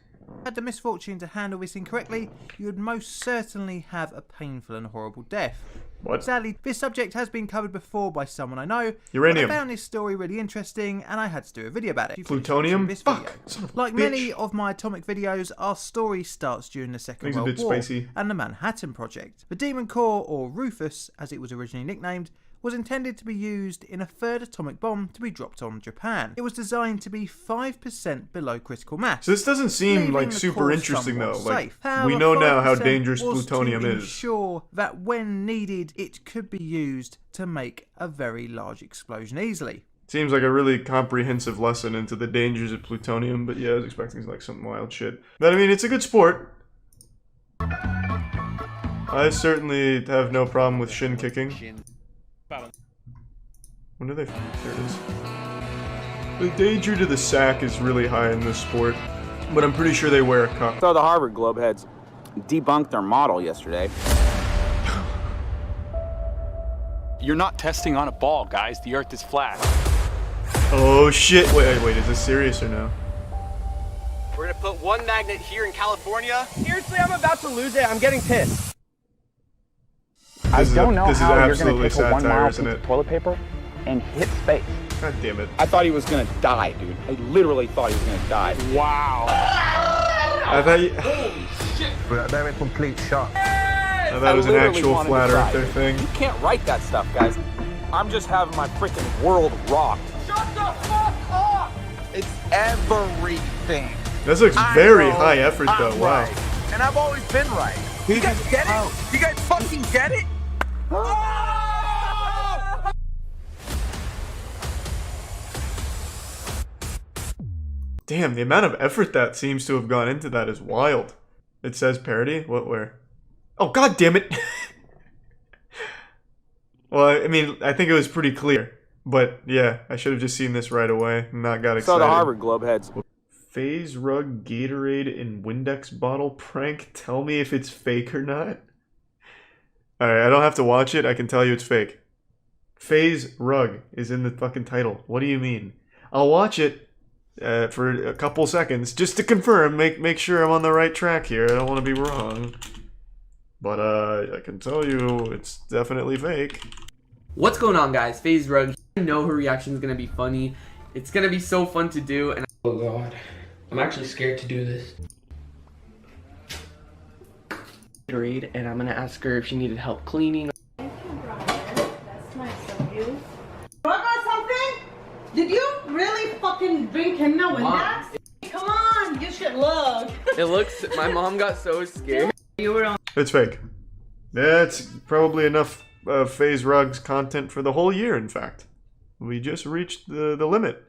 Had the misfortune to handle this incorrectly, you would most certainly have a painful and horrible death. What? Sadly, this subject has been covered before by someone I know. Uranium. But I found this story really interesting and I had to do a video about it. Plutonium? This Fuck! video. Like many of my atomic videos, our story starts during the Second World War spicy. and the Manhattan Project. The Demon Core, or Rufus as it was originally nicknamed, was intended to be used in a third atomic bomb to be dropped on Japan. It was designed to be 5% below critical mass. So this doesn't seem like super interesting though. Like, we know now how dangerous plutonium is. Ensure that when needed, it could be used to make a very large explosion easily. Seems like a really comprehensive lesson into the dangers of plutonium, but yeah, I was expecting like some wild shit. But I mean, it's a good sport. I certainly have no problem with shin kicking. When do they... There it is. The danger to the sack is really high in this sport, but I'm pretty sure they wear a cup. So the Harvard Globeheads debunked their model yesterday. You're not testing on a ball, guys. The Earth is flat. Oh shit! Wait, is this serious or no? We're gonna put one magnet here in California. Seriously, I'm about to lose it. I'm getting pissed. This is absolutely satire, isn't it? Toilet paper and hit space. God damn it. I thought he was gonna die, dude. I literally thought he was gonna die. Wow. I thought you... Holy shit. They're a complete shock. I thought it was an actual flat earther thing. You can't write that stuff, guys. I'm just having my freaking world rocked. Shut the fuck up! It's everything. This looks very high effort though, wow. Right. And I've always been right. You guys get it? You guys fucking get it? Damn, the amount of effort that seems to have gone into that is wild. It says parody? What, where? Oh, god damn it! Well, I mean, I think it was pretty clear. But, yeah, I should have just seen this right away and not got excited. So the Harvard Globeheads. FaZe Rug Gatorade in Windex bottle prank? Tell me if it's fake or not. Alright, I don't have to watch it. I can tell you it's fake. FaZe Rug is in the fucking title. What do you mean? I'll watch it for a couple seconds just to confirm, make sure I'm on the right track here. I don't want to be wrong. But I can tell you it's definitely fake. What's going on, guys? FaZe Rug. I know her reaction is gonna be funny. It's gonna be so fun to do, and oh god, I'm actually scared to do this. And I'm gonna ask her if she needed help cleaning. That's nice of you. Forgot something? Did you really fucking drink him no Windex? Come on, you should look. It looks. My mom got so scared. You were on. It's fake. That's probably enough FaZe Rug's content for the whole year, in fact. We just reached the limit.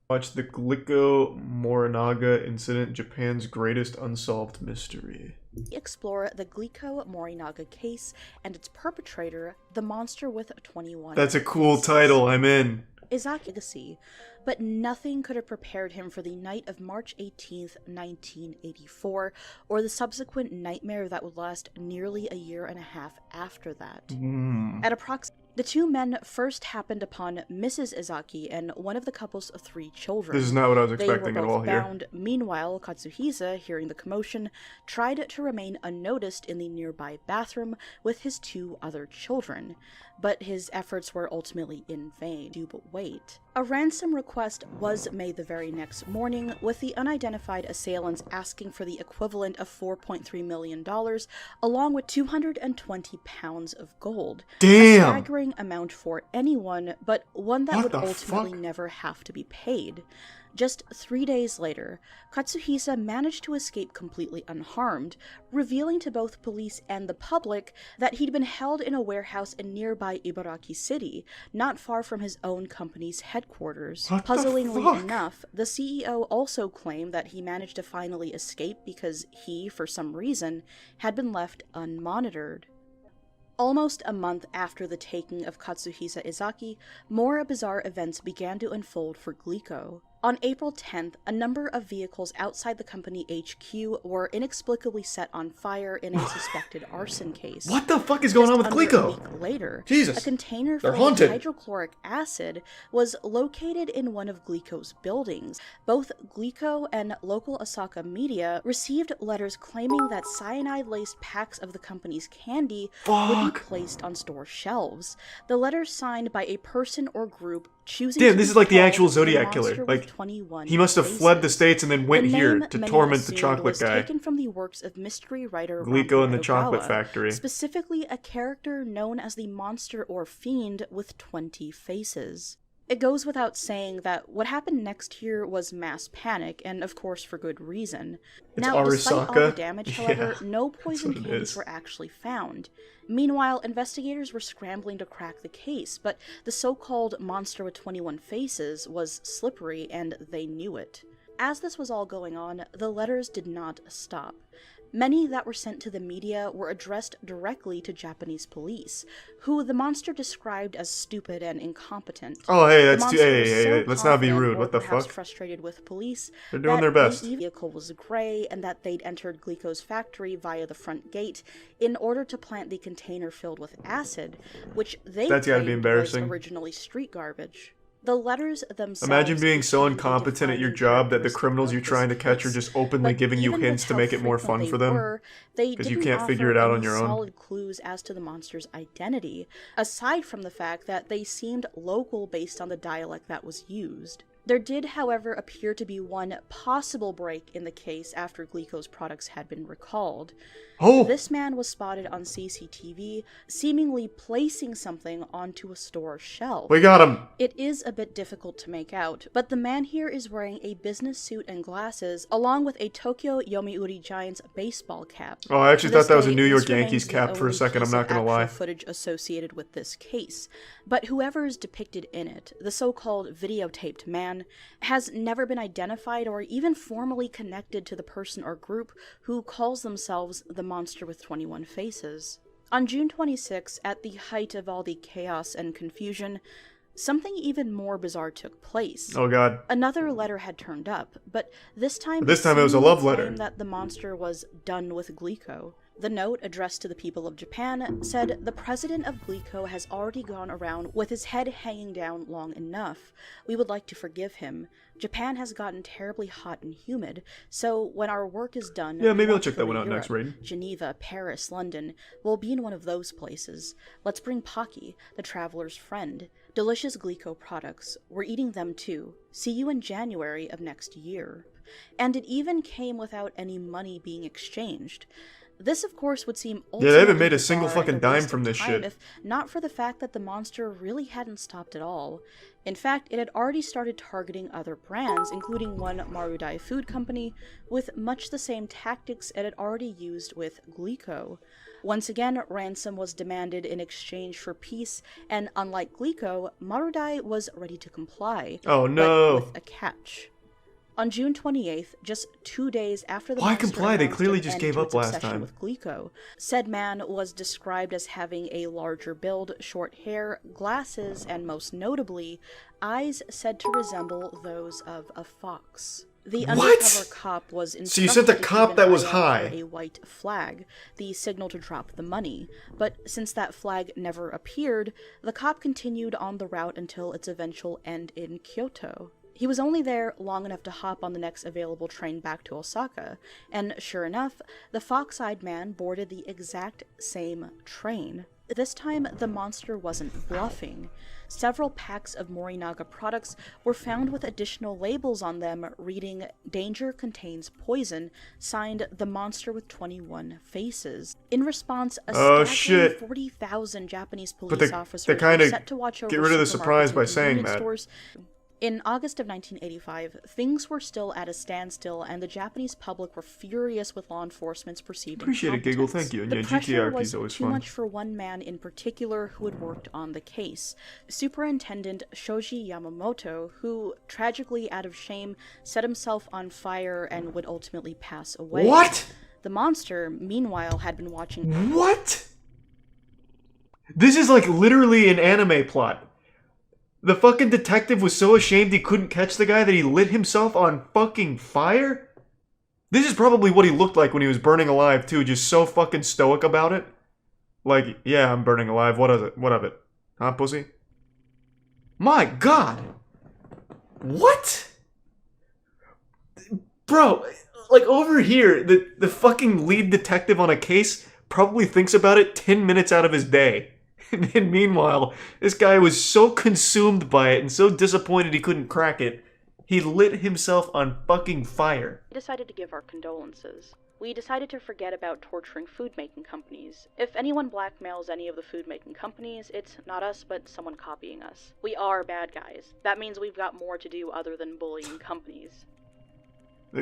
Watch the Glico-Morinaga Incident, Japan's greatest unsolved mystery. Explore the Glico-Morinaga case and its perpetrator, the monster with 21. That's a cool title, I'm in. Izaki legacy, but nothing could have prepared him for the night of March 18th, 1984, or the subsequent nightmare that would last nearly a year and a half after that. At approximately, the two men first happened upon Mrs. Izaki and one of the couple's 3 children. This is not what I was expecting at all here. Bound. Meanwhile, Katsuhisa, hearing the commotion, tried to remain unnoticed in the nearby bathroom with his 2 other children, but his efforts were ultimately in vain. Do but wait. A ransom request was made the very next morning, with the unidentified assailants asking for the equivalent of $4.3 million, along with 220 pounds of gold. Damn! A staggering amount for anyone, but one that would ultimately never have to be paid. Just 3 days later, Katsuhisa managed to escape completely unharmed, revealing to both police and the public that he'd been held in a warehouse in nearby Ibaraki City, not far from his own company's headquarters. Puzzlingly enough, the CEO also claimed that he managed to finally escape because he, for some reason, had been left unmonitored. Almost a month after the taking of Katsuhisa Izaki, more bizarre events began to unfold for Glico. On April 10th, a number of vehicles outside the company HQ were inexplicably set on fire in a suspected arson case. What the fuck is going on with Glico? A week later, Jesus, a container they're full haunted. of hydrochloric acid was located in one of Glico's buildings. Both Glico and local Osaka media received letters claiming that cyanide-laced packs of the company's candy would be placed on store shelves. The letters, signed by a person or group choosing Damn, to this be is like the called actual Zodiac Monster killer. with Like, 21 he must have fled the faces. States and then went The here name to many torment the assumed chocolate was guy. taken from the works of mystery writer Glico and the Rampo Chocolate Ogawa, Factory. specifically a character known as the Monster or Fiend with 20 faces. It goes without saying that what happened next here was mass panic, and of course for good reason. It's Now, despite all the Arasaka. damage, however, Yeah, no poison what it candies is. were actually found. Meanwhile, investigators were scrambling to crack the case, but the so-called Monster with 21 Faces was slippery, and they knew it. As this was all going on, the letters did not stop. Many that were sent to the media were addressed directly to Japanese police, who the monster described as stupid and incompetent. Oh, hey, The that's too. monster Hey, was hey, so hey, let's not be confident, rude. or What the perhaps fuck? frustrated with police, They're doing that their best. the vehicle was gray and that they'd entered Glico's factory via the front gate in order to plant the container filled with acid, which they That's gotta be claimed embarrassing. was originally street garbage. The letters themselves. Imagine being so contained a incompetent at your defining job that the characteristic criminals of you're this trying to catch are case. just openly But giving you even hints with to how make it more frequent fun they for them. were, they 'Cause you didn't can't figure offer it out on any your own. solid clues as to the monster's identity, aside from the fact that they seemed local based on the dialect that was used. There did, however, appear to be one possible break in the case after Glico's products had been recalled. Oh! This man was spotted on CCTV, seemingly placing something onto a store shelf. We got him! It is a bit difficult to make out, but the man here is wearing a business suit and glasses, along with a Tokyo Yomiuri Giants baseball cap. Oh, I actually To this thought that was a day, New this York remains Yankees the cap for a only second, I'm piece not of gonna actual lie. footage associated with this case. But whoever is depicted in it, the so-called videotaped man, has never been identified or even formally connected to the person or group who calls themselves the Monster with 21 Faces. On June 26, at the height of all the chaos and confusion, something even more bizarre took place. Oh god. Another letter had turned up, but this time This time it was a love letter. claimed that the monster was done with Glico. The note, addressed to the people of Japan, said the president of Glico has already gone around with his head hanging down long enough. We would like to forgive him. Japan has gotten terribly hot and humid, so when our work is done... Yeah, maybe we I'll want check to that go one to out next, Europe. Raiden. Geneva, Paris, London. We'll be in one of those places. Let's bring Pocky, the traveler's friend. Delicious Glico products. We're eating them too. See you in January of next year. And it even came without any money being exchanged. This, of course, would seem Yeah, they haven't ultimately made a single bizarre and fucking a dime waste from of this time shit. If not for the fact that the monster really hadn't stopped at all. In fact, it had already started targeting other brands, including one Marudai food company, with much the same tactics it had already used with Glico. Once again, ransom was demanded in exchange for peace, and unlike Glico, Marudai was ready to comply. Oh, no. But with a catch. On June 28th, just 2 days after the Why monster comply? They announced clearly an just end gave to up its last obsession time. with Glico, said man was described as having a larger build, short hair, glasses, and most notably, eyes said to resemble those of a fox. The What? undercover cop was instructed So you sent a to cop keep an that was eye out high. for a white flag, the signal to drop the money, but since that flag never appeared, the cop continued on the route until its eventual end in Kyoto. He was only there long enough to hop on the next available train back to Osaka, and sure enough, the fox-eyed man boarded the exact same train. This time, the monster wasn't bluffing. Several packs of Morinaga products were found with additional labels on them reading, "Danger contains poison," signed "The Monster with 21 Faces." In response, a staggering 40,000 Japanese police officers they were kinda set to watch over get rid of the supermarkets surprise and by saying convenience that. stores. In August of 1985, things were still at a standstill, and the Japanese public were furious with law enforcement's perceived Appreciate it, Giggle. incompetence. Thank you. And The yeah, pressure GTRP was is always too fun. much for one man in particular who had worked on the case, Superintendent Shoji Yamamoto, who, tragically out of shame, set himself on fire and would ultimately pass away. What? The monster, meanwhile, had been watching... What? This is like literally an anime plot. The fucking detective was so ashamed he couldn't catch the guy that he lit himself on fucking fire? This is probably what he looked like when he was burning alive too, just so fucking stoic about it. Like, yeah, I'm burning alive, what is it? What of it? Huh, pussy? My god! What? Bro, like over here, the fucking lead detective on a case probably thinks about it 10 minutes out of his day. And meanwhile, this guy was so consumed by it and so disappointed he couldn't crack it, he lit himself on fucking fire. We decided to give our condolences. We decided to forget about torturing food-making companies. If anyone blackmails any of the food-making companies, it's not us, but someone copying us. We are bad guys. That means we've got more to do other than bullying companies.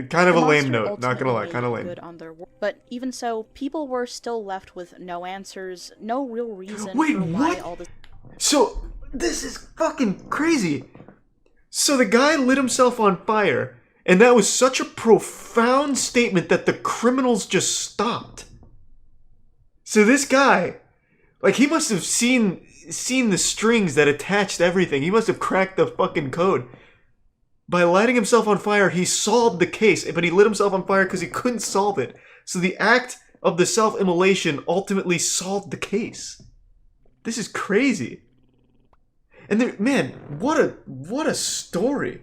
Kind of a lame note, not gonna lie, kind of lame. But even so, people were still left with no answers, no real reason Wait, for what? why all this... So, this is fucking crazy. So the guy lit himself on fire, and that was such a profound statement that the criminals just stopped. So this guy, like, he must have seen the strings that attached everything. He must have cracked the fucking code. By lighting himself on fire, he solved the case, but he lit himself on fire because he couldn't solve it. So the act of the self-immolation ultimately solved the case. This is crazy. And there, man, what a story.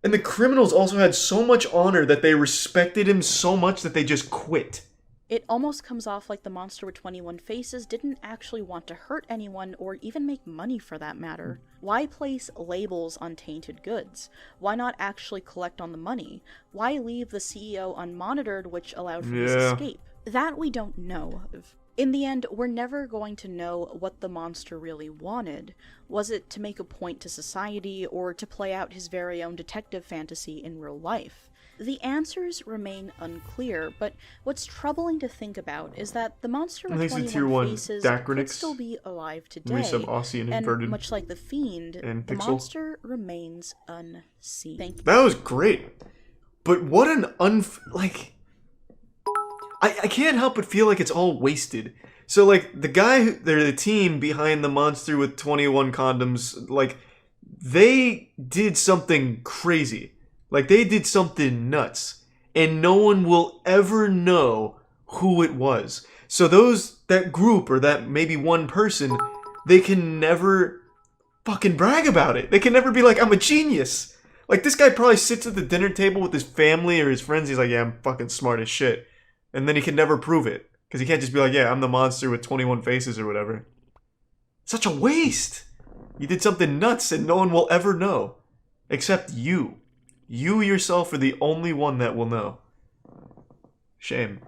And the criminals also had so much honor that they respected him so much that they just quit. It almost comes off like the monster with 21 faces didn't actually want to hurt anyone or even make money for that matter. Why place labels on tainted goods? Why not actually collect on the money? Why leave the CEO unmonitored, which allowed for his escape? That we don't know of. In the end, we're never going to know what the monster really wanted. Was it to make a point to society, or to play out his very own detective fantasy in real life? The answers remain unclear, but what's troubling to think about is that the monster with 21 faces could still be alive today, and much like the Fiend, the monster remains unseen. That was great, but what an I can't help but feel like it's all wasted. So, like, the team behind the monster with 21 condoms, like, they did something crazy. Like, they did something nuts. And no one will ever know who it was. So that group, or that maybe one person, they can never fucking brag about it. They can never be like, I'm a genius. Like, this guy probably sits at the dinner table with his family or his friends. He's like, yeah, I'm fucking smart as shit. And then he can never prove it. Because he can't just be like, yeah, I'm the monster with 21 faces or whatever. Such a waste. You did something nuts and no one will ever know. Except you. You yourself are the only one that will know. Shame.